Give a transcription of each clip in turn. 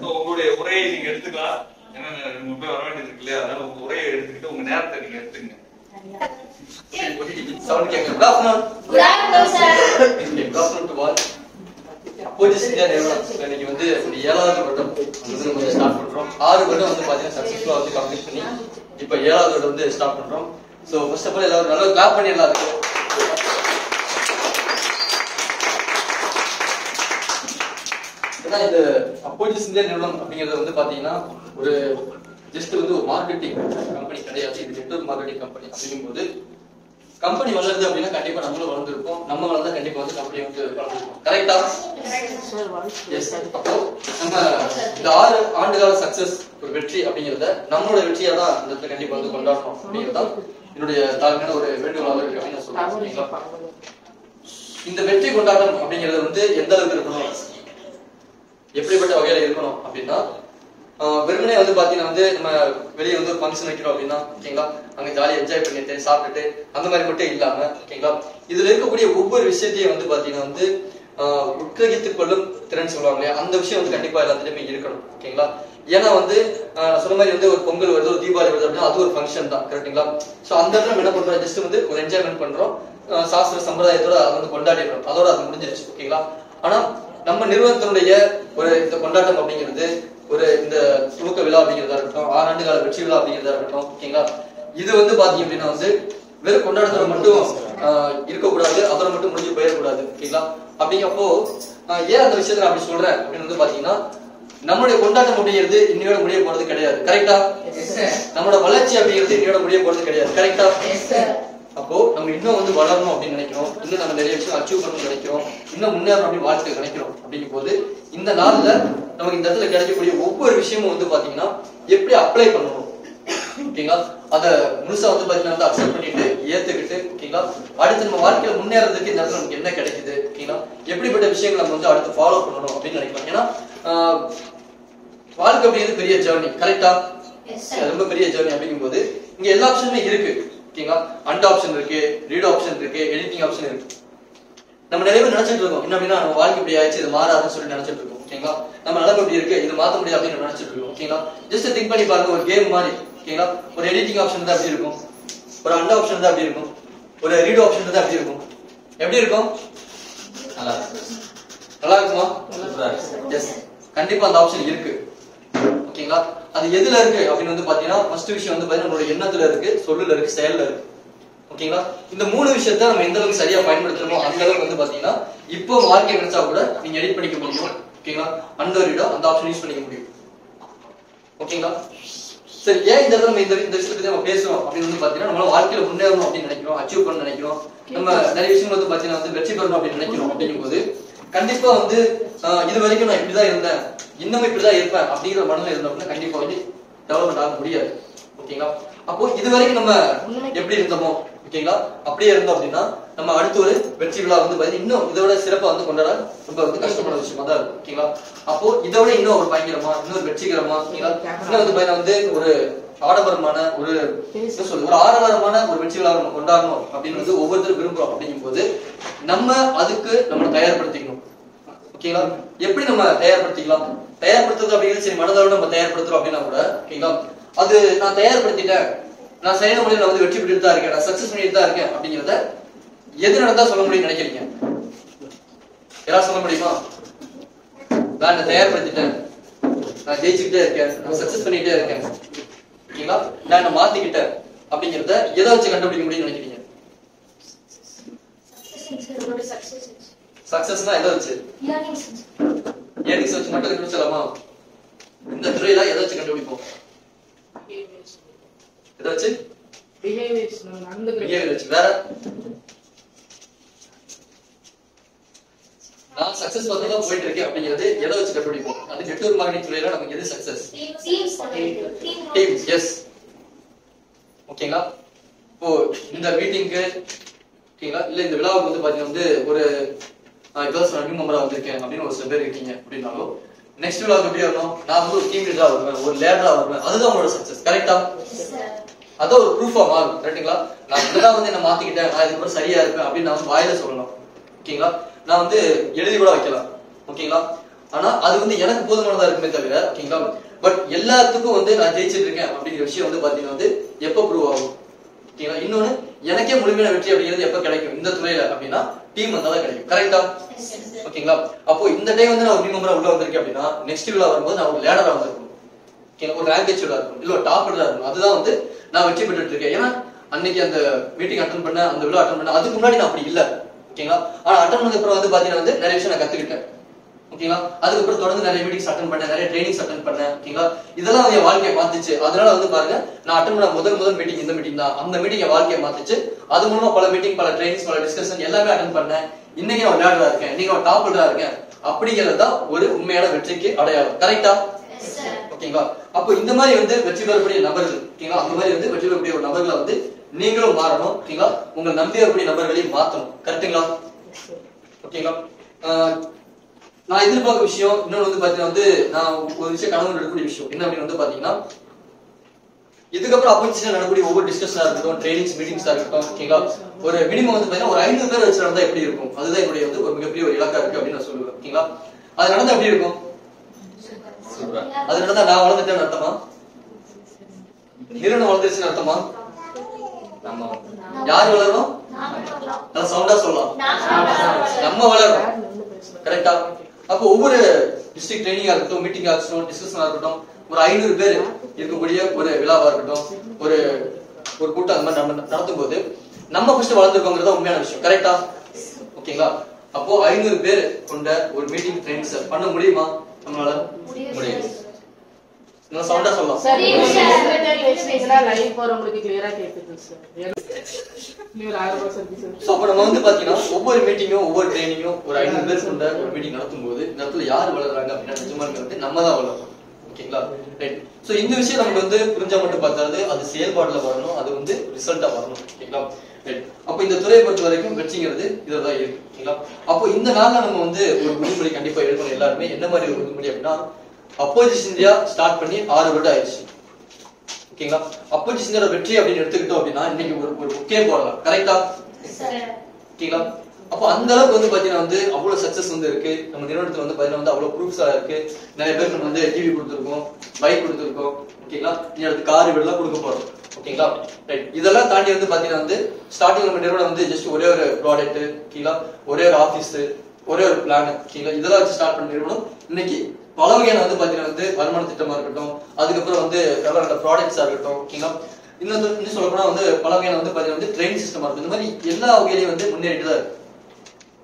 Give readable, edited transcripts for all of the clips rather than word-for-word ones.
உங்களுடைய உரையை நீங்க எடுத்துக்கலாம். ஏன்னா ரொம்ப வர வேண்டியது இருக்கு இல்லையா, அதனால உங்க உரையை எடுத்துக்கிட்டு உங்க நேரத்தை நீங்க எடுத்துங்க. இன்னைக்கு வந்து 7வது வருடம் வந்து ஸ்டார்ட் பண்றோம். 6 வருடம் வந்து பாத்தீங்கன்னா சக்சஸ்ஃபுல்லா வந்து கம்ப்ளீட் பண்ணி இப்ப 7வது வருடம் வந்து ஸ்டார்ட் பண்றோம். சோ ஃபர்ஸ்ட் ஆஃப் ஆல் எல்லாரும் நல்லா கிளாப் பண்ணிடலாம். அதுக்கு இந்த அப்போசிஸ் இந்தியா நிறுவனம் அப்படிங்கிறது வந்து பாத்தீங்கன்னா ஒரு ஜஸ்ட் வந்து ஒரு மார்க்கெட்டிங் கம்பெனி கிடையாது. இது நெட்வொர்க் மார்க்கெட்டிங் கம்பெனி. அப்படிங்கும்போது கம்பெனி வளருது அப்படின்னா கண்டிப்பா நம்மளும் வளர்ந்துருப்போம். நம்ம வளர்ந்தா கண்டிப்பா வந்து கம்பெனி வந்து வளர்ந்துருக்கும். கரெக்டா? அப்போ நம்ம இந்த 6 ஆண்டுகால சக்சஸ் ஒரு வெற்றி அப்படிங்கிறத நம்மளோட வெற்றியா தான் இந்த இடத்துல கண்டிப்பா வந்து கொண்டாடணும் அப்படிங்கிறதா என்னுடைய தாழ்மையான ஒரு வேண்டுகோளாக இருக்கு அப்படின்னு நான் சொல்றேன். இந்த வெற்றி கொண்டாட்டம் அப்படிங்கிறது வந்து எந்த அளவுக்கு இருக்கணும், எப்படிப்பட்ட வகையில இருக்கணும் அப்படின்னா, வெறுமனே வந்து பாத்தீங்கன்னா வந்து நம்ம வெளியே வந்து ஃபங்க்ஷன் வைக்கிறோம் அப்படின்னா ஓகேங்களா, அங்க ஜாலியா என்ஜாய் பண்ணிட்டு சாப்பிட்டுட்டு அந்த மாதிரி மட்டும் இல்லாம ஓகேங்களா, இதுல இருக்கக்கூடிய ஒவ்வொரு விஷயத்தையும் வந்து பாத்தீங்கன்னா வந்து உட்கிரகித்துக் கொள்ளும் திறன் சொல்லுவாங்க இல்லையா, அந்த விஷயம் வந்து கண்டிப்பா எல்லாத்துலயுமே இருக்கணும். ஓகேங்களா, ஏன்னா வந்து சொன்ன மாதிரி வந்து ஒரு பொங்கல் வருது, ஒரு தீபாவளி வருது அப்படின்னா அது ஒரு ஃபங்க்ஷன் தான். கரெக்டுங்களா? சோ அந்த இடத்துல என்ன பண்றோம், ஜஸ்ட் வந்து ஒரு என்ஜாய்மெண்ட் பண்றோம், சாஸ்திர சம்பிரதாயத்தோட அதை வந்து கொண்டாடிடுறோம், அதோட அது முடிஞ்சிருச்சு. ஓகேங்களா, ஆனா நம்ம நிறுவனத்தினுடைய ஒரு இந்த கொண்டாட்டம் அப்படிங்கிறது, ஒரு இந்த துவக்க விழா அப்படிங்கிறதா இருக்கட்டும், 6 ஆண்டு கால வெற்றி விழா அப்படிங்கிறதா இருக்கட்டும், ஓகேங்களா, இது வந்து பாத்தீங்க அப்படின்னா வந்து வெறும் கொண்டாடத்துல மட்டும் இருக்கக்கூடாது, அதோட மட்டும் முடிஞ்சு போயிடக்கூடாது. ஓகேங்களா, அப்படிங்கப்போ ஏன் அந்த விஷயத்த அப்படி சொல்றேன் அப்படின்னு வந்து பாத்தீங்கன்னா, நம்மளுடைய கொண்டாட்டம் அப்படிங்கிறது இன்னையோட முடிய போறது கிடையாது. கரெக்டா? நம்மளோட வளர்ச்சி அப்படிங்கிறது இன்னையோட முடிய போறது கிடையாது. கரெக்டா? அப்போ நம்ம இன்னும் வந்து வளரணும் அப்படின்னு நினைக்கிறோம், இன்னும் நம்ம நிறைய விஷயம் அச்சீவ் பண்ணணும்னு நினைக்கிறோம், இன்னும் முன்னேறணும் அப்படின்னு வாழ்க்கை நினைக்கிறோம். அப்படிங்கும் போது இந்த நாள்ல நமக்கு இந்த இடத்துல கிடைக்கக்கூடிய ஒவ்வொரு விஷயமும் வந்து பாத்தீங்கன்னா எப்படி அப்ளை பண்ணணும், ஓகேங்களா, அத முழுசா வந்து பாத்தீங்கன்னா அக்செப்ட் பண்ணிட்டு ஏத்துக்கிட்டு, ஓகேங்களா, அடுத்து நம்ம வாழ்க்கையில முன்னேறதுக்கு இந்த இடத்துல நமக்கு என்ன கிடைக்குது, ஓகேங்களா, எப்படிப்பட்ட விஷயங்களை நம்ம வந்து அடுத்து ஃபாலோ பண்ணணும் அப்படின்னு நினைக்கலாம். ஏன்னா வாழ்க்கை அப்படிங்கிறது பெரிய ஜேர்னி. கரெக்டா? ரொம்ப பெரிய ஜேர்னி. அப்படிங்கும் போது இங்க எல்லா ஆப்ஷனுமே இருக்கு. ஓகேங்களா, அண்ட் ஆப்ஷன் இருக்கு, ரீட் ஆப்ஷன் இருக்கு, எடிட்டிங் ஆப்ஷன் இருக்கு. நம்ம நிறைய பேர் நினைச்சிட்டு இருக்கோம் என்ன அப்படின்னா, நம்ம வாழ்க்கை இப்படி ஆயிடுச்சு, இது மாறாதுன்னு சொல்லி நினைச்சிட்டு இருக்கோம். ஓகேங்களா, நம்ம நிலைமை இப்படி இருக்கு, இது மாத்த முடியாது அப்படின்னு நினைச்சிட்டு இருக்கோம். ஓகேங்களா, ஜஸ்ட் திங்க் பண்ணி பாருங்க, ஒரு கேம் மாதிரி. ஓகேங்களா, ஒரு எடிட்டிங் ஆப்ஷன் தான் எப்படி இருக்கும், ஒரு அண்ட் ஆப்ஷன் தான் எப்படி இருக்கும், ஒரு ரீட் ஆப்ஷன் தான் எப்படி இருக்கும், எப்படி இருக்கும்? நல்லா இருக்குமா? எஸ், கண்டிப்பா அந்த ஆப்ஷன் இருக்கு. ஓகேங்களா, அது எதுல இருக்கு அப்படின்னு வந்து பாத்தீங்கன்னா, ஃபர்ஸ்ட் விஷயம் வந்து பாத்தீங்கன்னா நம்மளோட எண்ணத்துல இருக்கு, சொல்லுல இருக்கு, செயல்ல இருக்கு. ஓகேங்களா, இந்த 3 விஷயத்த நம்ம எந்த அளவுக்கு சரியா பயன்படுத்துறோமோ அந்த அளவுக்கு வந்து பாத்தீங்கன்னா இப்போ வாழ்க்கை நினைச்சா கூட நீங்க எடிட் பண்ணிக்க முடியும். ஓகேங்களா, அந்த அந்த ஆப்ஷன் யூஸ் பண்ணிக்க முடியும். ஓகேங்களா, சரி, ஏன் இந்த இடத்துல நம்ம இந்த விஷயத்தை நம்ம பேசுறோம் அப்படின்னு வந்து பாத்தீங்கன்னா, நம்ம வாழ்க்கையில முன்னேறணும் அப்படின்னு நினைக்கிறோம், அச்சீவ் பண்ண நினைக்கிறோம், நம்ம நிறைய விஷயங்கள் வந்து பாத்தீங்கன்னா வந்து வெற்றி பெறணும் அப்படின்னு நினைக்கிறோம். அப்படிங்கும் போது கண்டிப்பா வந்து இது வரைக்கும் நான் இப்படிதான் இருந்தேன், இன்னமும் இப்படிதான் இருப்பேன் அப்படிங்கிற மனநிலை இருந்தோம்னா கண்டிப்பா வந்து டெவலப்மெண்ட் ஆக முடியாது. ஓகேங்களா, அப்போ இது வரைக்கும் நம்ம எப்படி இருந்தோமோ, ஓகேங்களா, அப்படியே இருந்தோம் அப்படின்னா நம்ம அடுத்த ஒரு வெற்றி விழா வந்து பாத்தீங்கன்னா இன்னும் இதோட சிறப்பா வந்து கொண்டாட ரொம்ப வந்து கஷ்டமான விஷயமா தான் இருக்கும். ஓகேங்களா, அப்போ இதோட இன்னும் ஒரு பயங்கரமா, இன்னொரு வெற்றிகரமா, ஓகேங்களா, இன்னும் வந்து பாத்தீங்கன்னா வந்து ஒரு ஆடம்பரமான ஒரு ஆடம்பரமான ஒரு வெற்றி விழா நம்ம கொண்டாடணும் அப்படின்னு வந்து ஒவ்வொருத்தரும் விரும்புறோம். அப்படிங்கும் போது நம்ம அதுக்கு நம்ம தயார்படுத்திக்கணும். ஓகேங்களா, எப்படி நம்ம தயார்படுத்திக்கலாம்? தயார்படுத்துறது அப்படிங்கிறது சரி, மனதளவு நம்ம தயார்படுத்துறோம் அப்படின்னா கூட, ஓகேங்களா, அது நான் தயார்படுத்திட்டேன், நான் செய்யற முடியும், நான் வந்து வெற்றி பெற்றுட்டு தான் இருக்கேன், நான் சக்சஸ் பண்ணிட்டு தான் இருக்கேன் அப்படிங்கிறத எது நடந்தா சொல்ல முடியும்னு நினைக்கிறீங்க? யாராவது சொல்ல முடியுமா? நான் தயார்படுத்திட்டேன், நான் ஜெயிச்சுக்கிட்டே இருக்கேன், நான் சக்சஸ் பண்ணிட்டே இருக்கேன், ஓகேங்களா, நான் என்ன மாத்திக்கிட்டேன் அப்படிங்கிறத எதை வச்சு கண்டுபிடிக்க முடியும்னு நினைக்கிறீங்க? சக்சஸ்னா எதை வச்சு? ஏர்னிங்ஸ் வச்சு மட்டும் கண்டுபிடிச்சலாமா? இந்த துறையில எதை வச்சு கண்டுபிடிப்போம்? எதை வச்சு? பிஹேவியர் வச்சு. வேற? நான் சக்சஸ் பத்திதான் போயிட்டு இருக்கேன் அப்படிங்கிறது எதை வச்சு கண்டுபிடிப்போம்? அது நெட்வொர்க் மார்க்கெட்டிங் துறையில நமக்கு எது சக்சஸ்? டீம். எஸ். ஓகேங்களா, இப்போ இந்த மீட்டிங்க்கு, ஓகேங்களா, இல்ல இந்த விழாவுக்கு வந்து பாத்தீங்கன்னா வந்து ஒரு இப்பதான் நியூ மெம்பரா வந்திருக்கேன் அப்படின்னு ஒரு சில பேர் இருக்கீங்க அப்படின்னாலும், நெக்ஸ்ட் விழாவுக்கு எப்படி வரணும்? நான் வந்து ஒரு டீம் லீடரா வருவேன், ஒரு லேடரா வருவேன், அதுதான் உங்களோட சக்சஸ். கரெக்டா? அதான் ஒரு ப்ரூஃபா மாறும். கரெக்டுங்களா, நான் இப்பதான் வந்து என்ன மாத்திக்கிட்டேன், நான் இதுக்கு சரியா இருப்பேன் அப்படின்னு நான் வாயில சொல்லணும். ஓகேங்களா. நான் வந்து எழுதி கூட வைக்கலாம் ஓகேங்களா. ஆனா அது வந்து எனக்கு போதுமானதா இருக்குமே தவிர ஓகேங்களா. பட் எல்லாத்துக்கும் வந்து நான் ஜெயிச்சிட்டு இருக்கேன் அப்படிங்கிற விஷயம் வந்து பாத்தீங்கன்னா வந்து எப்ப ப்ரூவ் ஆகும் ஓகேங்களா. இன்னொன்னு எனக்கே முழுமையான வெற்றி அப்படிங்கிறது எப்ப கிடைக்கும் இந்த துறையில அப்படின்னா டீம் வந்தாதான் கிடைக்கும். கரெக்டா ஓகேங்களா. அப்போ இந்த டைம் வந்து நான் ஒரு டீம் மெம்பரா உள்ள வந்திருக்கேன் அப்படின்னா நெக்ஸ்ட் விழா வரும்போது நான் ஒரு லேடரா வந்திருக்கணும் ஓகேங்களா. ஒரு ரேங்க் வச்சுடா இருக்கும் இல்ல ஒரு டாப் இருக்கணும். அதுதான் வந்து நான் வெற்றி பெற்றுட்டு இருக்கேன். ஏன்னா அன்னைக்கு அந்த மீட்டிங் அட்டன் பண்ண அந்த விழா அட்டன் பண்ண அதுக்கு முன்னாடி நான் அப்படி இல்ல ஓகேங்களா. ஆனா அட்டன் பண்ணதுக்கு அப்புறம் வந்து பாத்தீங்கன்னா வந்து நிறைய விஷயம் நான் கத்துக்கிட்டேன் ஓகேங்களா. அதுக்கப்புறம் தொடர்ந்து நிறைய மீட்டிங்ஸ் அட்டன் பண்ணேன், நிறைய ட்ரைனிங்ஸ் அட்டன் பண்ணேன் ஓகேங்களா. இதெல்லாம் என் வாழ்க்கையை மாத்துச்சு. அதனால வந்து பாருங்க நான் அட்டன் பண்ண முதல் மீட்டிங் இந்த மீட்டிங் தான். அந்த மீட்டிங் என் வாழ்க்கையை மாத்துச்சு. அது மூலமா பல மீட்டிங், பல ட்ரைனிங்ஸ், பல டிஸ்கஷன் எல்லாமே அட்டன் பண்ணேன். இன்னைக்கு நான் விளையாடுறா இருக்கேன், இன்னைக்கு நான் டாப் விளையாடுறா இருக்கேன். அப்படிங்கிறது தான் ஒரு உண்மையான வெற்றிக்கு அடையாளம். கரெக்டா ஓகேங்களா. அப்போ இந்த மாதிரி வந்து வெற்றி பெறக்கூடிய நபர்கள் ஓகேங்களா, அந்த மாதிரி வந்து வெற்றி பெறக்கூடிய ஒரு நபர்களை வந்து நீங்களும் மாறணும் ஓகேங்களா. உங்கள் நம்பி வரக்கூடிய நபர்களையும் மாத்தணும். கரெக்டுங்களா ஓகேங்களா. நான் எதிர்பார்க்க விஷயம் இன்னொன்று வந்து பாத்தீங்கன்னா வந்து நான் ஒரு விஷயம் கனவு எடுக்கக்கூடிய விஷயம் என்ன அப்படின்னு வந்து பாத்தீங்கன்னா இதுக்கப்புறம் அப்போசிஷன் நடக்கக்கூடிய ஒவ்வொரு டிஸ்கஷனா இருக்கட்டும், ட்ரைனிங்ஸ், மீட்டிங்ஸா இருக்கட்டும் ஓகேங்களா, ஒரு மினிமம் வந்து பாத்தீங்கன்னா ஒரு 500 பேர் வச்சு நடந்தா எப்படி இருக்கும், அதுதான் என்னுடைய வந்து ஒரு மிகப்பெரிய ஒரு இலக்கா இருக்கு அப்படின்னு நான் சொல்லுவேன் ஓகேங்களா. அது நடந்தா எப்படி இருக்கும்? அது நடந்தா நான் வளர்ந்துட்டேன்னு அர்த்தமா? நிறுவனம் வளர்ந்துருச்சுன்னு அர்த்தமா? யார் வளரணும்? நல்லா சவுண்டா சொல்லலாம். நம்ம வளரணும். கரெக்டா? அப்போ ஒவ்வொரு டிஸ்ட்ரிக்ட் ட்ரைனிங்கா இருக்கட்டும், மீட்டிங்கா இருக்கட்டும், டிஸ்கஷனா இருக்கட்டும், ஒரு 500 பேர் இருக்கக்கூடிய ஒரு விழாவா இருக்கட்டும், ஒரு ஒரு கூட்டம் அந்த மாதிரி நடத்தும் போது நம்ம ஃபர்ஸ்ட் வளர்ந்துருக்கோங்கிறத உண்மையான விஷயம். கரெக்டா ஓகேங்களா. அப்போ 500 பேர் கொண்ட ஒரு மீட்டிங் ட்ரைனிங்ஸ் பண்ண முடியுமா நம்மளால? முடியும். நான் சவுண்டா சொல்லலாம். அப்ப நம்ம வந்து பாத்தீங்கன்னா ஒவ்வொரு மீட்டிங்கும் ஒவ்வொரு ட்ரைனிங்கும் ஒரு 500 பேர் கொண்ட ஒரு மீட்டிங் நடத்தும் போது இந்த இடத்துல யாரு வளர்றாங்க அப்படின்னா நிஜமாங்கிறது நம்ம தான் வளர்றோம் ஓகேங்களா. ரைட். சோ இந்த விஷயம் நமக்கு வந்து புரிஞ்சா மட்டும் பார்த்தாது, அது செயல்பாடுல வரணும், அது வந்து ரிசல்ட்டா வரணும் ஓகேங்களா. ரைட். அப்ப இந்த துறையை பொறுத்த வரைக்கும் வெற்றிங்கிறது இதுதான் இருக்கு ஓகேங்களா. அப்போ இந்த நாள்ல நம்ம வந்து ஒரு உறுதிமொழி கண்டிப்பா எடுக்கணும் எல்லாருமே. என்ன மாதிரி ஒரு உறுதிமொழி அப்படின்னா அப்போசிஷன் இந்தியா ஸ்டார்ட் பண்ணி 6 வருடம் ஆயிடுச்சு ஓகேங்களா. அப்போசிஷன் வெற்றி அப்படின்னு எடுத்துக்கிட்டோம் அப்படின்னா இன்னைக்கு ஒரு புக்கே போடலாம். கரெக்டா ஓகேங்களா. அப்போ அந்த அளவுக்கு வந்து பாத்தீங்கன்னா வந்து அவ்வளவு சக்சஸ் வந்து இருக்கு நம்ம நிறுவனத்துல வந்து பாத்தீங்கன்னா வந்து அவ்வளவு ப்ரூஃப்ஸா இருக்கு. நிறைய பேருக்கு நம்ம வந்து டிவி கொடுத்துருக்கோம், பைக் கொடுத்துருக்கோம் ஓகேங்களா. நீ அடுத்து கார் வீடெல்லாம் கொடுக்க போறோம் ஓகேங்களா. ரைட். இதெல்லாம் தாண்டி வந்து பாத்தீங்கன்னா வந்து ஸ்டார்டிங் நம்ம நிறுவனம் வந்து ஜஸ்ட் ஒரே ஒரு ப்ராடக்ட் ஓகேங்களா, ஒரே ஒரு ஆபீஸ், ஒரே ஒரு பிளான் ஓகேங்களா, இதெல்லாம் வச்சு ஸ்டார்ட் பண்ண நிறுவனம் இன்னைக்கு பல வகையான வந்து பாத்தீங்கன்னா வந்து வருமான திட்டமா இருக்கட்டும், அதுக்கப்புறம் வந்து நல்ல ப்ராடக்ட்ஸா இருக்கட்டும் ஓகேங்களா, இன்னும் சொல்ல போனா வந்து பல வகையான வந்து பாத்தீங்கன்னா வந்து ட்ரெயின் சிஸ்டமா இருக்கும். இந்த மாதிரி எல்லா வகையிலையும் வந்து முன்னேறிட்டு தான் இருக்கு.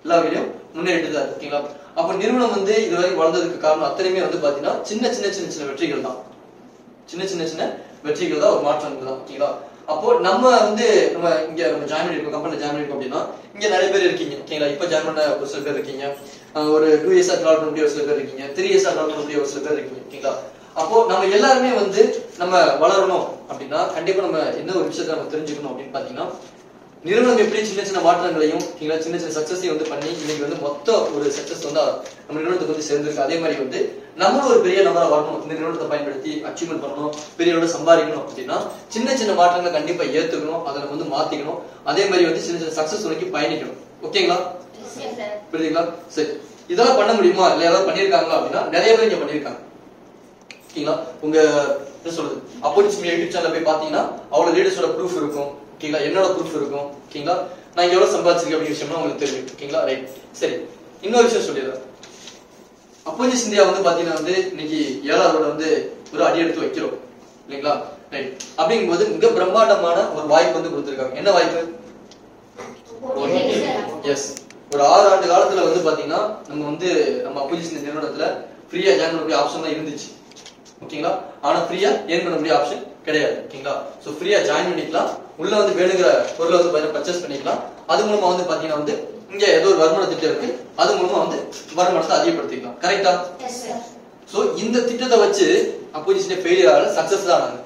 எல்லா வகையிலும் முன்னேறிட்டு தான் இருக்கு ஓகேங்களா. அப்ப நிறுவனம் வந்து இதுவரை வளர்ந்ததுக்கு காரணம் அத்தனையுமே வந்து பாத்தீங்கன்னா சின்ன வெற்றிகள் தான். சின்ன வெற்றிகள் தான் ஒரு மாற்றங்கள் தான் ஓகேங்களா. அப்போ நம்ம வந்து நம்ம இங்க நம்ம ஜாயின் பண்ணிருக்கோம், கம்பெனில ஜாயின் பண்ணிருக்கோம் அப்படின்னா இங்க நிறைய பேர் இருக்கீங்க ஓகேங்களா. இப்ப ஜாயின் பண்ண ஒரு சில பேர் இருக்கீங்க, ஒரு 2 இயர்ஸா ட்ராவல் பண்ணக்கூடிய ஒரு சில பேர் இருக்கீங்க, 3 இயர்ஸா ட்ராவல் பண்ணக்கூடிய ஒரு சில பேர் இருக்கீங்க ஓகேங்களா. அப்போ நம்ம எல்லாருமே வந்து நம்ம வளரணும் அப்படின்னா கண்டிப்பா நம்ம என்ன ஒரு விஷயத்தை நம்ம தெரிஞ்சுக்கணும் அப்படின்னு பாத்தீங்கன்னா நிறுவனம் எப்படி சின்ன மாற்றங்களையும் சின்ன சக்சஸையும் வந்து பண்ணி இன்னைக்கு வந்து மொத்த ஒரு சக்சஸ் வந்து நம்ம நிறுவனத்துக்கு வந்து சேர்ந்திருக்கு. அதே மாதிரி வந்து நம்மளும் ஒரு பெரிய நபரா வரணும், இந்த நிறுவனத்தை பயன்படுத்தி அச்சீவ்மெண்ட் பண்ணணும், பெரிய அளவு சம்பாதிக்கணும் அப்படின்னா சின்ன மாற்றங்களை கண்டிப்பா ஏத்துக்கணும், அதை நம்ம வந்து மாத்திக்கணும். அதே மாதிரி வந்து சின்ன சக்சஸ் நோக்கி பயணிக்கணும். ஓகேங்களா புரியுதுங்களா. சரி, இதெல்லாம் பண்ண முடியுமா இல்ல யாராவது பண்ணிருக்காங்களா அப்படின்னா நிறைய பேர் இங்க பண்ணிருக்காங்க ஓகேங்களா. உங்க என்ன சொல்றது அப்போசிஷன் யூடியூப் சேனல்ல போய் பாத்தீங்கன்னா அவ்வளவு லீடர்ஸோட ப்ரூஃப் இருக்கும் ஓகேங்களா, என்னோட ப்ரூஃப் இருக்கும் ஓகேங்களா, நான் எவ்வளவு சம்பாதிச்சிருக்கேன் அப்படிங்கிற விஷயம்லாம் உங்களுக்கு தெரியும் ஓகேங்களா. ரைட். சரி, இன்னொரு விஷயம் சொல்லிடுறேன். அப்போசிஷன் இந்தியா வந்து பாத்தீங்கன்னா வந்து இன்னைக்கு 7வது வந்து ஒரு அடி எடுத்து வைக்கிறோம் இல்லைங்களா. ரைட். அப்படிங்கும்போது மிக பிரம்மாண்டமான ஒரு வாய்ப்பு வந்து கொடுத்திருக்காங்க. என்ன வாய்ப்பு? எஸ், ஒரு 6 ஆண்டு காலத்துல வந்து பாத்தீங்கன்னா நம்ம வந்து நம்ம அப்போசிஷன் நிறுவனத்துல ஃப்ரீயா ஜாயின் பண்ணக்கூடிய ஆப்ஷன் தான் இருந்துச்சு ஓகேங்களா. ஆனா ஃப்ரீயா ஏர்ன் பண்ணக்கூடிய ஆப்ஷன் கிடையாது ஓகேங்களா. சோ ஃப்ரீயா ஜாயின் பண்ணிக்கலாம், உள்ள வந்து வேணுங்கிற பொருளை வந்து பர்ச்சேஸ் பண்ணிக்கலாம். அது மூலமா வந்து பாத்தீங்கன்னா வந்து இங்க ஏதோ ஒரு வருமான திட்டம் இருக்கு, அது மூலமா வந்து வருமானத்தை அதிகப்படுத்திக்கலாம். கரெக்டா? சோ இந்த திட்டத்தை வச்சு அப்போசிஷன் ஃபெயிலியர் ஆகல, சக்சஸ் தான் ஆனாங்க.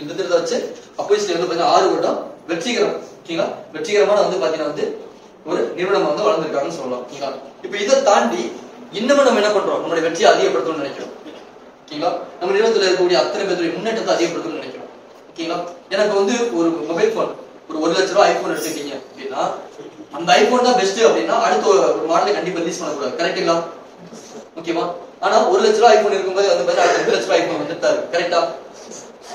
இந்த திட்டத்தை வச்சு அப்போசிஷன் வந்து பாத்தீங்கன்னா 6 வருடம் வெற்றிகரம் ஓகேங்களா, வெற்றிகரமான வந்து பாத்தீங்கன்னா வந்து ஒரு நிறுவனம் வந்து வளர்ந்துருக்காங்கன்னு சொல்லலாம் ஓகேங்களா. இப்ப இதை தாண்டி இன்னமும் நம்ம என்ன பண்றோம், நம்மளுடைய வெற்றியை அதிகப்படுத்தணும்னு நினைக்கிறோம் ஓகேங்களா. நம்ம நிறுவனத்துல இருக்கக்கூடிய அத்தனை பேருடைய முன்னேற்றத்தை அதிகப்படுத்தணும்னு நினைக்கிறோம் ஓகேங்களா. எனக்கு வந்து ஒரு மொபைல் போன் ஒரு 1 லட்ச ரூபாய் ஐபோன் எடுத்துக்கீங்க அப்படின்னா அந்த ஐபோன் தான் பெஸ்ட் அப்படின்னா அடுத்த ஒரு மாடலை கண்டிப்பா ரிலீஸ் பண்ணக்கூடாது. கரெக்டுங்களா? ஓகேவா? ஆனா 1 லட்ச ரூபாய் ஐபோன் இருக்கும்போது வந்து பாத்தீங்கன்னா 2 லட்ச ரூபாய் ஐபோன் வந்துட்டாரு. கரெக்டா?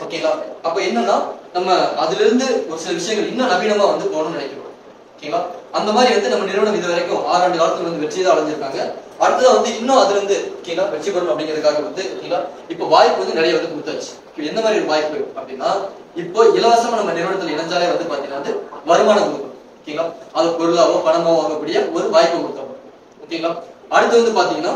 ஓகேங்களா? அப்ப என்னன்னா நம்ம அதுல இருந்து ஒரு சில விஷயங்கள் இன்னும் நவீனமா வந்து போகணும்னு நினைக்கிறோம். ஓகேங்களா? அந்த மாதிரி வந்து நம்ம நிறுவனம் இது வரைக்கும் 6 ஆண்டு காலத்துல வந்து வெற்றி தான் அடைஞ்சிருக்காங்க. அடுத்ததான் வந்து இன்னும் அதுல இருந்து ஓகேங்களா வெற்றி பெறணும் அப்படிங்கிறதுக்காக வந்து ஓகேங்களா இப்ப வாய்ப்பு வந்து நிறைய வந்து கொடுத்தாச்சு. எந்த மாதிரி வாய்ப்பு அப்படின்னா இப்போ இலவசமா நம்ம நிறுவனத்துல இணைஞ்சாலே வந்து பாத்தீங்கன்னா வந்து வருமானம் கொடுக்கும். ஓகேங்களா? அது பொருளாவோ பணமோ வாங்கக்கூடிய ஒரு வாய்ப்பு கொடுத்தோம். ஓகேங்களா? அடுத்து வந்து பாத்தீங்கன்னா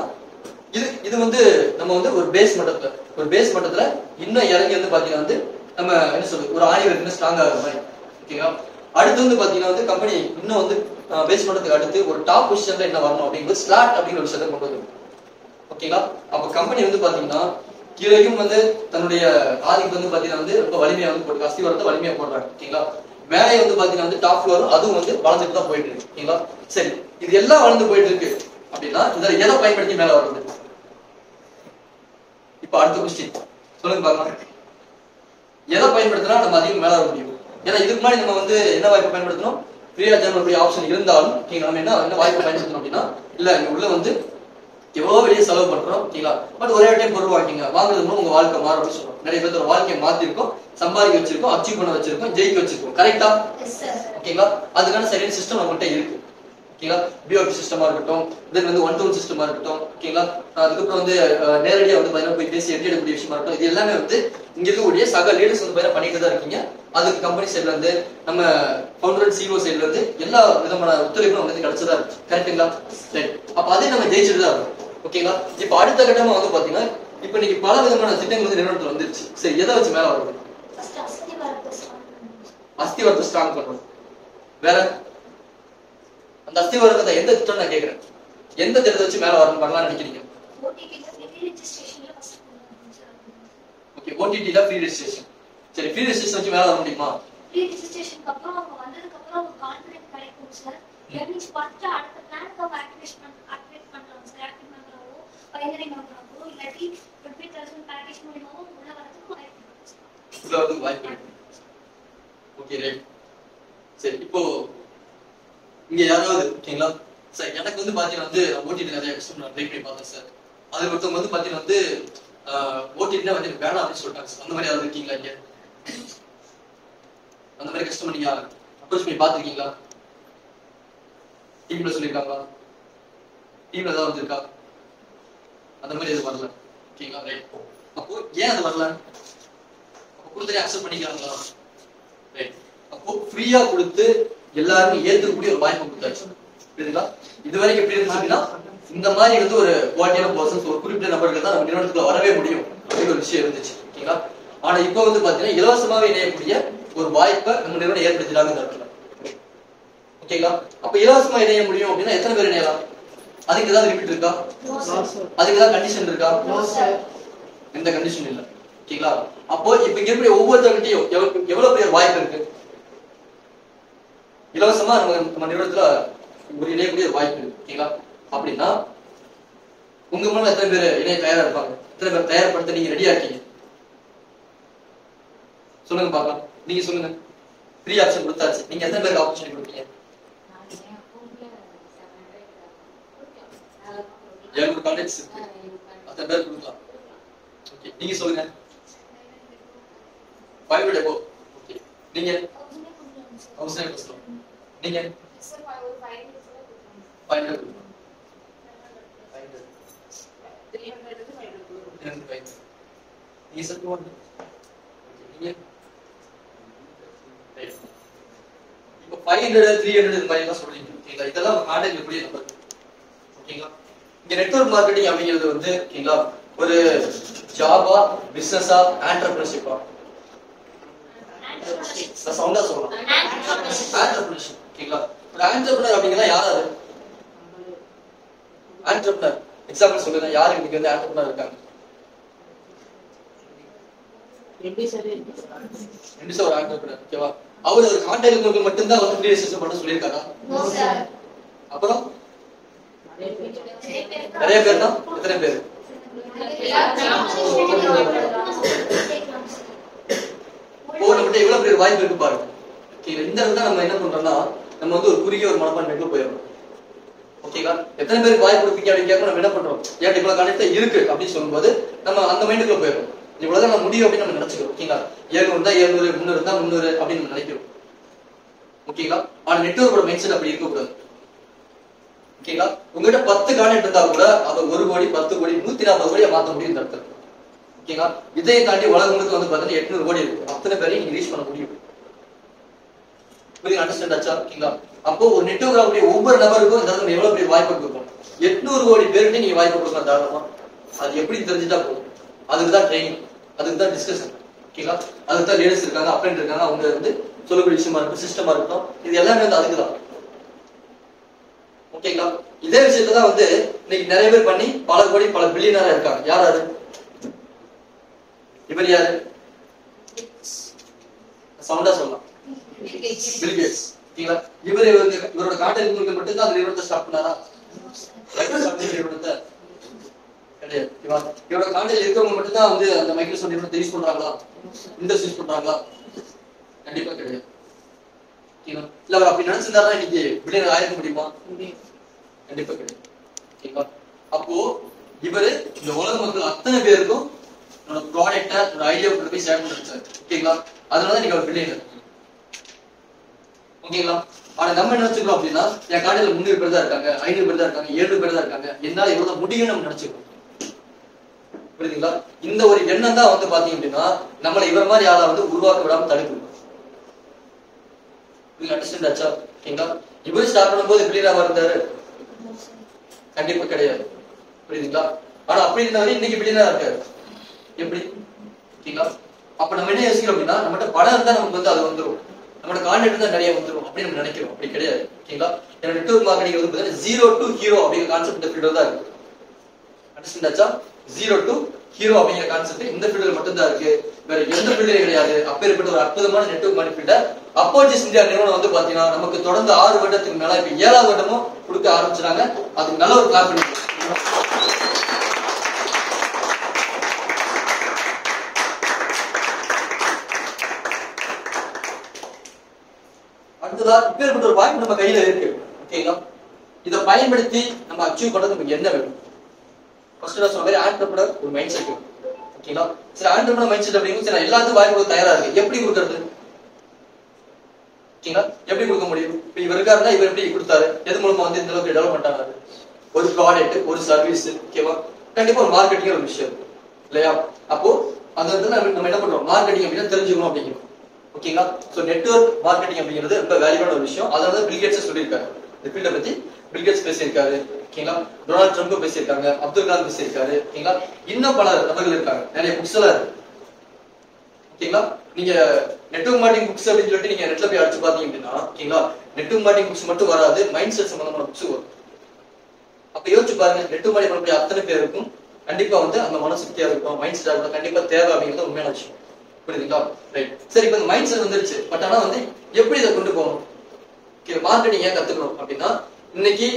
இது வந்து நம்ம வந்து ஒரு பேஸ் மட்டத்துல இன்னும் இறங்கி வந்து பாத்தீங்கன்னா வந்து நம்ம என்ன சொல்றது ஒரு ஆணி வரைக்கும் ஸ்ட்ராங் ஆகிற மாதிரி. ஓகேங்களா? அடுத்து வந்து பாத்தீங்கன்னா வந்து கம்பெனி இன்னும் வந்து பேஸ் பண்றதுக்கு அடுத்து ஒரு டாப் பொசிஷன்ல என்ன வரணும் அப்படிங்கிறது ஸ்லாட் அப்படிங்கிற ஒரு விஷயத்தை கொண்டு வந்து. ஓகேங்களா? அப்ப கம்பெனி வந்து பாத்தீங்கன்னா கீழேயும் வந்து தன்னுடைய ஆதிக்கு வந்து பாத்தீங்கன்னா வந்து ரொம்ப வலிமையா வந்து போட்டு அஸ்திவாரத்தை வலிமையா போடுறாங்க. ஓகேங்களா? மேலே வந்து பாத்தீங்கன்னா வந்து டாப் ஃப்ளோரும் அதுவும் வந்து வளர்ந்துட்டு தான் போயிட்டு இருக்கு. ஓகேங்களா? சரி, இது எல்லாம் வளர்ந்து போயிட்டு இருக்கு அப்படின்னா இதுல எதை பயன்படுத்தி மேல வருது? இப்ப அடுத்த கொஸ்டின் சொல்லுங்க பாக்கலாம். எதை பயன்படுத்தினா நம்ம அதிகம் மேல வர முடியும்? ஏன்னா இதுக்கு முன்னாடி நம்ம வந்து என்ன வாய்ப்பு பயன்படுத்தணும்? ஃப்ரீயா ஜாயின் ஆப்ஷன் இருந்தாலும் நம்ம என்ன வாய்ப்பு பயன்படுத்தணும் அப்படின்னா இல்ல இங்க உள்ள வந்து எவ்வளவு வெளியே செலவு பண்றோம். ஓகேங்களா? பட் ஒரே டைம் பொருள் வாங்கிங்க வாங்குறது மூலம் உங்க வாழ்க்கை மாறும் அப்படின்னு சொல்றோம். நிறைய பேர் வாழ்க்கையை மாத்திருக்கோம், சம்பாதிக்க வச்சிருக்கோம், அச்சீவ் பண்ண வச்சிருக்கோம், ஜெயிக்க வச்சிருக்கோம். கரெக்டா? ஓகேங்களா? அதுக்கான சரியான சிஸ்டம் நம்மகிட்ட இருக்கு. ஓகேங்களா? பிஓபி சிஸ்டமா இருக்கட்டும், தென் வந்து ஒன் டவுன் சிஸ்டமா இருக்கட்டும். ஓகேங்களா? அதுக்கப்புறம் வந்து நேரடியா வந்து பாத்தீங்கன்னா போய் பேசி எட்டி எடுக்கக்கூடிய விஷயமா இருக்கட்டும். இது எல்லாமே வந்து இங்க இருக்கக்கூடிய சக லீடர்ஸ் வந்து பாத்தீங்கன்னா பண்ணிட்டு தான் இருக்கீங்க. அதுக்கு கம்பெனி சைட்ல இருந்து நம்ம ஃபவுண்டர் அண்ட் சிஓ சைட்ல இருந்து எல்லா விதமான ஒத்துழைப்பும் வந்து கிடைச்சதா இருக்கு. கரெக்டுங்களா? சரி, அப்ப அதே நம்ம ஜெயிச்சுட்டு தான் இருக்கும். ஓகேங்களா? இப்ப அடுத்த கட்டமா வந்து பாத்தீங்கன்னா இப்ப இன்னைக்கு பல விதமான திட்டங்கள் வந்து நிறுவனத்துல வந்துருச்சு. சரி, எதை வச்சு மேல வருது? அஸ்திவாரத்தை ஸ்ட்ராங் பண்ணணும். வேற அந்த அஸ்திவாரத்தை எந்த திட்டம் நான் கேக்குறேன், எந்த திட்டத்தை வச்சு மேல வரலாம்னு நினைக்கிறீங்க? ஓகே, ஓடிடில ஃப்ரீ ரெஜிஸ்ட்ரேஷன். சரி, ஃப்ரீ ரெஜிஸ்ட்ரேஷன் வச்சு மேல வர முடியுமா? ஃப்ரீ ரெஜிஸ்ட்ரேஷனுக்கு அப்புறம் அவங்க வந்ததுக்கு அப்புறம் ஒரு கான்ஃபிடன்ஸ் கிடைக்கும் சார். எர்னிங்ஸ் பார்த்து அடுத்த பிளானுக்கு அவங்க ஆக்டிவேட் பண்றாங்க சார். ஆக்டிவ் பண்றாவோ பைனரிங் பண்றாவோ இல்லாட்டி 50,000 பேக்கேஜ் மூலமாவோ உள்ள வரதுக்கு வாய்ப்பு இருக்கு. உள்ள வரதுக்கு வாய்ப்பு இருக்கு. Okay, right. சரி, இப்போ இங்க யாராவது ஓகேங்களா சார் எனக்கு வந்து பாத்தீங்கன்னா வந்து ஓடிடி நிறைய கஸ்டமர் ட்ரை பண்ணி பார்த்தேன் சார். அது ஒருத்தவங்க வந்து பாத்தீங்கன்னா வந்து ஓடிடினா வந்து வேணாம் அப்படின்னு சொல்லிட்டாங்க சார். அந்த மாதிரி யாராவது இருக்கீங்களா இங்க? அந்த மாதிரி கஸ்டமர் நீங்க அப்ரோச் பண்ணி பாத்துருக்கீங்களா? டீம்ல சொல்லிருக்காங்களா? டீம்ல ஏதாவது வந்திருக்கா? அந்த மாதிரி எதுவும் வரல. ஓகேங்களா, ரைட். அப்போ ஏன் அது வரல? அப்போ கொடுத்தே அக்செப்ட் பண்ணிக்கிறாங்களா? ரைட். அப்போ ஃப்ரீயா கொடுத்து எல்லாரும் ஏத்துக்கக்கூடிய ஒரு வாய்ப்பு கொடுத்தாச்சு. புரியுதுங்களா? இது வரைக்கும் எப்படி இருந்துச்சுன்னா இந்த மாதிரி வந்து ஒரு குவாலிட்டியான பர்சன்ஸ் ஒரு குறிப்பிட்ட நபர்கள் தான் நம்ம நிறுவனத்துக்குள்ள வரவே முடியும் அப்படின்னு ஒரு விஷயம் இருந்துச்சு. ஓகேங்களா? ஆனா இப்போ வந்து பாத்தீங்கன்னா இலவசமாவே இணையக்கூடிய ஒரு வாய்ப்பை நம்ம நிறுவனம் ஏற்படுத்திட்டாங்க இந்த இடத்துல. ஓகேங்களா? அப்ப இலவசமா இணைய முடியும் அப்படின்னா எத்தனை பேர் இணையலாம்? அதுக்கு ஏதாவது லிமிட் இருக்கா? அதுக்கு ஏதாவது கண்டிஷன் இருக்கா? எந்த கண்டிஷன் இல்ல. ஓகேங்களா? அப்போ இப்ப இங்க இருக்கிற ஒவ்வொருத்தர்கிட்டயும் எவ்வளவு பெரிய வாய்ப்பு இருக்கு? இலவசமா நம்ம நிறுவனத்துல ஒரு இணையக்கூடிய ஒரு வாய்ப்பு இருக்கு. ஓகேங்களா? அப்படின்னா உங்க மூலம் எத்தனை பேர் இணைய தயாரா இருப்பாங்க? எத்தனை பேர் தயார்படுத்த நீங்க ரெடியா இருக்கீங்க? சொல்லுங்க பாக்கலாம். நீங்க சொல்லுங்க. ஃப்ரீ ஆப்ஷன் கொடுத்தாச்சு, நீங்க எத்தனை பேருக்கு ஆப்பர்ச்சுனிட்டி கொடுப்பீங்க? 700 கான்டாக்ட்ஸ் இருக்கு, அத்தனை பேர் கொடுக்கலாம். ஓகே, நீங்க சொல்லுங்க. 500 above. ஓகே, நீங்க 1000 கஷ்டம். நீங்க 500 நீங்க சொல்லுங்க. நீங்க இப்போ 500 300 இந்த மாதிரி எல்லாம் சொல்றீங்க. ஓகேங்களா? இதெல்லாம் கான்டாக்ட் எப்படி நம்பர். ஓகேங்களா? இங்க நெட்வொர்க் மார்க்கெட்டிங் அப்படிங்கிறது வந்து ஓகேங்களா ஒரு ஜாபா, பிசினஸா, ஆண்டர்பிரினர்ஷிப்பா? சவுண்டா சொல்லலாம். ஆண்டர்பிரினர்ஷிப். ஓகேங்களா? ஒரு ஆண்டர்பிரினர் அப்படிங்கறது யாரு? ஆண்டர்பிரினர் எக்ஸாம்பிள் சொல்லுங்க. யாரு இன்னைக்கு வந்து ஆண்டர்பிரினர் இருக்காங்க? எப்படி சார் ஒரு ஆண்டர்பிரினர்? ஓகேவா? அவர் ஒரு கான்டாக்ட் உங்களுக்கு மட்டும் தான் வந்து ஃப்ரீ ரெஜிஸ்ட்ரேஷன் பண்ண சொல்லிருக்காரா? அப்புறம் நிறைய பேர்னா எத்தனை பேர்? நம்மகிட்ட எவ்வளவு பெரிய வாய்ப்பு இருக்கு பாருங்க. இந்த இடத்துல நம்ம என்ன பண்றோம்னா நம்ம வந்து ஒரு குறுகிய ஒரு மனப்பான்மைக்குள்ள போயிடும். ஓகேங்களா? எத்தனை பேருக்கு வாய்ப்பு கொடுப்பீங்க அப்படின்னு கேட்க நம்ம என்ன பண்றோம்? ஏன் இவ்வளவு கான்டெக்ட் இருக்கு அப்படின்னு சொல்லும்போது நம்ம அந்த மைண்டுக்குள்ள போயிடும். இவ்வளவுதான் நம்ம முடியும் அப்படின்னு நம்ம நினைச்சுக்கிறோம். ஓகேங்களா? 700 இருந்தா 700, 300 இருந்தா 300 அப்படின்னு நம்ம நினைக்கிறோம். ஓகேங்களா? ஆனா நெட்வொர்க்கோட மைண்ட் செட் அப்படி இருக்கக்கூடாது. ஓகேங்களா? உங்ககிட்ட 10 கான்டெக்ட் இருந்தா கூட அதை 1 கோடி, 10 கோடி, 140 கோடியா மாத்த முடியும் இந்த இடத்துல. ஓகேங்களா? இதை தாண்டி உலகங்களுக்கு வந்து பாத்தீங்கன்னா 800 கோடி இருக்கு. அத்தனை பேரையும் நீங்க ரீச் பண்ண முடியும். அண்டர்ஸ்டாண்ட் ஆச்சா? ஓகேங்களா? அப்போ ஒரு நெட்வொர்க் ஆகக்கூடிய ஒவ்வொரு நபருக்கும் இந்த நம்ம எவ்வளவு பெரிய வாய்ப்பு கொடுக்கணும்? 800 கோடி பேருக்கு நீங்க வாய்ப்பு கொடுக்கலாம் தாராளமா. அது எப்படி தெரிஞ்சுட்டா போதும். அதுக்குதான் ட்ரைனிங், அதுக்குதான் டிஸ்கஷன். ஓகேங்களா? அதுக்குதான் லேடிஸ் இருக்காங்க, அப்ளைண்ட் இருக்காங்க, அவங்க வந்து சொல்லக்கூடிய விஷயமா இருக்கட்டும், சிஸ்டமா இருக்கட்டும், இது எல்லாமே வந்து அதுக்குதான். ஓகேங்களா? இதே விஷயத்தான் வந்து இன்னைக்கு நிறைய பேர் பண்ணி பல கோடி பல பில்லியனரா இருக்காங்க. யாராரு? இவர் யாரு? சவுண்டா சொல்லலாம். Bill Gates. ஓகேங்களா? இவரோட கான்டெக்ட் உங்களுக்கு மட்டும் தான் அந்த நிறுவனத்தை ஸ்டார்ட் பண்ணாரா? நிறுவனத்தை கிடையாது. இவரோட கான்டெக்ட் இருக்கவங்க மட்டும் தான் வந்து அந்த மைக்ரோசாஃப்ட் நிறுவனத்தை யூஸ் பண்றாங்களா? இண்டஸ்ட்ரி யூஸ் பண்றாங்களா? கண்டிப்பா கிடையாது. ஓகேங்களா? இல்ல அவர் அப்படி நினைச்சிருந்தாருன்னா இன்னைக்கு பில்லியனர் ஆயிருக்க முடியுமா? கண்டிப்பா கிடையாது. ஓகேங்களா? அப்போ இவரு இந்த உலக மக்கள் அத்தனை பேருக்கும் ப்ராடக்ட ஒரு ஐடியா போய் ஷேர் பண்ணிருக்காரு. ஓகேங்களா? அதனால நீங்க ஒரு பில்லியனர். ஓகேங்களா? ஆனா நம்ம என்ன நினைச்சுக்கிறோம் அப்படின்னா என் காலையில 300 பேர் தான் இருக்காங்க, 500 பேர் தான் இருக்காங்க, 700 பேர் தான் இருக்காங்க, என்னால இவ்வளவு முடியும்னு நம்ம நினைச்சுக்கிறோம். புரியுதுங்களா? இந்த ஒரு எண்ணம் தான் வந்து பாத்தீங்க அப்படின்னா நம்மளை இவர் மாதிரி ஆளா வந்து உருவாக்க விடாம தடுக்கும். அண்டர்ஸ்டாண்ட் ஆச்சா? ஓகேங்களா? இவர் ஸ்டார்ட் பண்ணும்போது பில்லியனரா இருந்தாரு? கண்டிப்பா கிடையாது. புரியுதுங்களா? ஆனா அப்படி இருந்தவரை இன்னைக்கு பில்லியனரா இருக்காரு. எப்படி? ஓகேங்களா? அப்ப நம்ம என்ன யோசிக்கிறோம் அப்படின்னா நம்மகிட்ட பணம் இருந்தா நமக்கு வந்து அது வந்துடும், நம்மளோட கான்டெக்ட் தான் நிறைய வந்துடும் அப்படின்னு நம்ம நினைக்கிறோம். அப்படி கிடையாது. ஓகேங்களா? என்னோட நெட்வொர்க் மார்க்கெட்டிங் வந்து பார்த்தீங்கன்னா 0 to hero அப்படிங்கிற கான்செப்ட் இந்த ஃபீல்ட்ல தான் இருக்கு. அண்டர்ஸ்டாண்ட் ஆச்சா? 0 to hero அப்படிங்கிற கான்செப்ட் இந்த ஃபீல்ட்ல மட்டும் தான் இருக்கு, வேற எந்த ஃபீல்ட்லயும் கிடையாது. அப்பேற்பட்ட ஒரு அற்புதமான நெட்வொர்க் மார்க்கெட்டிங் ஃபீல்ட அப்போர்ஜிஸ் இந்தியா நிறுவனம் வந்து பாத்தீங்கன்னா நமக்கு தொடர்ந்து 6 வருடத்துக்கு மேல இப்ப 7வது வருடமும் கொடுக்க ஆரம்பிச்சாங்க. அதுக்கு நல்ல ஒரு கிளாப் பண்ணி. இப்பேற்பட்ட ஒரு வாய்ப்பு நம்ம கையில இருக்கு. ஓகேங்களா? இதை பயன்படுத்தி நம்ம அச்சீவ் பண்றது நமக்கு என்ன வேணும்? ஃபர்ஸ்ட் நான் சொன்ன மாதிரி ஆண்டர்பிரனர் ஒரு மைண்ட் செட். ஓகேங்களா? சரி, ஆண்டர்பிரனர் மைண்ட் செட் அப்படிங்கிறது சரி எல்லாத்துக்கும் வாய்ப்பு கொடுக்க தயாரா இருக்கு. எப்படி கொடுக்கறது? ஓகேங்களா? எப்படி கொடுக்க முடியும்? இப்ப இவர் இருக்காருன்னா இவர் எப்படி கொடுத்தாரு? எது மூலமா வந்து இந்த அளவுக்கு டெவலப்மெண்ட் ஆனாரு? ஒரு ப்ராடக்ட், ஒரு சர்வீஸ். ஓகேவா? கண்டிப்பா ஒரு மார்க்கெட்டிங் ஒரு விஷயம் இல்லையா? அப்போ அது வந்து நம்ம என்ன பண்றோம்? மார்க்கெட்டிங் அப்படின்னா தெரிஞ்சுக்கணும் அப்படிங்கிறோம். ஓகேங்களா? சோ நெட்வொர்க் மார்க்கெட்டிங் அப்படிங்கிறது ரொம்ப வேல்யூவான ஒரு விஷயம். அதனால பில் கேட்ஸ் சொல்லியிருக்காரு இந்த ஃபீல்ட பத்தி. பில் கேட்ஸ் பேசியிருக்காரு. ஓகேங்களா? டொனால்ட் ட்ரம்ப் பேசியிருக்காங்க, அப்துல் கலாம் பேசியிருக்காரு. ஓகேங்களா? இன்னும் பல நபர்கள் இருக்காங்க, நிறைய புக்ஸ் எல்லாம் இருக்கு. ஓகேங்களா? நீங்க நெட்வொர்க் மார்க்கெட்டிங் புக்ஸ் அப்படின்னு சொல்லிட்டு நீங்க நெட்ல போய் அடிச்சு பாத்தீங்க அப்படின்னா ஓகேங்களா நெட்வொர்க் மார்க்கெட்டிங் புக்ஸ் மட்டும் வராது, மைண்ட் செட் சம்பந்தமான புக்ஸ் வரும். அப்ப யோசிச்சு பாருங்க, நெட்வொர்க் மார்க்கெட்டிங் பண்ணக்கூடிய அத்தனை பேருக்கும் கண்டிப்பா வந்து அந்த மனசக்தியா இருக்கும், மைண்ட் செட்டா இருக்கும், கண்டிப்பா தேவை அப்படிங்கிறது உண்மையான விஷயம். புரியுதுங்களா? ரைட். சரி, இப்ப மைண்ட் செட் வந்துருச்சு. பட் ஆனா வந்து எப்படி இதை கொண்டு போகணும்? மார்க்கெட்டிங் ஏன் கத்துக்கணும் அப்படின்னா இன்னைக்கு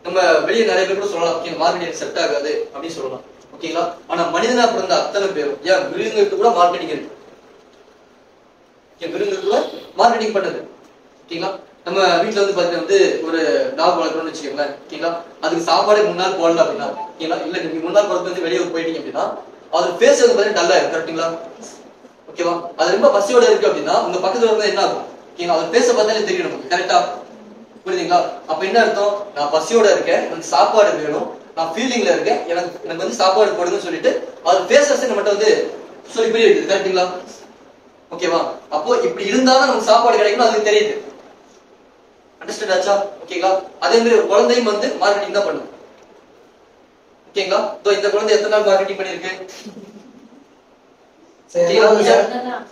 நம்ம வெளியே நிறைய பேர் கூட சொல்லலாம் மார்க்கெட்டிங் செட் ஆகாது அப்படின்னு சொல்லலாம். ஓகேங்களா? ஆனா மனிதனா பிறந்த அத்தனை பேரும் ஏன் விருதுங்களுக்கு கூட மார்க்கெட்டிங் இருக்கு. விருதுங்களுக்கு கூட மார்க்கெட்டிங் பண்ணுது. ஓகேங்களா? நம்ம வீட்டுல வந்து பாத்தீங்கன்னா வந்து ஒரு டாக் வளர்க்கணும்னு வச்சுக்கோங்களேன். ஓகேங்களா? அதுக்கு சாப்பாடே 3 நாள் போடல அப்படின்னா ஓகேங்களா? இல்ல நீங்க 3 நாள் பொறுத்து வந்து வெளியே போயிட்டீங்க அப்படின்னா அது ஃபேஸ் வந்து பாத்தீங்கன்னா டல்லா இருக்கும். கரெக்டுங்களா? ஓகேவா? அது ரொம்ப பசியோட இருக்கு அப்படின்னா உங்க பக்கத்துல இருந்தா என்ன ஆகும்? ஓகேங்களா? அது பேச பார்த்தாலே தெரியும் நமக்கு. கரெக்டா? புரியுதுங்களா? அப்ப என்ன அர்த்தம்? நான் பசியோட இருக்கேன், எனக்கு சாப்பாடு வேணும், நான் ஃபீலிங்ல இருக்கேன், எனக்கு வந்து சாப்பாடு போடுங்கன்னு சொல்லிட்டு அது பேசுறது நம்மகிட்ட வந்து சொல்லி புரிய வைக்குது. கரெக்டுங்களா? ஓகேவா? அப்போ இப்படி இருந்தாலும் நமக்கு சாப்பாடு கிடைக்கணும், அதுக்கு தெரியுது. அண்டர்ஸ்டாண்ட் ஆச்சா? ஓகேங்களா? அதே மாதிரி ஒரு குழந்தையும் வந்து மார்க்கெட்டிங் தான் பண்ணும். ஓகேங்களா? இந்த குழந்தை எத்தனை நாள் மார்க்கெட்டிங் பண்ணிருக்கு?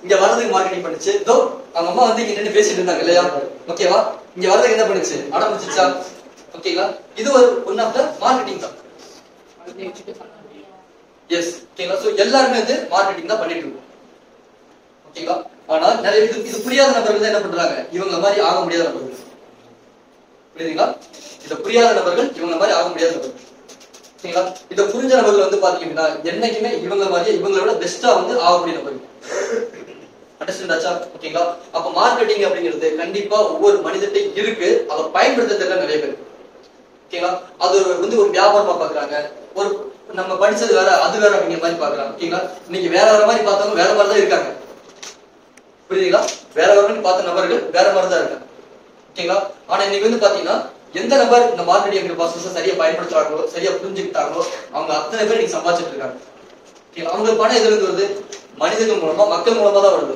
இங்க வரதுக்கு மார்க்கெட்டிங் பண்ணுச்சு. அவங்க அம்மா வந்து இங்க நின்று பேசிட்டு இருந்தாங்க இல்லையா? ஓகேவா? இங்க வரதுக்கு என்ன பண்ணுச்சு? ஆரம்பிச்சுச்சா? ஓகேங்களா? இது ஒரு ஒன் ஆஃப் த மார்க்கெட்டிங் தான். எஸ். ஓகேங்களா? சோ எல்லாருமே வந்து மார்க்கெட்டிங் தான் பண்ணிட்டு இருக்கோம். ஓகேங்களா? ஆனா நிறைய இது புரியாத நபர்கள் தான் என்ன பண்றாங்க? இவங்க மாதிரி ஆக முடியாத நபர்கள். புரியுதுங்களா? இத புரியாத நபர்கள் இவங்க மாதிரி ஆக முடியாத நபர்கள். ஓகேங்களா? இத புரிஞ்ச நபர்கள் வந்து பாத்தீங்கன்னா என்னைக்குமே இவங்க மாதிரியே இவங்களை விட பெஸ்டா வந்து ஆகக்கூடிய நபர்கள். அண்டர்ஸ்டாண்ட் ஆச்சா? ஓகேங்களா? அப்ப மார்க்கெட்டிங் அப்படிங்கிறது கண்டிப்பா ஒவ்வொரு மனிதர்கிட்ட இருக்கு, அதை பயன்படுத்த தெரியல நிறைய பேர். ஓகேங்களா? அது ஒரு வியாபாரமா பாக்குறாங்க, ஒரு நம்ம படிச்சது வேற அது வேற அப்படிங்கிற மாதிரி பாக்குறாங்க. ஓகேங்களா? இன்னைக்கு வேற வேற மாதிரி பார்த்தவங்க வேற மாதிரி தான் இருக்காங்க. புரியுதுங்களா? வேற வேற மாதிரி பார்த்த நபர்கள் வேற மாதிரி தான் இருக்காங்க. ஓகேங்களா? ஆனா இன்னைக்கு பாத்தீங்கன்னா எந்த நபர் இந்த மார்க்கெட்டிங் ப்ராசஸ் சரியா பயன்படுத்துறாங்களோ, சரியா புரிஞ்சுக்கிட்டாங்களோ, அவங்க அத்தனை பேர் இன்னைக்கு சம்பாதிச்சிட்டு இருக்காங்க. ஓகேங்களா? அவங்களுக்கு பணம் எதுல இருந்து வருது? மனிதர்கள் மூலமா, மக்கள் மூலமா தான் வருது.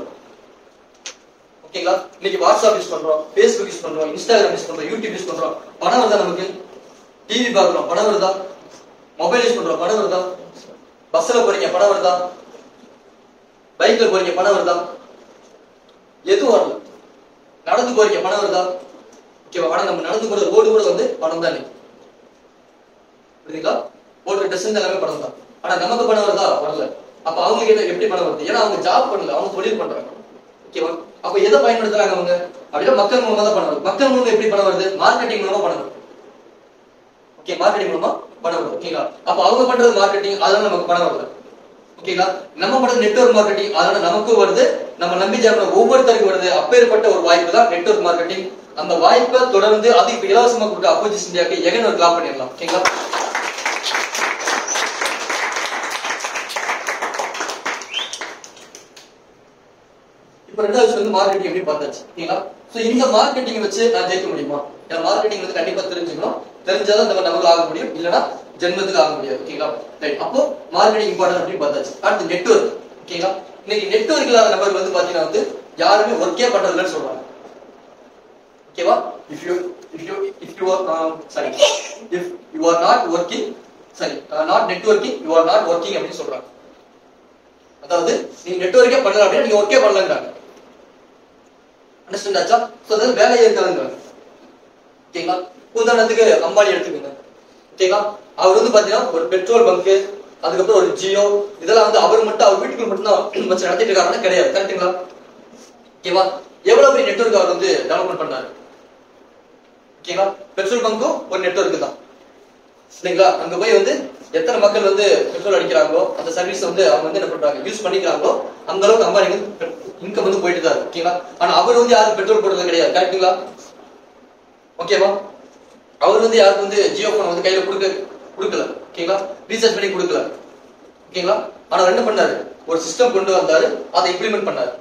ஓகேங்களா? இன்னைக்கு வாட்ஸ்அப் யூஸ் பண்றோம், பேஸ்புக் யூஸ் பண்றோம், இன்ஸ்டாகிராம் யூஸ் பண்றோம், யூடியூப் யூஸ் பண்றோம், பணம் வருதா நமக்கு? டிவி பாக்குறோம், பணம் வருதா? மொபைல் யூஸ் பண்றோம், பணம் வருதா? பஸ்ல போறீங்க, பணம் வருதா? பைக்ல போறீங்க, பணம் வருதா? எதுவும் வரல. நடந்து போறீங்க, பணம் வருதா? ஓகேவா? ஆனா நம்ம நடந்து போற ரோடு கூட பணம் தான். புரியுதுங்களா? போடுற ட்ரெஸ் எல்லாமே பணம் தான். ஆனா நமக்கு பணம் வருதா? வரல. அப்ப அவங்களுக்கு எப்படி பணம் வருது? ஏன்னா அவங்க ஜாப் பண்ணல, அவங்க தொழில் பண்றாங்க. ஓகேவா? அப்ப எதை பயன்படுத்துறாங்க அவங்க அப்படின்னா மக்கள் மூலமா தான் பணம் வருது. மக்கள் மூலமா எப்படி பணம் வருது? மார்க்கெட்டிங் மூலமா பணம் வருது. ஓகே, மார்க்கெட்டிங் மூலமா பணம் வருது. ஓகேங்களா? அப்ப அவங்க பண்றது மார்க்கெட்டிங், அதனால நமக்கு பணம் வருது. ஓகேங்களா? நம்ம பண்றது நெட்வொர்க் மார்க்கெட்டிங், அதனால நமக்கும் வருது, நம்ம நம்பி ஜாம ஒவ்வொருத்தருக்கும் வருது. அப்பேற்பட்ட ஒரு வாய்ப்பு தான் நெட்வொர்க் மார்க்கெட்டிங். அந்த வாய்ப்பை தொடர்ந்து அது இப்ப இலவசமா கொடுக்க அப்போசிஸ் இந்தியாவுக்கு எகன் ஒரு கிளாப் பண்ணிடலாம். ஓகேங்களா? இப்ப ரெண்டாவது மார்க்கெட்டிங் எப்படி பார்த்தாச்சு. ஓகேங்களா? சோ இந்த மார்க்கெட்டிங் வச்சு நான் ஜெயிக்க முடியுமா? ஏன்னா மார்க்கெட்டிங் கண்டிப்பா தெரிஞ்சுக்கணும். தெரிஞ்சாதான் நம்ம நமக்கு ஆக முடியும், இல்லைன்னா ஜென்மத்துக்கு ஆக முடியாது. ஓகேங்களா? ரைட். அப்போ மார்க்கெட்டிங் இம்பார்ட்டன்ட் அப்படின்னு பார்த்தாச்சு. அடுத்து நெட்வொர்க். ஓகேங்களா? இன்னைக்கு நெட்வொர்க் இல்லாத நபர் பாத்தீங்கன்னா யாருமே ஒர்க்கே பண்றதுன்னு சொல்றாங்க. ஓகேவா? if you are not working, not networking, you are not working அப்படின்னு சொல்றாங்க. அதாவது நீங்க நெட்வொர்க்கே பண்ணல அப்படின்னா நீங்க ஒர்க்கே பண்ணலங்கறாங்க. அண்டர்ஸ்டாண்ட் ஆச்சா? சோ அது வேலையே இருக்காதுங்கறாங்க. ஓகேங்களா? உதாரணத்துக்கு அம்பானி எடுத்துக்கோங்க. ஓகேங்களா? அவர் பாத்தீங்கன்னா ஒரு பெட்ரோல் பங்க், அதுக்கப்புறம் ஒரு ஜியோ, இதெல்லாம் அவர் மட்டும் அவர் வீட்டுக்குள்ள மட்டும் தான் வச்சு நடத்திட்டு இருக்காருன்னா கிடையாது. கரெக்ட்டுங்களா? ஓகேவா? எவ்வளவு பெரிய நெட்வொர்க் அவர் டெவலப்மெண்ட் பண்ணாரு. ஓகேங்களா? பெட்ரோல் பங்கும் ஒரு நெட்வொர்க் தான். சரிங்களா? அங்க போய் எத்தனை மக்கள் பெட்ரோல் அடிக்கிறாங்களோ, அந்த சர்வீஸ் அவங்க என்ன பண்றாங்க, யூஸ் பண்ணிக்கிறாங்களோ, அந்த அளவுக்கு அம்பானி இன்கம் போயிட்டு தான் இருக்கு. ஓகேங்களா? ஆனா அவர் யாரும் பெட்ரோல் போடுறது கிடையாது. கரெக்ட்டுங்களா? ஓகேவா? அவர் யாருக்கு ஜியோ போன் கையில கொடுக்கல. ஓகேங்களா? ரீசார்ஜ் பண்ணி கொடுக்கல. ஓகேங்களா? ஆனா என்ன பண்ணாரு, ஒரு சிஸ்டம் கொண்டு வந்தாரு, அதை இம்ப்ளிமெண்ட் பண்ணாரு.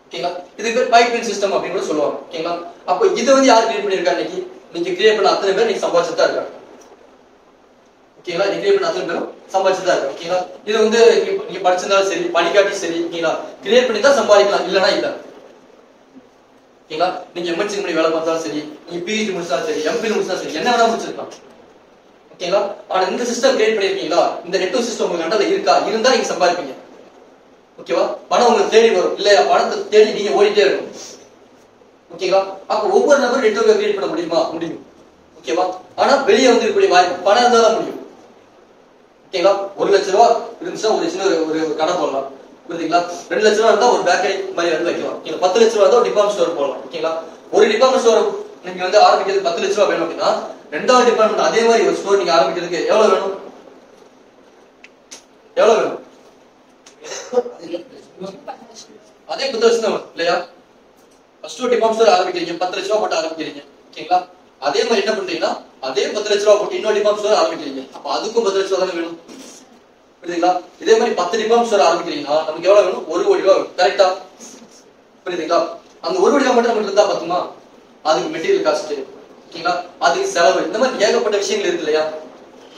ஓகேங்களா? இதுக்கு பேர் பைப்லைன் சிஸ்டம் அப்படின்னு கூட சொல்லுவாங்க. ஓகேங்களா? அப்போ இது யார் கிரியேட் பண்ணிருக்காங்க? இன்னைக்கு நீங்க கிரியேட் பண்ண அத்தனை பேர் நீங்க சம்பாதிச்சுட்டு தான் இருக்காங்க. ஓகேங்களா? நீங்க கிரியேட் பண்ண அத்தனை பேரும் சம்பாதிச்சுட்டு தான் இருக்காங்க. ஓகேங்களா? இது நீங்க படிச்சிருந்தாலும் சரி, படிக்காட்டி சரி, ஓகேங்களா, கிரியேட் பண்ணி தான் சம்பாதிக்கலாம், இல்லனா இல்ல. ஓகேங்களா? நீங்க எம்என்சி பண்ணி வேலை பார்த்தாலும் சரி, நீங்க பிஹெச்டி முடிச்சாலும் சரி, எம்பிஏ முடிச்சாலும் சரி, என்ன வேணா முடிச்சிருக்கலாம். ஓகேங்களா? ஆனா இந்த சிஸ்டம் கிரியேட் பண்ணிருக்கீங்களா? இந்த நெட்வொர்க் சிஸ்டம் உங்களுக்கு கண்டல இருக்கா? இருந்தா நீங்க சம்பாதிப்பீங்க. ஓகேவா? பணம் உங்களுக்கு தேடி வரும், இல்லையா? பணத்தை தேடி நீங்க ஓடிட்டே இருக்கும். ஓகேவா? அப்ப ஒவ்வொரு நபரும் நெட்வொர்க்கை கிரியேட் பண்ண முடியுமா? முடியும். ஓகேவா? ஆனா வெளியே இருக்கக்கூடிய வாய்ப்பு பணம் இருந்தா தான் முடியும். ஓகேங்களா? 1 லட்சம் ரூபாய் இருந்துச்சுன்னா ஒரு சின்ன ஒரு கடை போடலாம். புரியுதுங்களா? 2 லட்சம் ரூபாய் இருந்தா ஒரு பேக்கரி மாதிரி வைக்கலாம். 10 லட்சம் ரூபாய் இருந்தா ஒரு டிபார்ட்மெண்ட் ஸ்டோர் போடலாம். ஓகேங்களா? ஒரு டிபார்ட்மெண்ட் ஸ்டோர் நீங்க ஆரம்பிக்கிறது 10 லட்சம் ரூபாய் வேணும் அப்படின்னா, ரெண்டாவது டிபார்ட்மெண்ட் அதே மாதிரி ஒரு ஸ்டோர் நீங்க ஆரம்பிக்கிறதுக்கு எவ்வளவு வேணும்? எவ்வளவு வேணும்? அதே 10 லட்சம் தான் இல்லையா? ஃபர்ஸ்ட் ஒரு டிபார்ட்மெண்ட் ஸ்டோர் ஆரம்பிக்கிறீங்க, 10 லட்சம் ரூபாய் போட்டு ஆரம்பிக்கிறீங்க. ஓகேங்களா? அதே மாதிரி என்ன பண்றீங்கன்னா, அதே 10 லட்சம் ரூபாய் போட்டு இன்னொரு டிபார்ட்மெண்ட் ஸ்டோர் ஆரம்பிக்கிறீங்க. அப்ப அதுக்கும் 10 லட்சம் ரூபாய் தானே வேணும். புரியுதுங்களா? இதே மாதிரி 10 டிபார்ட்மெண்ட் ஸ்டோர் ஆரம்பிக்கிறீங்கன்னா நமக்கு எவ்வளவு வேணும்? 1 கோடி ரூபாய் வேணும். கரெக்டா? புரியுதுங்களா? அந்த 1 கோடி ரூபாய் மட்டும் நமக்கு இருந்தா பத்துமா? அதுக்கு மெட்டீரியல் காஸ்ட், ஓகேங்களா, அதுக்கு செலவு, இந்த மாதிரி ஏகப்பட்ட விஷயங்கள் இருக்கு இல்லையா?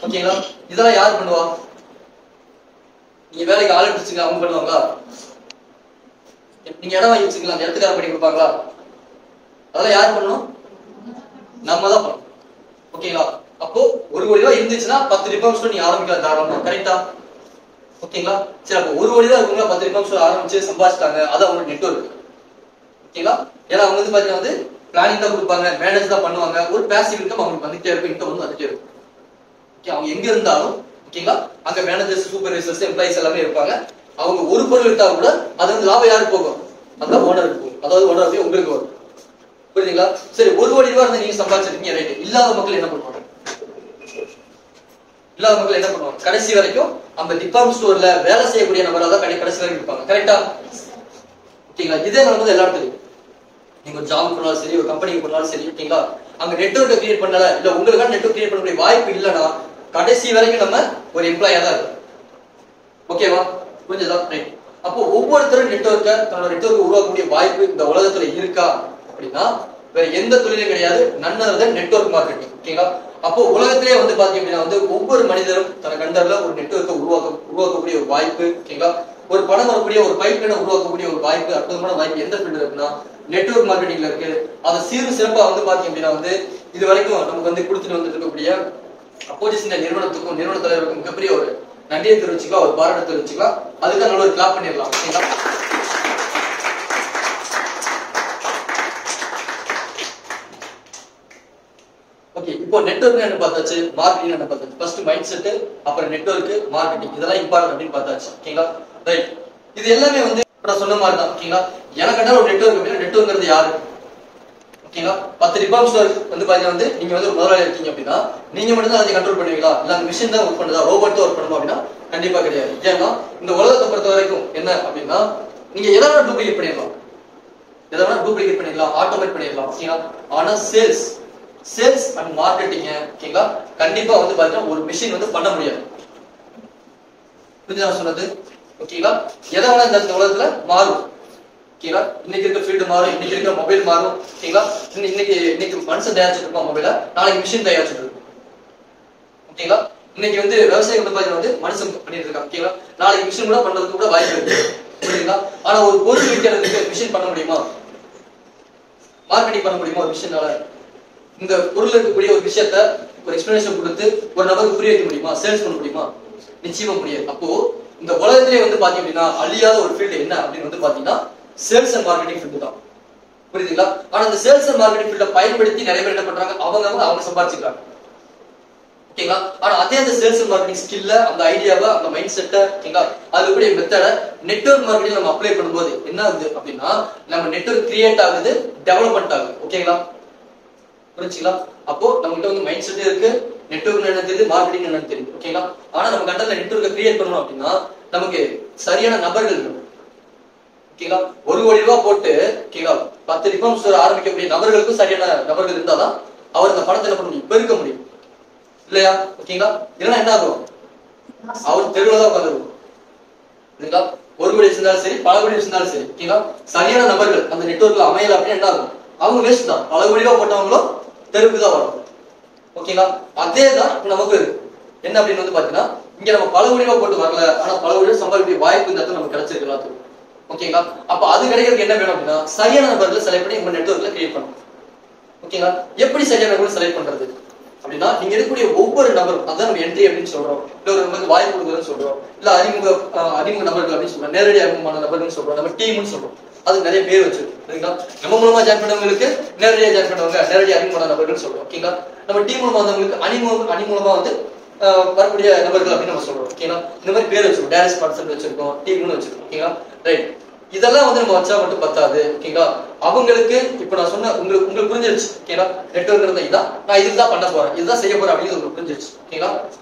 ஓகேங்களா? இதெல்லாம் யார் பண்ணுவா? நீங்க வேலைக்கு ஆள் எடுத்துங்க, அவங்க பண்ணுவாங்களா? நீங்க இடம் வாங்கி வச்சுக்கலாம், அந்த இடத்துக்கார பண்ணி கொடுப்பாங்களா? அதெல்லாம் யார் பண்ணணும்? நம்ம தான் பண்ணணும். ஓகேங்களா? அப்போ 1 கோடி ரூபாய் இருந்துச்சுன்னா 10 டிபார்ட்மெண்ட் நீங்க ஆரம்பிக்கலாம் தாராளமா. கரெக்டா? ஓகேங்களா? சரி, அப்போ 1 கோடி ரூபாய் இருக்குங்க, 10 டிபார்ட்மெண்ட் ஆரம்பிச்சு சம்பாதிச்சிட்டாங்க, அது அவங்க நெட்வொர்க். ஓகேங்களா? ஏன்னா அவங்க பாத்தீங்கன்னா பிளானிங் தான் கொடுப்பாங்க, மேனேஜ் தான் பண்ணுவாங்க, ஒரு பேசிவ் இன்கம் அவங்களுக்கு வந்துட்டே இருக்கும், இன்கம் வந்துட்டே இருக்கும். ஓகே, அவங்க எங்க இருந்தாலும் ஓகேங்களா, அங்க மேனேஜர்ஸ், சூப்பர்வைசர்ஸ், எம்ப்ளாயிஸ் எல்லாமே இருப்பாங்க. அவங்க ஒரு பொருள் விட்டா கூட அது லாபம் யாருக்கு போகும்? அந்த ஓனருக்கு போகும். அதாவது ஓனர் போய் உங்களுக்கு வரும். புரியுதுங்களா? சரி, 1 கோடி ரூபாய் இருந்தா நீங்க சம்பாதிச்சிருக்கீங்க, ரைட். இல்லாத மக்கள் என்ன பண்ணுவாங்க? இல்லாத மக்கள் என்ன பண்ணுவாங்க? கடைசி வரைக்கும் அந்த டிபார்ட்மெண்ட் ஸ்டோர்ல வேலை செய்யக்கூடிய நபரா தான் கடைசி வரைக்கும் இருப்பாங்க. கரெக்டா? ஓகேங்களா? இதே நடந்தது எல்லா இடத்துலையும். நீங்க ஒரு ஜாப் பண்ணாலும் சரி, ஒரு கம்பெனிக்கு போனாலும் சரி, ஓகேங்களா? அங்க நெட்வொர்க்கை கிரியேட் பண்ணல, இல்ல உங்களுக்கான நெட்வொர்க் கிரியேட் பண்ணக்கூடிய வாய்ப்பு இல்லைன்னா கடைசி வரைக்கும் நம்ம ஒரு எம்ப்ளாயா தான் இருக்கும். ஓகேவா? புரிஞ்சதா? ரைட். அப்போ ஒவ்வொருத்தரும் நெட்வொர்க்கை தன்னோட நெட்வொர்க் உருவாக்கக்கூடிய வாய்ப்பு இந்த உலகத்துல இருக்கா அப்படின்னா வேற எந்த தொழிலும் கிடையாது. நன்னது நெட்வொர்க் மார்க்கெட்டிங். ஓகேங்களா? அப்போ உலகத்திலே வந்து பாத்தீங்க அப்படின்னா ஒவ்வொரு மனிதரும் தன கண்டர்ல ஒரு நெட்வொர்க்கை உருவாக்கக்கூடிய ஒரு வாய்ப்பு. ஓகேங்களா? ஒரு பணம் வரக்கூடிய ஒரு பைப்லைனை உருவாக்கக்கூடிய ஒரு வாய்ப்பு, அற்புதமான வாய்ப்பு எந்த ஃபீல்டு இருக்குன்னா நெட்வொர்க் மார்க்கெட்டிங்ல இருக்கு. அதை சிறப்பா வந்து பாத்தீங்க அப்படின்னா இது வரைக்கும் நமக்கு கொடுத்துட்டு வந்துட்டு இருக்கக்கூடிய அப்போசிஸ் நிறுவனத்துக்கும் நிறுவன தலைவருக்கும் மிகப்பெரிய ஒரு நன்றியை தெரிவிச்சுக்கலாம், ஒரு பாராட்டை தெரிவிச்சுக்கலாம். அதுக்காக நல்ல ஒரு கிளாப் பண்ணிடலாம். ஓகேங்களா? ஓகே, இப்போ நெட்வொர்க் என்ன பார்த்தாச்சு, மார்க்கெட்டிங் என்ன பார்த்தாச்சு. ஃபர்ஸ்ட் மைண்ட் செட், அப்புறம் நெட்வொர்க், மார்க்கெட்டிங், இதெல்லாம் இம்பார்ட்டன்ட் அப்படின்னு பார்த்தாச்சு. ஓகேங்களா? ரைட். இது எல்லாமே நான் சொன்ன மாதிரி தான். ஓகேங்களா? எனக்கு ஒரு நெட்வொர்க் அப்படின்னா நெட்வொர்க்ங்கிறது யாரு? ஓகேங்களா? 10 டிபார்ட்மெண்ட் ஸ்டோர் பாத்தீங்கன்னா நீங்க ஒரு முதலாளி இருக்கீங்க அப்படின்னா நீங்க மட்டும் தான் அதை கண்ட்ரோல் பண்ணுவீங்களா? இல்ல அந்த மிஷின் தான் ஒர்க் பண்ணுதா, ரோபோட் தான் ஒர்க் பண்ணுமா அப்படின்னா கண்டிப்பா கிடையாது. ஏன்னா இந்த உலகத்தை பொறுத்த வரைக்கும் என்ன அப்படின்னா நீங்க எதாவது டூப்ளிகேட் பண்ணிடலாம், ஆட்டோமேட் பண்ணிடலாம். ஓகேங்களா? ஆனா சேல்ஸ் அண்ட் மார்க்கெட்டிங் ஓகேங்களா கண்டிப்பா பாத்தீங்கன்னா ஒரு மிஷின் பண்ண முடியாது. புரியுதா சொன்னது? ஓகேங்களா? எதை வேணா இந்த உலகத்துல மாறும். ஓகேங்களா? இன்னைக்கு இருக்க ஃபீல்டு மாறும், இன்னைக்கு இருக்க மொபைல் மாறும். ஓகேங்களா? இன்னைக்கு மனுஷன் தயாரிச்சுட்டு இருப்பான் மொபைல, நாளைக்கு மிஷின் தயாரிச்சுட்டு இருக்கும். ஓகேங்களா? இன்னைக்கு விவசாயம் மனுஷன் பண்ணிட்டு இருக்கான். ஓகேங்களா? நாளைக்கு மிஷின் கூட பண்றதுக்கு கூட வாய்ப்பு இருக்கு. புரியுதுங்களா? ஆனா ஒரு பொருள் விற்கிறதுக்கு மிஷின் பண்ண முடியுமா? மார்க்கெட்டிங் பண்ண முடியுமா ஒரு மிஷினால? இந்த பொருள் இருக்கக்கூடிய ஒரு விஷயத்த ஒரு எக்ஸ்பிளனேஷன் கொடுத்து ஒரு நபருக்கு புரிய வைக்க முடியுமா? சேல்ஸ் பண்ண முடியுமா? நிச்சயமா முடியாது. அப்போ இந்த உலகத்திலே பாத்தீங்க அப்படின்னா அழியாத ஒரு ஃபீல்டு என்ன அப்படின்னு பாத்தீங்கன்னா சேல்ஸ் அண்ட் மார்க்கெட்டிங் ஃபீல்டு தான். புரியுதுங்களா? ஆனா இந்த சேல்ஸ் அண்ட் மார்க்கெட்டிங் ஃபீல்ட பயன்படுத்தி நிறைய பேர் என்ன பண்றாங்க, அவங்க சம்பாதிச்சுக்கிறாங்க. ஓகேங்களா? ஆனா அதே அந்த சேல்ஸ் அண்ட் மார்க்கெட்டிங் ஸ்கில்ல, அந்த ஐடியாவை, அந்த மைண்ட் செட்டை, ஓகேங்களா அதுக்குரிய மெத்தட நெட்வொர்க் மார்க்கெட்டிங் நம்ம அப்ளை பண்ணும்போது என்ன ஆகுது அப்படின்னா நம்ம நெட்வொர்க் கிரியேட் ஆகுது, டெவலப்மெண்ட் ஆகுது. ஓகேங்களா? புரிஞ்சுங்களா? அப்போ நம்ம கிட்ட மைண்ட் செட் இருக்கு, நெட்வொர்க் என்ன தெரியுது, மார்க்கெட்டிங் என்னன்னு தெரியுது. ஓகேங்களா? ஆனா நம்ம கண்டத்துல நெட்வொர்க்கை கிரியேட் பண்ணணும் அப்படின்னா நமக்கு சரியான நபர்கள் இருக்கணும். ஓகேங்களா? 1 கோடி ரூபாய் போட்டு ஓகேங்களா 10 டிபார்ட்மெண்ட் ஸ்டோர் ஆரம்பிக்கக்கூடிய நபர்களுக்கும் சரியான நபர்கள் இருந்தாதான் அவர் அந்த பணத்தை என்ன பண்ண முடியும், பெருக்க முடியும் இல்லையா? ஓகேங்களா? இல்லைன்னா என்ன ஆகும், அவர் தெருவில் தான் உட்காந்துருக்கும். ஓகேங்களா? 1 கோடி இருந்தாலும் சரி, பல கோடி இருந்தாலும் சரி, ஓகேங்களா சரியான நபர்கள் அந்த நெட்வொர்க்ல அமையல அப்படின்னு என்ன ஆகும், அவங்க வேஸ்ட் தான். பல கோடி ரூபாய் போட்டவங்களும் தெருவுக்கு தான் வரும். ஓகேங்களா? அதே தான் நமக்கு என்ன அப்படின்னு பாத்தீங்கன்னா இங்க நம்ம பல கோடி ரூபாய் போட்டு வரல, ஆனா பல கோடி ரூபாய் சம்பாதிக்கக்கூடிய வாய்ப்பு இந்த இடத்துல நமக்கு கிடைச்சிருக்கு எல்லாத்துக்கும். ஓகேங்களா? அப்ப அது கிடைக்கிறதுக்கு என்ன வேணும் அப்படின்னா சரியான நபர்களை செலக்ட் பண்ணி உங்க நெட்வொர்க்ல கிரியேட் பண்ணணும். ஓகேங்களா? எப்படி சரியான நபர்களை செலக்ட் பண்றது அப்படின்னா நீங்க இருக்கக்கூடிய ஒவ்வொரு நபரும், அதான் நம்ம என்ட்ரி அப்படின்னு சொல்றோம், இல்ல ஒரு நமக்கு வாய்ப்பு கொடுக்குறதுன்னு சொல்றோம், இல்ல அறிமுக நபர்கள் அப்படின்னு சொல்றோம், நேரடி அறிமுகமான நபர்கள் சொல்றோம், நம்ம டீம்னு சொல்றோம். அது நிறைய பேர் வச்சிருக்கோம். சரிங்களா? நம்ம மூலமா ஜாயின் பண்ணவங்களுக்கு நேரடியா ஜாயின் பண்ணவங்க நேரடி அறிமுகமான நபர்கள் சொல்றோம். ஓகேங்களா? நம்ம டீம் மூலமா வந்தவங்களுக்கு அணி மூலமா வரக்கூடிய நபர்கள் அப்படின்னு நம்ம சொல்றோம். ஓகேங்களா? இந்த மாதிரி பேர் வச்சிருக்கோம், டைரக்ட் ஸ்பான்சர் வச்சிருக்கோம், டீம்னு வச்சிருக்கோம். ஓகேங்களா? ரைட். இதெல்லாம் நம்ம வச்சா மட்டும் பத்தாது. ஓகேங்களா? அவங்களுக்கு இப்ப நான் சொன்ன உங்களுக்கு புரிஞ்சிருச்சு. ஓகேங்களா? நெட்வொர்க் இருந்தா இதான் நான் இதுதான் பண்ண போறேன், இதுதான் செய்ய போறேன் அப்படின்னு உங்களுக்கு புரிஞ்சிருச்சு. ஓகேங்களா?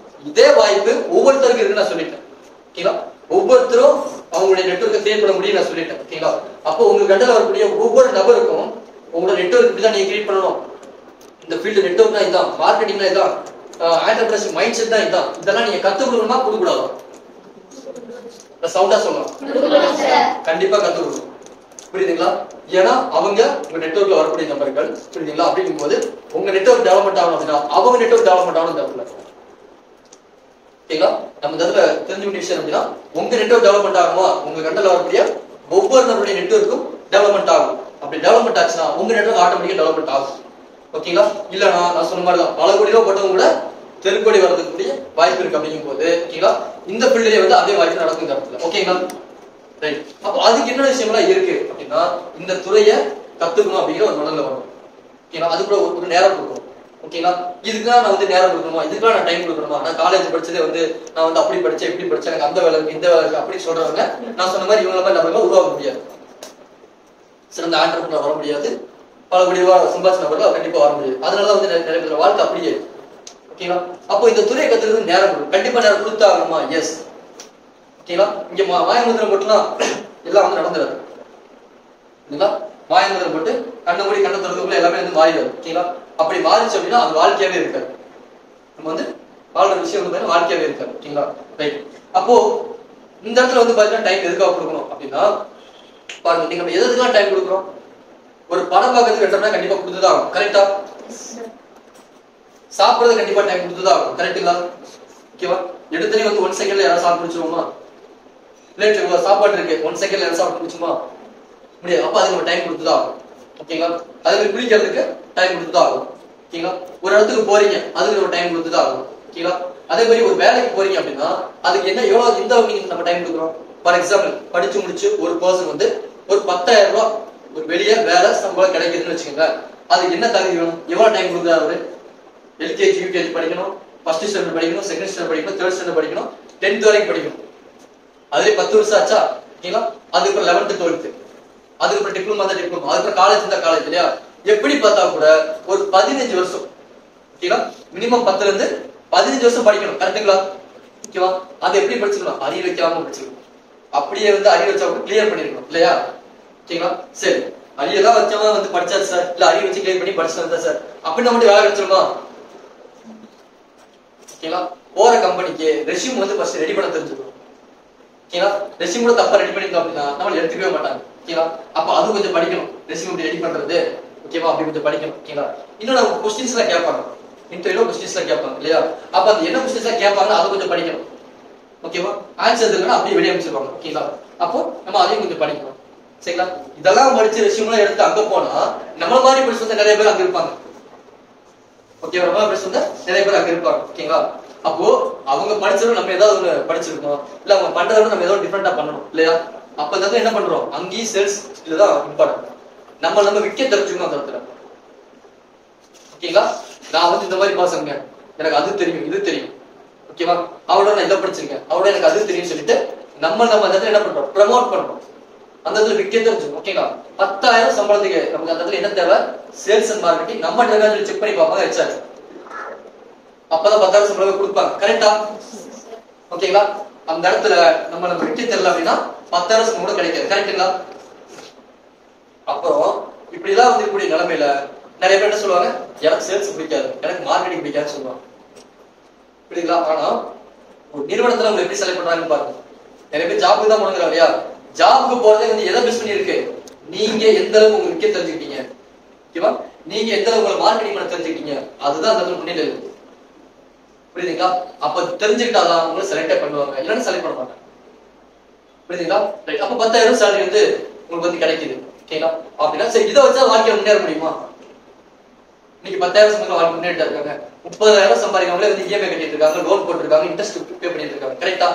இதே வாய்ப்பு ஒவ்வொருத்தருக்கும் இருக்குன்னு நான் சொல்லிட்டேன். ஓகேங்களா? ஒவ்வொருத்தரும் அவங்களுடைய நெட்வொர்க்கை கிரியேட் பண்ண முடியும் நான் சொல்லிட்டேன். ஓகேங்களா? அப்போ உங்களுக்கு கண்டல வரக்கூடிய ஒவ்வொரு நபருக்கும் உங்களோட நெட்வொர்க் இப்படிதான் நீங்க கிரியேட் பண்ணணும். இந்த ஃபீல்டு நெட்வொர்க் தான் இதான், மார்க்கெட்டிங் தான் இதான், ஆண்டர்பிரைஸ் மைண்ட் செட் தான் இதான். இதெல்லாம் நீங்க கத்துக்கணுமா கொடுக்கூடாது? சவுண்டா சொல்லலாம், கண்டிப்பா கத்துக்கணும். புரியுதுங்களா? ஏன்னா அவங்க உங்க நெட்வொர்க்ல வரக்கூடிய நபர்கள். புரியுதுங்களா? அப்படிங்கும் போது உங்க நெட்வொர்க் டெவலப்மெண்ட் ஆகணும் அப்படின்னா அவங்க நெட்வொர்க் டெவலப்மெண்ட் ஆகணும் தரல. ஓகேங்களா? நம்ம இதுல தெரிஞ்ச வேண்டிய விஷயம் அப்படின்னா உங்க நெட்வொர்க் டெவலப்மெண்ட் ஆகுமா, உங்க கண்டல வரக்கூடிய ஒவ்வொரு நபருடைய நெட்வொர்க்கும் டெவலப்மெண்ட் ஆகும். அப்படி டெவலப்மெண்ட் ஆச்சுன்னா உங்க நெட்வொர்க் ஆட்டோமேட்டிக்கா டெவலப்மெண்ட் ஆகும். ஓகேங்களா? இல்லனா நான் சொன்ன மாதிரி தான் பல கோடி ரூபாய் போட்டவங்க கூட தெருக்கோடி வரதுக்கூடிய வாய்ப்பு இருக்கு. அப்படிங்கும் போது ஓகேங்களா இந்த ஃபீல்ட்லயே அதே வாய்ப்பு நடக்கும் இந்த இடத்துல. ஓகேங்களா? ரைட். அப்போ அதுக்கு என்ன விஷயம்லாம் இருக்கு அப்படின்னா இந்த துறையை கத்துக்கணும் அப்படிங்கிற ஒரு மனநிலை வரணும். ஓகேங்களா? அது கூட ஒரு நேரம் கொடுக்கணும். ஓகேங்களா? இதுக்கெல்லாம் நான் நேரம் கொடுக்கணுமா, இதுக்கெல்லாம் நான் டைம் கொடுக்கணுமா, நான் காலேஜ் படிச்சதே நான் அப்படி படிச்சேன் இப்படி படிச்சேன் எனக்கு அந்த வேலை இருக்கு இந்த வேலை இருக்கு அப்படி சொல்றவங்க நான் சொன்ன மாதிரி இவங்க மாதிரி நபர்கள் உருவாக்க முடியாது. சிறந்த ஆண்டர்பிரனர் வர முடியாது, பல கோடி ரூபாய் சம்பாதிச்ச நபர்கள் கண்டிப்பா வர முடியாது. அதனாலதான் நிறைய பேர் வாழ்க்கை அப்படியே. ஓகேங்களா? அப்போ இந்த துறையை கத்துக்கிறது நேரம் கொடுக்கும். கண்டிப்பா நேரம் கொடுத்தாகணுமா? எஸ். ஓகேங்களா? இங்க மாயமுதிரம் மட்டும்தான் எல்லாம் நடந்துடாது. இல்லைங்களா? மாயந்திரம் போட்டு கண்ணை மூடி கண்ணை திறந்துக்குள்ள எல்லாமே வந்து மாறிடும். ஓகேங்களா? அப்படி மாறிச்சு அப்படின்னா அது வாழ்க்கையாவே இருக்காது. நம்ம வந்து வாழ்ற விஷயம் வந்து வாழ்க்கையாவே இருக்காது. ஓகேங்களா? ரைட். அப்போ இந்த இடத்துல வந்து பாத்தீங்கன்னா டைம் எதுக்காக கொடுக்கணும் அப்படின்னா, பாருங்க நீங்க நம்ம எதுக்கெல்லாம் டைம் கொடுக்குறோம்? ஒரு படம் பார்க்கறதுக்கு 2 மணி நேரம் கண்டிப்பா கொடுத்துதான் ஆகும். கரெக்டா? சாப்பிடுறது கண்டிப்பா டைம் கொடுத்துதான் ஆகும். கரெக்டுங்களா? ஓகேவா? எடுத்தனே வந்து 1 செகண்ட்ல யாராவது சாப்பிட்டு முடிச்சிருவோமா? பிளேட் சாப்பாடு இருக்கு 1 செகண்ட்ல யாராவது சாப்பிட்டு முடிச்சுமா? முடியாது. அப்ப அதுக்கு நம்ம டைம் கொடுத்துதான் ஆகும். ஓகேங்களா? அதே மாதிரி குளிக்கிறதுக்கு டைம் கொடுத்துதான் ஆகும். ஓகேங்களா? ஒரு இடத்துக்கு போறீங்க அதுக்கு நம்ம டைம் கொடுத்துதான் ஆகும். ஓகேங்களா? அதே மாதிரி ஒரு வேலைக்கு போறீங்க அப்படின்னா அதுக்கு என்ன எவ்வளவு இந்த நம்ம டைம் கொடுக்குறோம்? ஃபார் எக்ஸாம்பிள் படிச்சு முடிச்சு ஒரு பர்சன் வந்து ஒரு 10,000 ரூபாய் ஒரு வெளியே வேலை சம்பளம் கிடைக்குதுன்னு வச்சுக்கோங்க. அதுக்கு என்ன தகுதி வேணும்? எவ்வளவு டைம் கொடுக்குறாரு அவரு? எல்கேஜி யூகேஜி படிக்கணும், ஃபர்ஸ்ட் ஸ்டாண்டர்ட் படிக்கணும், செகண்ட் ஸ்டாண்டர்ட் படிக்கணும், தேர்ட் ஸ்டாண்டர்ட் படிக்கணும், 10th வரைக்கும் படிக்கணும். அதுல 10 வருஷம் ஆச்சா? ஓகேங்களா? அதுக்கப்புறம் 11th 12th, அதுக்கப்புறம் டிப்ளமா தான் டிப்ளமா, அதுக்கப்புறம் காலேஜ் இருந்தா காலேஜ் இல்லையா? எப்படி பார்த்தா கூட ஒரு 15 வருஷம். ஓகேங்களா? மினிமம் 10ல இருந்து 15 வருஷம் படிக்கணும். கரெக்டுங்களா? ஓகேவா? அது எப்படி படிச்சுக்கணும்? அறிவு வைக்காம படிச்சுக்கணும். அப்படியே வந்து அறிவு வச்சா கூட கிளியர் பண்ணிருக்கணும் இல்லையா? ஓகேங்களா? சரி, அறியெல்லாம் வச்சவங்க வந்து படிச்சாச்சு சார், இல்ல அறிவு வச்சு கிளியர் பண்ணி படிச்சு வந்தா சார் அப்படின்னு மட்டும் வேலை கிடைச்சிருமா? ஓகேங்களா? போற கம்பெனிக்கு ரெஸ்யூம் வந்து ஃபர்ஸ்ட் ரெடி பண்ண தெரிஞ்சுக்கணும். ஓகேங்களா? ரெஸ்யூம் கூட தப்பா ரெடி பண்ணிருந்தோம் அப்படின்னா நம்ம எடுத்துக்கவே மாட்டாங்க. ஓகேங்களா? அப்ப அது கொஞ்சம் படிக்கணும். ரெஸ்யூம் எப்படி ரெடி பண்றது, ஓகேவா? அப்படி கொஞ்சம் படிக்கணும். ஓகேங்களா? இன்னும் நம்ம கொஸ்டின்ஸ் எல்லாம் கேட்பாங்க, இன்டர்வியூல கொஸ்டின்ஸ் எல்லாம் கேட்பாங்க இல்லையா? அப்ப அது என்ன கொஸ்டின்ஸ் எல்லாம் கேட்பாங்க அதை கொஞ்சம் படிக்கணும். ஓகேவா? ஆன்சர் இல்லைன்னா அப்படியே வெளியே அமைச்சிருவாங்க. ஓகேங்களா? அப்போ நம்ம அதையும் கொஞ்சம் படிக்கணும். சரிங்களா? இதெல்லாம் படிச்சு ரெஸ்யூம்லாம் எடுத்து அங்க போனா நம்ம மாதிரி படிச்சு வந்து நிறைய பேர் அங்க இருப்பாங்க. ஓகேவா? நம்ம படிச்சு வந்து நிறைய பேர் அங்க இருப்பாங்க. ஓகேங்களா? அப்போ அவங்க படிச்சதும் நம்ம ஏதாவது ஒண்ணு படிச்சிருக்கணும், இல்ல அவங்க பண்றதை நம்ம ஏதாவது டிஃபரெண்டா பண்ணணும் இல்லையா? அப்ப வந்து என்ன பண்றோம்? அங்கேயும் சேல்ஸ் இதுதான் இம்பார்ட்டன்ட். நம்ம விற்க தெரிஞ்சுக்கணும் அந்த இடத்துல. ஓகேங்களா? நான் வந்து இந்த மாதிரி பாசங்க, எனக்கு அது தெரியும் இது தெரியும், ஓகேவா? அவளோட நான் இதை படிச்சிருக்கேன், அவளோட எனக்கு அது தெரியும் சொல்லிட்டு நம்ம அந்த இடத்துல என்ன பண்றோம்? ப்ரமோட் பண்றோம். அந்த இடத்துல விற்க தெரிஞ்சுக்கணும். ஓகேங்களா? 10,000 சம்பளத்துக்கு நமக்கு அந்த இடத்துல என்ன தேவை? Sales and marketing. நம்ம செக் பண்ணி பார்ப்பாங்க ஹெச்ஆர். அப்பதான் 10,000 சம்பளம் கொடுப்பாங்க. கரெக்டா? ஓகேங்களா? அந்த இடத்துல நம்ம விற்க தெரியல அப்படின்னா 10,000 சம்பளம் கூட கிடைக்காது. கரெக்டுங்களா? அப்புறம் இப்படிலாம் வந்து இப்படி நிலைமையில நிறைய பேர் என்ன சொல்லுவாங்க? எனக்கு சேல்ஸ் பிடிக்காது, எனக்கு மார்க்கெட்டிங் பிடிக்காதுன்னு சொல்லுவாங்க. புரியுதுங்களா? ஆனா ஒரு நிறுவனத்துல உங்களை எப்படி செலக்ட் பண்றாங்கன்னு பாருங்க. நிறைய பேர் ஜாபுக்கு தான் போனாங்க இல்லையா? ஜாபுக்கு போறதே வந்து எதை பேஸ் பண்ணி இருக்கு? நீங்க எந்த அளவுக்கு உங்களுக்கு விற்க தெரிஞ்சுக்கிட்டீங்க, ஓகேவா? நீங்க எந்த அளவுக்கு உங்களை மார்க்கெட்டிங் பண்ண தெரிஞ்சுக்கிட்டீங்க, அதுதான் அந்த முன்னிலை இருக்கு. புரியுதுங்களா? அப்ப தெரிஞ்சுக்கிட்டாதான் உங்களை செலக்டே பண்ணுவாங்க, இல்லைன்னா செலக்ட் பண்ண மாட்டாங்க. புரியுதுங்களா? அப்ப 10,000 சேலரி வந்து உங்களுக்கு வந்து கிடைக்குது. ஓகேங்களா? அப்படின்னா சரி, இதை வச்சா வாழ்க்கையில முன்னேற முடியுமா? இன்னைக்கு 10,000 சம்பளம் வாழ்க்கை முன்னேறிட்டு இருக்காங்க. 30,000 சம்பாதிக்கிறவங்களே வந்து இஎம்ஐ கட்டிட்டு இருக்காங்க, லோன் போட்டுருக்காங்க, இன்ட்ரெஸ்ட் பே பண்ணிட்டு இருக்காங்க. கரெக்டா?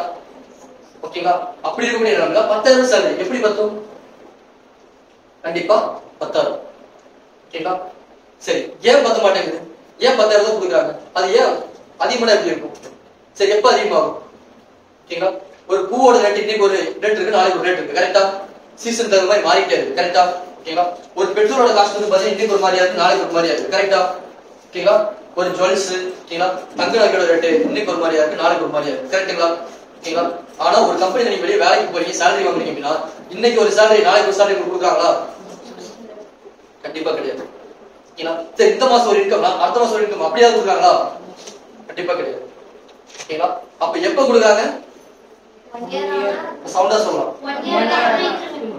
ஓகேங்களா? அப்படி இருக்க முடியாது. 10,000 சேலரி எப்படி பத்தும்? கண்டிப்பா பத்தாது. ஓகேங்களா? சரி, ஏன் பத்த மாட்டேங்குது? ஏன் 10,000 தான் கொடுக்குறாங்க? அது ஏன் அதிகமா எப்படி இருக்கும்? சரி, எப்ப அதிகமாகும்? ஓகேங்களா? ஒரு பூவோட ரேட் இன்னைக்கு ஒரு ரேட் இருக்கு, நாளைக்கு ஒரு ரேட் இருக்கு. கரெக்டா? சீசன் தகுந்த மாதிரி மாறிட்டே இருக்கு. கரெக்டா? ஓகேங்களா? ஒரு பெட்ரோலோட காஸ்ட் வந்து பாத்தீங்கன்னா இன்னைக்கு ஒரு மாதிரியா இருக்கு, நாளைக்கு ஒரு மாதிரியா இருக்கு. கரெக்டா? ஓகேங்களா? ஒரு ஜுவல்ஸ், ஓகேங்களா, தங்க நகையோட ரேட் இன்னைக்கு ஒரு மாதிரியா இருக்கு, நாளைக்கு ஒரு மாதிரியா இருக்கு. கரெக்டுங்களா? ஓகேங்களா? ஆனா ஒரு கம்பெனி நீங்க வெளியே வேலைக்கு போறீங்க, சேலரி வாங்குறீங்க அப்படின்னா இன்னைக்கு ஒரு சேலரி நாளைக்கு ஒரு சேலரி கொடுக்குறாங்களா? கண்டிப்பா கிடையாது. ஓகேங்களா? சரி, இந்த மாசம் ஒரு இன்கம் அடுத்த மாசம் ஒரு இன்கம் அப்படியாவது கொடுக்குறாங்களா? கண்டிப்பா கிடையாது. ஓகேங்களா? அப்ப எப்ப கொடுக்குறாங்க? சவுண்டா சொல்லலாம்.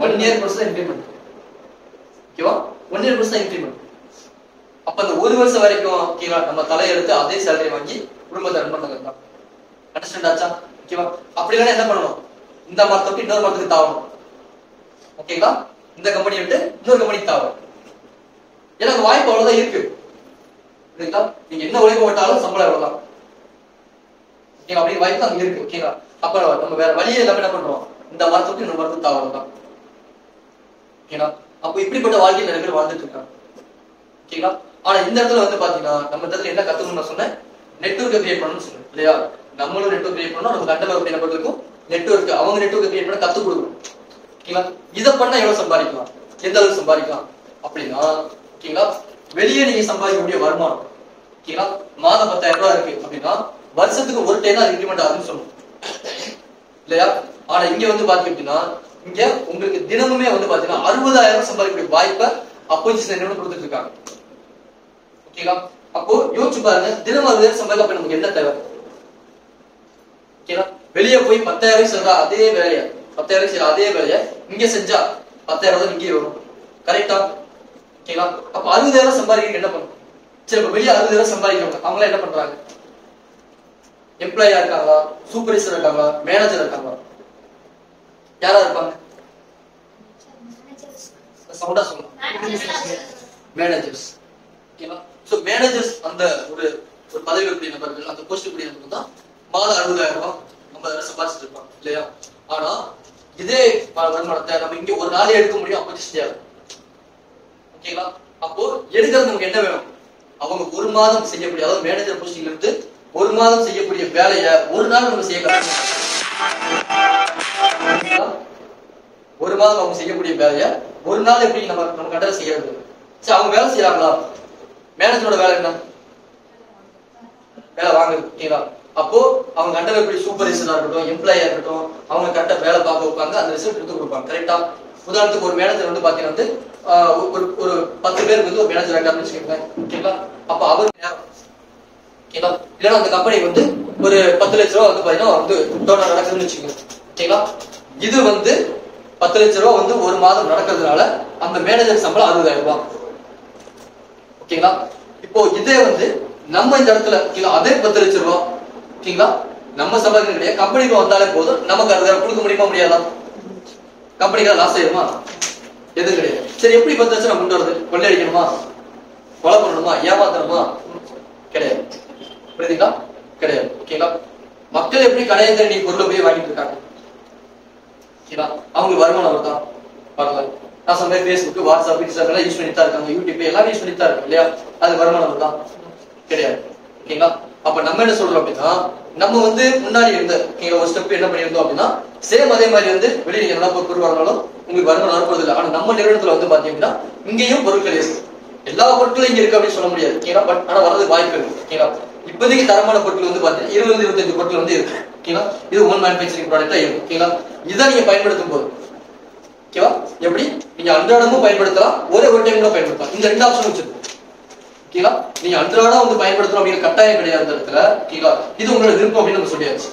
1 இயர் plus இன்கிரிமெண்ட். ஓகேவா? 1 இயர் plus இன்கிரிமெண்ட். அப்ப அந்த ஒரு வருஷம் வரைக்கும் ஓகேவா நம்ம தலையெடுத்து அதே சேலரி வாங்கி குடும்பத்தை ரன் பண்ணலாம். அண்டர்ஸ்டாண்ட் ஆச்சா? ஓகேவா? அப்படி இல்லைன்னா என்ன பண்ணணும்? இந்த மரத்துக்கு இன்னொரு மரத்துக்கு தாவணும். ஓகேங்களா? இந்த கம்பெனி விட்டு இன்னொரு கம்பெனிக்கு தாவணும். எனக்கு வாய்ப்பு அவ்வளவுதான் இருக்கு. சரிங்களா? நீங்க என்ன உழைப்பு போட்டாலும் சம்பளம் எவ்வளவுதான். ஓகேங்களா? அப்படி வாய்ப்பு அங்க இருக்கு. ஓகேங்களா? அப்ப நம்ம வேற வழியே இல்லாம என்ன பண்றோம்? இந்த மரத்துக்கு இன்னொரு மரத்துக்கு தாவணும் தான். ஓகேங்களா? அப்ப இப்படிப்பட்ட வாழ்க்கையில் நிறைய பேர் வாழ்ந்துட்டு இருக்காங்க. ஓகேங்களா? ஆனா இந்த இடத்துல வந்து பாத்தீங்கன்னா நம்ம இடத்துல என்ன கத்துக்கணும்னு நான் சொன்னேன், நெட்வொர்க் கிரியேட் பண்ணணும்னு சொன்னேன் இல்லையா? நம்மளும் நெட்வொர்க் கிரியேட் பண்ணணும், நம்ம கண்டவர் என்ன பண்றதுக்கும் நெட்வொர்க், அவங்க நெட்வொர்க் கிரியேட் பண்ண கத்து கொடுக்கணும். ஓகேங்களா? இதை பண்ணா எவ்வளவு சம்பாதிக்கலாம், எந்த அளவுக்கு சம்பாதிக்கலாம் அப்படின்னா, ஓகேங்களா, வெளியே நீங்க சம்பாதிக்கக்கூடிய வருமானம், ஓகேங்களா, மாதம் 10,000 ரூபாய் இருக்கு அப்படின்னா வருஷத்துக்கு ஒரு டைம் தான் இன்கிரிமெண்ட் ஆகுதுன்னு சொல்லணும் இல்லையா? ஆனா இங்க வந்து பாத்தீங்க அப்படின்னா இங்க உங்களுக்கு தினமுமே வந்து பாத்தீங்கன்னா 60,000 சம்பாதிக்கக்கூடிய வாய்ப்பை அப்போசிஷன் நிறுவனம் கொடுத்துட்டு இருக்காங்க. ஓகேங்களா? அப்போ யோசிச்சு பாருங்க, தினம் 60,000 சம்பாதிக்க நமக்கு என்ன தேவை? ஓகேங்களா? வெளியே போய் 10,000 சொல்ற அதே வேலையை 10,000 செய்யற அதே வேலையை இங்க செஞ்சா 10,000 தான் இங்கே வரும். கரெக்டா? ஓகேங்களா? அப்ப 60,000 சம்பாதிக்க என்ன பண்ணும்? சரி, இப்ப வெளியே 60,000 சம்பாதிக்கிறவங்க அவங்க என்ன பண்றாங்க? எம்ப்ளாயா இருக்காங்களா, சூப்பர்வைசர் இருக்காங்களா, மேனேஜர் இருக்காங்களா? யாரா இருப்பாங்க? சவுண்டா சொல்லுங்க. மேனேஜர்ஸ். ஓகேவா? சோ மேனேஜர்ஸ் அந்த ஒரு பதவி கூடிய நபர்கள், அந்த போஸ்ட் கூடிய நபர்கள் தான் மாதம் 60,000 ரூபாய் 50,000 சம்பாதிச்சுட்டு இருப்பாங்க இல்லையா? ஆனா இதே வருமானத்தை நம்ம இங்க ஒரு நாளே எடுக்க முடியும் அப்போசிஷன். ஓகேங்களா? அப்போ எடுக்கிறது நமக்கு என்ன வேணும்? அவங்க ஒரு மாதம் செய்யக்கூடிய, அதாவது மேனேஜர் போஸ்டிங்ல இருந்து ஒரு மாதம் செய்யக்கூடிய வேலையை ஒரு நாள் நம்ம செய்ய ஒரு மாதம் அவங்க செய்யக்கூடிய வேலையை ஒரு நாள் எப்படி நம்ம கண்டரை செய்யறது? சரி, அவங்க வேலை செய்யறாங்களா? மேனேஜரோட வேலை என்ன? வேலை வாங்குறது. ஓகேங்களா? அப்போ அவங்க கண்டரை எப்படி சூப்பர்வைசரா இருக்கட்டும், எம்ப்ளாயா இருக்கட்டும், அவங்க கரெக்டா வேலை பார்க்க வைப்பாங்க, அந்த ரிசல்ட் எடுத்து கொடுப்பாங்க. கரெக்டா? உதாரணத்துக்கு ஒரு மேனேஜர் வந்து பாத்தீங்கன்னா வந்து ஒரு 10 பேருக்கு வந்து ஒரு மேனேஜர் இருக்காருன்னு வச்சுக்கோங்க. ஓகேங்களா? அப்ப அவருக்கு நேரம், ஓகேங்களா, இல்லைன்னா அந்த கம்பெனி வந்து ஒரு 10 லட்ச ரூபா வந்து பாத்தீங்கன்னா வந்து டோட்டல் நடக்குதுன்னு வச்சுக்கோங்க. ஓகேங்களா? இது வந்து 10 லட்ச ரூபா வந்து ஒரு மாதம் நடக்கிறதுனால அந்த மேனேஜர் சம்பளம் 60,000 ரூபாய். ஓகேங்களா? இப்போ இதே வந்து நம்ம இந்த இடத்துல அதே 10 லட்ச ரூபாய், ஓகேங்களா, நம்ம சம்பாதிக்க கிடையாது, கம்பெனிக்கு வந்தாலே போதும், நமக்கு 60,000 கொடுக்க முடியுமா முடியாதா? கம்பெனிக்கு லாஸ் ஆயிருமா? எதுவும் கிடையாது. சரி, எப்படி 10 லட்சம் நம்ம கொண்டு வருது? கொள்ளையடிக்கணுமா, கொலை பண்ணணுமா, ஏமாத்தணுமா? கிடையாது. புரியுதுங்களா? கிடையாது. ஓகேங்களா? மக்கள் எப்படி கடையை நீ பொருளை போய் வாங்கிட்டு இருக்காங்க? ஓகேங்களா? அவங்களுக்கு வருமானம் வருதா? வரல. நான் சொன்ன Facebook, WhatsApp, Instagram எல்லாம் யூஸ் பண்ணிட்டு தான் இருக்காங்க, YouTube எல்லாமே யூஸ் பண்ணிட்டு தான் இருக்கு இல்லையா? அது வருமானம் வருதா? கிடையாது. ஓகேங்களா? அப்ப நம்ம என்ன சொல்றோம் அப்படின்னா, நம்ம வந்து முன்னாடி இருந்த ஒரு ஸ்டெப் என்ன பண்ணியிருந்தோம் அப்படின்னா, சேம் அதே மாதிரி வந்து வெளியே நீங்க நல்லா பொருள் வாங்கினாலும் உங்களுக்கு வருமானம் வரப்போறது இல்லை. ஆனா நம்ம நிறுவனத்துல வந்து பாத்தீங்கன்னா இங்கேயும் பொருட்கள் இருக்கு, எல்லா பொருட்களும் இங்க இருக்கு அப்படின்னு சொல்ல முடியாது. ஓகேங்களா? பட் ஆனா வரது வாய்ப்பு இருக்கு. ஓகேங்களா? இப்போதைக்கு தரமான பொருட்கள் வந்து பாத்தீங்கன்னா 20-25 பொருட்கள் வந்து இருக்கு. ஓகேங்களா? இது ஓன் மேனுஃபேக்சரிங் ப்ராடக்டா இருக்கு. ஓகேங்களா? இதை நீங்க பயன்படுத்தும் போது, ஓகேவா, எப்படி நீங்க அன்றாடமும் பயன்படுத்தலாம், ஒரே ஒரு டைம் கூட பயன்படுத்தலாம். இந்த 2 ஆப்ஷன் வச்சிருக்கு. ஓகேங்களா? நீங்க அன்றாடம் வந்து பயன்படுத்தணும் அப்படிங்கிற கட்டாயம் கிடையாது இடத்துல. ஓகேங்களா? இது உங்களோட விருப்பம் அப்படின்னு நம்ம சொல்லியாச்சு.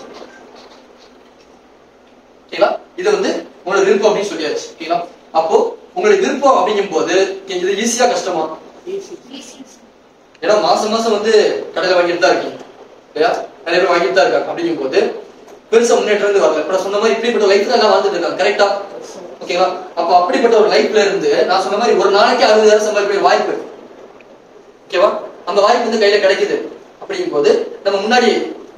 ஓகேங்களா? இது வந்து உங்களோட விருப்பம் அப்படின்னு சொல்லியாச்சு. ஓகேங்களா? அப்போ உங்களுடைய விருப்பம் அப்படிங்கும் போது இது ஈஸியா கஷ்டமா? ஏன்னா மாசம் மாசம் வந்து கடையில வாங்கிட்டு தான் இருக்கீங்க இல்லையா? நிறைய பேர் வாங்கிட்டு தான் இருக்காங்க. அப்படிங்கும் போது பெருசா முன்னேற்றம் வந்து வரல. இப்ப நான் சொன்ன மாதிரி இப்படிப்பட்ட லைஃப் தான் எல்லாம் வாழ்ந்துட்டு இருக்காங்க. கரெக்டா? ஓகேங்களா? அப்ப அப்படிப்பட்ட ஒரு லைஃப்ல இருந்து நான் சொன்ன மாதிரி ஒரு நாளைக்கு 60,000 சம்பாதிக்கக்கூடிய வாய்ப்பு, ஓகேவா, அந்த வாய்ப்பு வந்து கையில கிடைக்குது. அப்படிங்கும் போது நம்ம முன்னாடி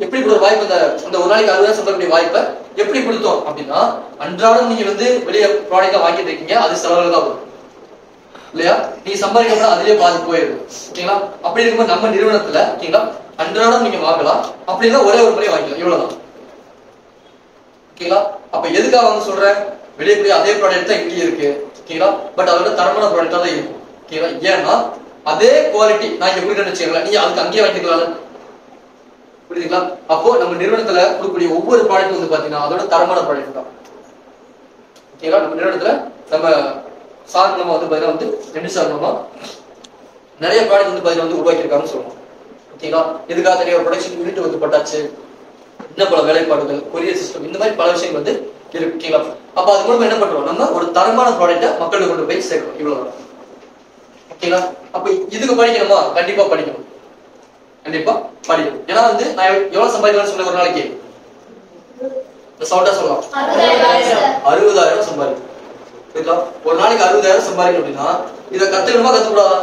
எப்படி ஒரு வாய்ப்பு, அந்த ஒரு நாளைக்கு 60,000 சம்பாதிக்கக்கூடிய வாய்ப்பை எப்படி கொடுத்தோம் அப்படின்னா, அன்றாடம் நீங்க வந்து வெளியே ப்ராடக்டா வாங்கிட்டு இருக்கீங்க, அது செலவுல தான் வரும் இல்லையா? நீங்க சம்பாதிக்க அதுலயே பாதி போயிடுது. ஓகேங்களா? அப்படி இருக்கும்போது நம்ம நிறுவனத்துல, ஓகேங்களா, அன்றாடம் நீங்க வாங்கலாம், அப்படின்னா ஒரே ஒரு முறை வாங்கிக்கலாம், இவ்வளவுதான். ஓகேங்களா? அப்ப எதுக்காக வந்து சொல்றேன், வெளியே போய் அதே ப்ராடக்ட் தான் இங்கே இருக்கு. ஓகேங்களா? பட் அதோட தரமான ப்ராடக்டா தான் இருக்கும். ஓகேங்களா? ஏன்னா அதே குவாலிட்டி நான் இங்க கொடுக்கணும்னு வச்சுக்கலாம், நீங்க அதுக்கு அங்கேயே வாங்கிக்கலாம். புரியுதுங்களா? அப்போ நம்ம நிறுவனத்துல கொடுக்கக்கூடிய ஒவ்வொரு ப்ராடக்ட் வந்து பாத்தீங்கன்னா அதோட தரமான ப்ராடக்ட் தான். ஓகேங்களா? நம்ம நிறுவனத்துல நம்ம சாதாரணமா வந்து பாத்தீங்கன்னா வந்து 2 சாதாரணமா நிறைய ப்ராடக்ட் வந்து பாத்தீங்கன்னா வந்து உருவாக்கியிருக்காங்கன்னு சொல்லுவோம். ஓகேங்களா? இதுக்காக தனியாக ஒரு ப்ரொடக்ஷன் யூனிட் வந்து பட்டாச்சு, இன்னும் பல வேலைப்பாடுகள், கொரியர் சிஸ்டம், இந்த மாதிரி பல விஷயங்கள் வந்து இருக்கு. ஓகேங்களா? அப்ப அது மூலமா என்ன பண்றோம், நம்ம ஒரு தரமான ப்ராடக்ட்டை மக்களுக்கு கொண்டு போய் சேர்க்கணும், இவ்வளவு. ஓகேங்களா? அப்ப இதுக்கு படிக்கணுமா? கண்டிப்பா படிக்கணும், கண்டிப்பா படிக்கணும். ஏன்னா வந்து நான் எவ்வளவு சம்பாதிக்கணும்னு சொன்ன ஒரு நாளைக்கு சவுண்டா சொல்லலாம், 60,000 சம்பாதிக்கணும். ஒரு நாளைக்கு 60,000 சம்பாதிக்கணும் அப்படின்னா இதை கத்துக்கணுமா கத்துக்கூடாதா?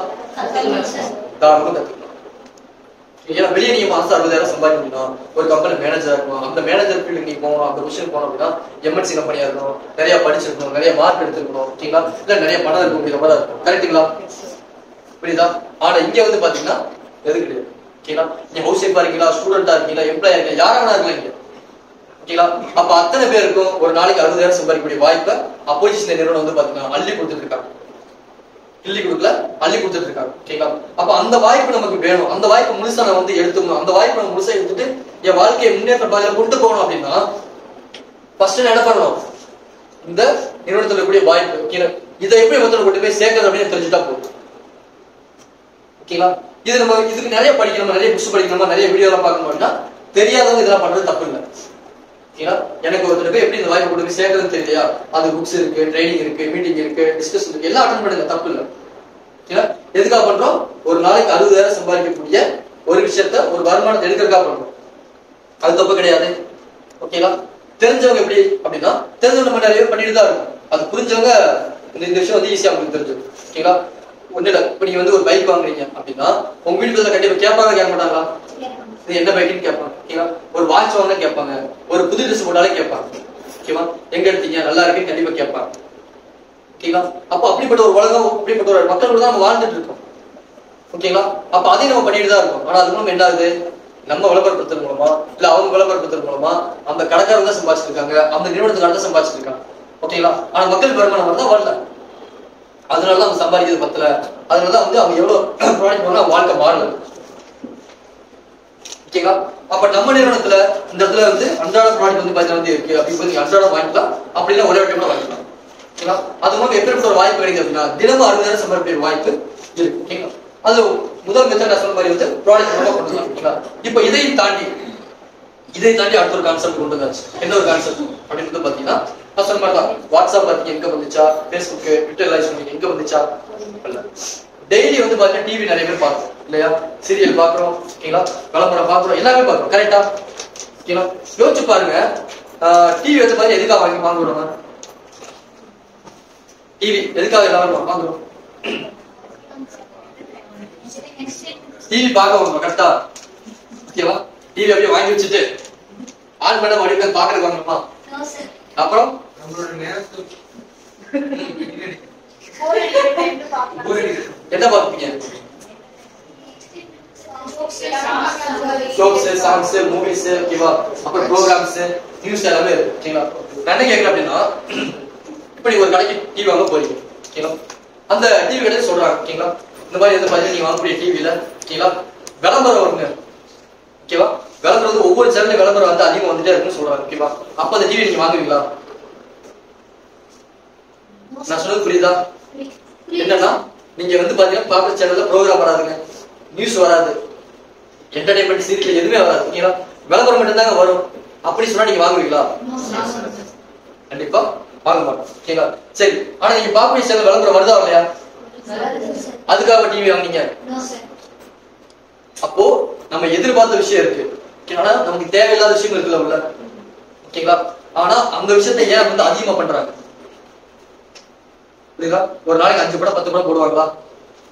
தாராளமா கத்துக்கணும். ஏன்னா வெளியே நீங்க மாசம் 60,000 சம்பாதிக்கணும்னா ஒரு கம்பெனி மேனேஜரா இருக்கணும், அந்த மேனேஜர் ஃபீல்டு நீங்க போகணும், அந்த பொசிஷன் போனோம் அப்படின்னா எம்என்சி கம்பெனியா இருக்கணும், நிறைய படிச்சிருக்கணும், நிறைய மார்க் எடுத்துருக்கணும். ஓகேங்களா? இல்ல நிறைய பணம் இருக்க முடியாத மாதிரி இருக்கும். கரெக்டுங்களா? புரியுதா? ஆனா இங்க வந்து பாத்தீங்கன்னா எது கிடையாது. ஓகேங்களா? நீங்க ஹவுஸ் ஒய்ஃபா இருக்கீங்களா, ஸ்டூடெண்டா இருக்கீங்களா, எம்ப்ளாயா இருக்கீங்களா, யாராவது இருக்கலாம் இங்க. ஓகேங்களா? அப்ப அத்தனை பேருக்கும் ஒரு நாளைக்கு 60,000 சம்பாதிக்கக்கூடிய வாய்ப்பை அப்போசிஷன் நிறுவனம் வந்து பாத்தீங்கன்னா அள்ளி கொடுத்துட்டு இருக்காங்க. கிள்ளி கொடுக்கல, அள்ளி கொடுத்துட்டு இருக்காங்க. ஓகேங்களா? அப்ப அந்த வாய்ப்பு நமக்கு வேணும், அந்த வாய்ப்பு முழுசா நான் வந்து எடுத்துக்கணும், அந்த வாய்ப்பு நம்ம முழுசா எடுத்துட்டு என் வாழ்க்கையை முன்னேற்ற பாதையில கொண்டு போகணும் அப்படின்னா ஃபர்ஸ்ட் என்ன பண்ணணும், இந்த நிறுவனத்துல இருக்கக்கூடிய வாய்ப்பு. ஓகேங்களா, இதை எப்படி ஒருத்தர் கொண்டு போய் சேர்க்கறது அப்படின்னு தெரிஞ்சுட்டா போதும். ஓகேங்களா, இது நம்ம இதுக்கு நிறைய படிக்கணுமா, நிறைய புக்ஸ் படிக்கணுமா, நிறைய வீடியோ எல்லாம் பார்க்கணும் அப்படின்னா தெரியாதவங்க இதெல்லாம் பண்றது தப்பு இல்லை. ஓகேங்களா, எனக்கு ஒருத்தர் போய் எப்படி இந்த வாய்ப்பு கொண்டு போய் சேர்க்கறதுன்னு தெரியலையா, அது புக்ஸ் இருக்கு, ட்ரைனிங் இருக்கு, மீட்டிங் இருக்கு, டிஸ்கஷன் இருக்கு, எல்லாம் அட்டன் பண்ணுங்க, தப்பு இல்லை. ஓகேங்களா, எதுக்காக பண்றோம்? ஒரு நாளைக்கு 60,000 சம்பாதிக்கக்கூடிய ஒரு விஷயத்த, ஒரு வருமானத்தை எடுக்கிறதுக்காக பண்றோம். அது தப்பு கிடையாது. ஓகேங்களா, தெரிஞ்சவங்க எப்படி அப்படின்னா தெரிஞ்சவங்க நம்ம நிறைய பண்ணிட்டு தான் இருக்கும். அது புரிஞ்சவங்க இந்த விஷயம் வந்து ஈஸியா உங்களுக்கு தெரிஞ்சிடும். ஓகேங்களா, ஒண்ணு இல்ல, இப்ப நீங்க வந்து ஒரு பைக் வாங்குறீங்க அப்படின்னா உங்க வீட்டுல கண்டிப்பா கேட்பாங்க, கேட்க மாட்டாங்களா? இது என்ன பைக்குன்னு கேட்பாங்க. ஓகேங்களா, ஒரு வாட்ச் வாங்கினா கேட்பாங்க, ஒரு புது ட்ரெஸ் போட்டாலே கேட்பாங்க. ஓகேவா, எங்க எடுத்தீங்க, நல்லா இருக்குன்னு கண்டிப்பா கேட்பாங்க. ஓகேங்களா, அப்ப அப்படிப்பட்ட ஒரு உலகம், அப்படிப்பட்ட ஒரு மக்களோட தான் நம்ம வாழ்ந்துட்டு இருக்கோம். ஓகேங்களா, அப்ப அதையும் நம்ம பண்ணிட்டு தான் இருக்கோம். ஆனா அது மூலம் என்ன ஆகுது? நம்ம விளம்பரப்படுத்துறது மூலமா இல்ல அவங்க விளம்பரப்படுத்துறது மூலமா அந்த கடைக்காரங்க தான் சம்பாதிச்சிருக்காங்க, அந்த நிறுவனத்துக்காக தான் சம்பாதிச்சிருக்காங்க. ஓகேங்களா, ஆனா மக்கள் வருமானம் தான் வரல. அதனாலதான் அவங்க சம்பாதிக்கிறது பத்தல. அதனாலதான் வந்து அவங்க எவ்வளவு ப்ராடக்ட் பண்ணா வாழ்க்கை மாறல. ஓகேங்களா, அப்ப நம்ம நிறுவனத்துல இந்த இடத்துல வந்து அன்றாட ப்ராடக்ட் வந்து பாத்தீங்கன்னா வந்து இருக்கு அப்படி அன்றாடம் வாங்கிக்கலாம், அப்படின்னா ஒரே வட்டம் வாங்கிக்கலாம். ஓகேங்களா, அது மூலம் எப்படிப்பட்ட ஒரு வாய்ப்பு கிடைக்குது அப்படின்னா தினமும் 60,000 சம்பாதிக்கிற வாய்ப்பு இருக்கு. ஓகேங்களா, அது முதல் மெத்தட் நான் சொன்ன மாதிரி வந்து ப்ராடக்ட் மூலமா கொண்டு வரலாம். ஓகேங்களா, இப்ப இதையும் தாண்டி அடுத்த ஒரு கான்செப்ட் கொண்டு வந்தாச்சு. என்ன ஒரு கான்செப்ட் அப்படின்னு பாத்தீங்கன்னா நான் சொன்ன மாதிரி தான், வாட்ஸ்அப் பாத்தீங்க எங்க வந்துச்சா, பேஸ்புக், ட்விட்டர் லைவ் ஸ்ட்ரீமிங் எங்க வந்துச்சா இல்ல. டெய்லி வந்து பாத்தீங்கன்னா டிவி நிறைய பேர் பார்க்கறோம் இல்லையா, சீரியல் பாக்குறோம். ஓகேங்களா, விளம்பரம் பாக்குறோம், எல்லாமே பாக்குறோம். கரெக்டா? ஓகேங்களா, யோசிச்சு பாருங்க, டிவி வந்து பாத்தீங்கன்னா எதுக்காக வாங்குறோம்? டிவி எதுக்காக எல்லாரும் வாங்குறோம்? டிவி பார்க்க வரணும். கரெக்டா? ஓகேவா, டிவி அப்படியே வாங்கி வச்சுட்டு ஆன் பண்ண மறுபடியும் பாக்குறது வாங்கணுமா? அப்புறம் என்ன பார்ப்பீங்க? ஷோஸ், சாங்ஸ், மூவிஸ், ஓகேவா, அப்புறம் ப்ரோக்ராம்ஸ், நியூஸ் எல்லாமே இருக்கு. ஓகேங்களா, நான் என்ன கேட்கிறேன் அப்படின்னா இப்ப நீங்க ஒரு கடைக்கு டிவி வாங்க போறீங்க. ஓகேங்களா, அந்த டிவி கடையில சொல்றாங்க, ஓகேங்களா, இந்த மாதிரி வந்து பாத்தீங்கன்னா நீங்க வாங்கக்கூடிய டிவில ஓகேங்களா விளம்பரம் வருங்க. ஓகேவா, விளம்பரம் வந்து ஒவ்வொரு சேனல்ல விளம்பரம் வந்து அதிகமா வந்துட்டே இருக்குன்னு சொல்றாங்க. ஓகேவா, அப்ப அந்த டிவி நீங்க வாங்குவீங்களா? நான் சொன்னது புரியுதா? என்னன்னா நீங்க வந்து பாத்தீங்கன்னா பாக்குற சேனல்ல ப்ரோக்ராம் வராதுங்க, நியூஸ் வராது, என்டர்டைன்மெண்ட் சீரியல் எதுவுமே வராது. ஓகேங்களா, விளம்பரம் மட்டும் தாங்க வரும். அப்படி சொன்னா நீங்க வாங்குவீங்களா? கண்டிப்பா வாங்க மாட்டோம். ஓகேங்களா, சரி, ஆனா நீங்க பாக்குற சேனல் விளம்பரம் வருதா இல்லையா? அதுக்காக டிவி வாங்குனீங்க. அப்போ நம்ம எதிர்பார்த்த விஷயம் இருக்கு, ஆனா நமக்கு தேவையில்லாத விஷயம் இருக்குல்ல உள்ள. ஓகேங்களா, ஆனா அந்த விஷயத்தை ஏன் வந்து அதிகமா பண்றாங்க? புரியுதா? ஒரு நாளைக்கு 5 படம் 10 படம் போடுவாங்களா?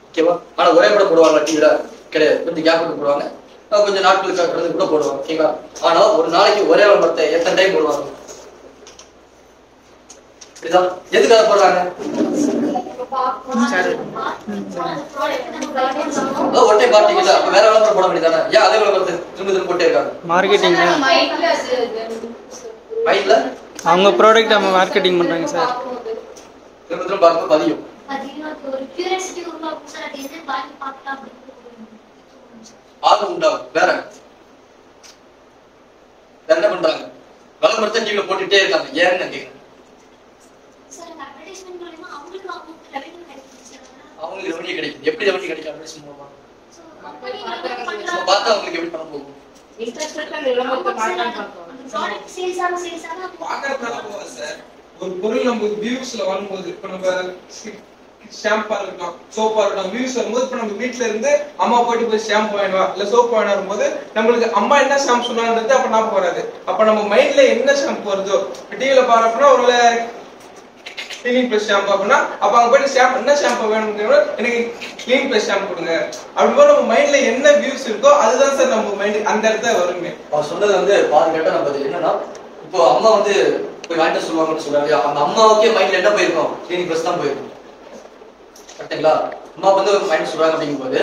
ஓகேவா, ஆனா ஒரே படம் போடுவாங்களா டிவில? கிடையாது, கொஞ்சம் கேப் விட்டு போடுவாங்க, கொஞ்சம் நாட்களுக்கு கடந்து கூட போடுவாங்க. ஓகேங்களா, ஆனா ஒரு நாளைக்கு ஒரே படத்தை எத்தனை டைம் போடுவாங்க? புரியுதா? எதுக்காக போடுறாங்க? ஒட்டை பார்த்தீங்களா, அப்ப வேற விளம்பரம் போட வேண்டியதானே? ஏன் அதே விளம்பரத்தை திரும்ப திரும்ப போட்டே இருக்காங்க? மார்க்கெட்டிங் மைண்ட்ல அவங்க ப்ராடக்ட் நம்ம மார்க்கெட்டிங் பண்றாங்க சார். திரும்ப திரும்ப பார்க்க பதியும். ஆர்வம் உண்டாகும். வேற என்ன பண்றாங்க? விளம்பரத்தை டிவில போட்டுட்டே இருக்காங்க. ஏன்னு நான் கேட்கிறேன். அவங்களுக்கு ரெவன்யூ கிடைக்கும். எப்படி ரெவன்யூ கிடைக்கும்? அட்வர்டைஸ்மென்ட் மூலமா பார்த்தா அவங்களுக்கு எப்படி பணம் போகும்? ஒரு பொருள் நம்ம வியூஸ்ல வரும்போது, இப்ப நம்ம ஷாம்பா இருக்கட்டும், சோப்பா இருக்கட்டும், வியூஸ் வரும்போது இப்ப நம்ம வீட்டுல இருந்து அம்மா போயிட்டு போய் ஷாம்பு வாங்கிடுவா இல்ல சோப்பு வாங்கிட்டு வரும்போது நம்மளுக்கு அம்மா என்ன ஷாம்பு சொன்னான்றது அப்ப ஞாபகம் வராது. அப்ப நம்ம மைண்ட்ல என்ன ஷாம்பு வருதோ, டிவில பாருப்போம்னா ஒரு கிளீன் பிளஸ் ஷாம்பு அப்படின்னா அப்ப அங்க போயிட்டு ஷாம்பு என்ன ஷாம்பு வேணும், எனக்கு கிளீன் பிளஸ் ஷாம்பு கொடுங்க. அப்படி போல நம்ம மைண்ட்ல என்ன வியூஸ் இருக்கோ அதுதான் சார் நம்ம மைண்ட் அந்த இடத்துல வருமே. அவர் சொன்னது வந்து பாதி கேட்டா நம்ம என்னன்னா, இப்போ அம்மா வந்து போய் வாங்கிட்டு சொல்லுவாங்கன்னு சொல்றாங்க. அந்த அம்மாவுக்கே மைண்ட்ல என்ன போயிருக்கும்? கிளீன் பிளஸ் தான் போயிருக்கும். கரெக்டுங்களா? அம்மா வந்து மைண்ட் சொல்றாங்க அப்படிங்கும் போது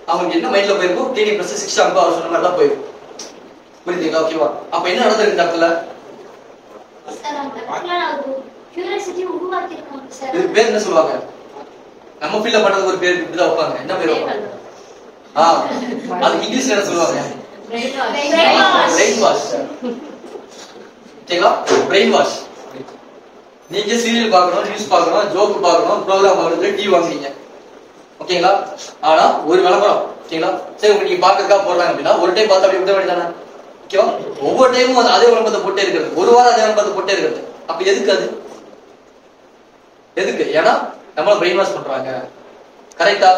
அவங்களுக்கு என்ன மைண்ட்ல போயிருக்கும்? கிளீனிங் பிளஸ் 6 ஷாம்பு அவர் சொன்ன மாதிரி தான் போயிருக்கும். புரியுதுங்களா? ஓகேவா? அப்ப என்ன நடந்தது இந்த இடத்துல? இது பேர் என்ன சொல்லுவாங்க? நம்ம ஃபீல்ல பண்றது ஒரு பேர் இப்படிதான் வைப்பாங்க. என்ன பேர் வைப்பாங்க? அது இங்கிலீஷ்ல என்ன சொல்லுவாங்க? Brainwash. ஓகேங்களா? Brainwash. நீங்க சீரியல் பார்க்கணும், நியூஸ் பார்க்கணும், ஜோக் பார்க்கணும், ப்ரோக்ராம் பார்க்கணும், டிவி வாங்குறீங்க. ஓகேங்களா? ஆனா ஒரு விளம்பரம் ஓகேங்களா, சரி உங்க நீங்க பாக்குறதுக்காக போடுறாங்க அப்படின்னா ஒரு டைம் பார்த்து அப்படி விட வேண்டியதானே? ஓகேவா? ஒவ்வொரு டைமும் அதே விளம்பரத்தை போட்டே இருக்கிறது, ஒரு வாரம் அதே விளம்பரத்தை போட்டே இருக்கிறது. அப்ப எதுக்கு அது? எதுக்கு? ஏன்னா நம்மள பிரெயின் வாஷ் பண்றாங்க. கரெக்டா?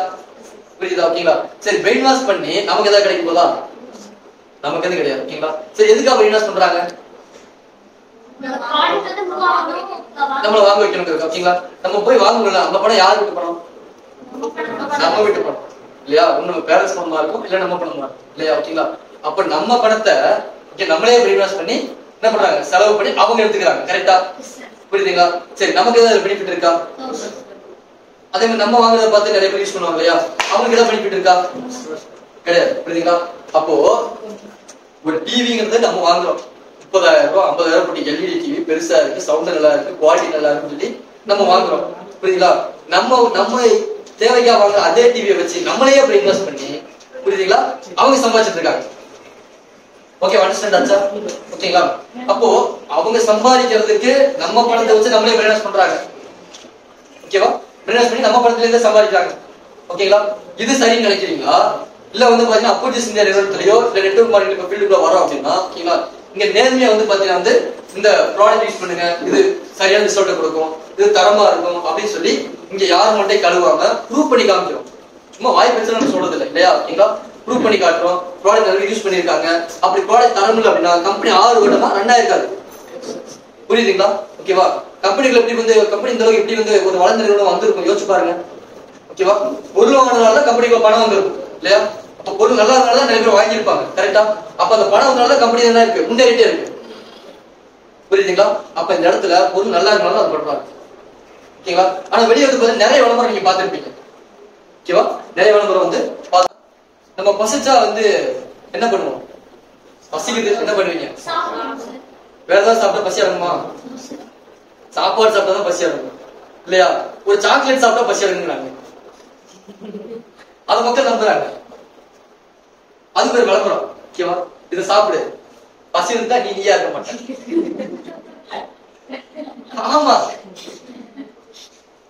புரியுதா? ஓகேங்களா? சரி, பிரெயின் வாஷ் பண்ணி நமக்கு ஏதாவது கிடைக்கும் போதா? நமக்கு எதுவும் கிடையாது. ஓகேங்களா? சரி, எதுக்காக பிரெயின் வாஷ் பண்றாங்க? நம்மள வாங்க வைக்கணும். ஓகேங்களா? நம்ம போய் வாங்குறோம்ல, அந்த பணம் யாரு விட்டு பணம்? நம்ம வீட்டு பணம் இல்லையா? ஒண்ணு நம்ம பேரண்ட்ஸ் பணமா இருக்கும், இல்ல நம்ம பணமா இருக்கும் இல்லையா? ஓகேங்களா? அப்ப நம்ம பணத்தை நம்மளே பிரெயின் வாஷ் பண்ணி என்ன பண்றாங்க? செலவு பண்ணி அவங்க எடுத்துக்கிறாங்க. கரெக்டா? புரியுதுங்களா? சரி, நமக்கு ஏதாவது பெனிஃபிட் இருக்கா? அதே மாதிரி நம்ம வாங்குறத பார்த்து நிறைய பேர் யூஸ் பண்ணுவாங்க இல்லையா? அவங்களுக்கு ஏதாவது பெனிஃபிட் இருக்கா? கிடையாது. புரியுதுங்களா? அப்போ ஒரு டிவிங்கிறது நம்ம வாங்குறோம், 30,000 ரூபாய் 50,000 போட்டு எல்இடி டிவி பெருசா இருக்கு, சவுண்ட் நல்லா இருக்கு, குவாலிட்டி நல்லா இருக்குன்னு சொல்லி நம்ம வாங்குறோம். புரியுதுங்களா? நம்ம தேவைக்கா வாங்குற அதே டிவியை வச்சு நம்மளையே பிரெயின் வாஷ் பண்ணி, புரியுதுங்களா, அவங்க சம்பாதிச்சிட்டு இருக்காங்க. ஓகே, அண்டர்ஸ்டாண்ட் ஆச்சா? ஓகேங்களா? அப்போ அவங்க சம்பாதிக்கிறதுக்கு நம்ம பணத்தை வச்சு நம்மளே பிரெயின் வாஷ் பண்றாங்க. ஓகேவா? பிரெயின் வாஷ் பண்ணி நம்ம பணத்துல இருந்து சம்பாதிக்கிறாங்க. ஓகேங்களா? இது சரின்னு நினைக்கிறீங்களா? இல்ல வந்து பாத்தீங்கன்னா அப்போசிஸ் இந்தியா நிறுவனத்திலயோ இல்ல நெட்வொர்க் மார்க்கெட்டிங் ஃபீல்டுக்குள்ள வரோம் அப்படின்னா, ஓகேங்களா, இங்க நேர்மையா வந்து பாத்தீங்கன்னா வந்து இந்த ப்ராடக்ட் யூஸ் பண்ணுங்க, இது சரியான ரிசல்ட் கொடுக்கும், இது தரமா இருக்கும் அப்படின்னு சொல்லி இங்க யாரும் மண்டை கழுவாம ப்ரூவ் பண்ணி காமிக்கிறோம். சும்மா வாய் பேச நம்ம சொல்றது இல்லை இல்லையா? ஓகேங்களா? ப்ரூவ் பண்ணி காட்டுறோம். ப்ராடக்ட் நிறைய யூஸ் பண்ணிருக்காங்க. அப்படி ப்ராடக்ட் தரம் இல்லை அப்படின்னா கம்பெனி 6 வருடமா ரன் ஆயிருக்காது. புரியுதுங்களா? ஓகேவா? கம்பெனிகள் எப்படி வந்து கம்பெனி இந்த அளவுக்கு எப்படி வந்து ஒரு வளர்ந்த நிறுவனம் வந்திருக்கும் யோசிச்சு பாருங்க. ஓகேவா? பொருள் வாங்கினால கம்பெனிக்கு பணம் வந்திருக்கும் இல்லையா? அப்ப பொருள் நல்லா இருந்தாலும் நிறைய பேர் வாங்கியிருப்பாங்க. கரெக்டா? அப்ப அந்த பணம் வந்தனால கம்பெனி என்ன இருக்கு, முன்னேறிட்டே இருக்கு. புரியுதுங்களா? அப்ப இந்த இடத்துல பொருள் நல்லா இருந்தாலும் அது பண்றாங்க. ஓகேங்களா? ஆனா வெளியே வந்து பாத்தீங்கன்னா நிறைய விளம்பரம் நீங்க பாத்துருப்பீங்க. ஓகேவா? நிறைய விளம்பரம் வந்து நம்ம பசிச்சா வந்து என்ன பண்ணுவோம்? பசிக்குது என்ன பண்ணுவீங்க? வேற ஏதாவது சாப்பிட்டா பசி அடங்குமா? சாப்பாடு சாப்பிட்டா தான் பசி அடங்கும் இல்லையா? ஒரு சாக்லேட் சாப்பிட்டா பசி அடங்குறாங்க. அது மக்கள் நம்புறாங்க. அது பேர் விளம்பரம். ஓகேவா? இதை சாப்பிடு, பசி இருந்தா நீயா இருக்க மாட்டேன். ஆமா,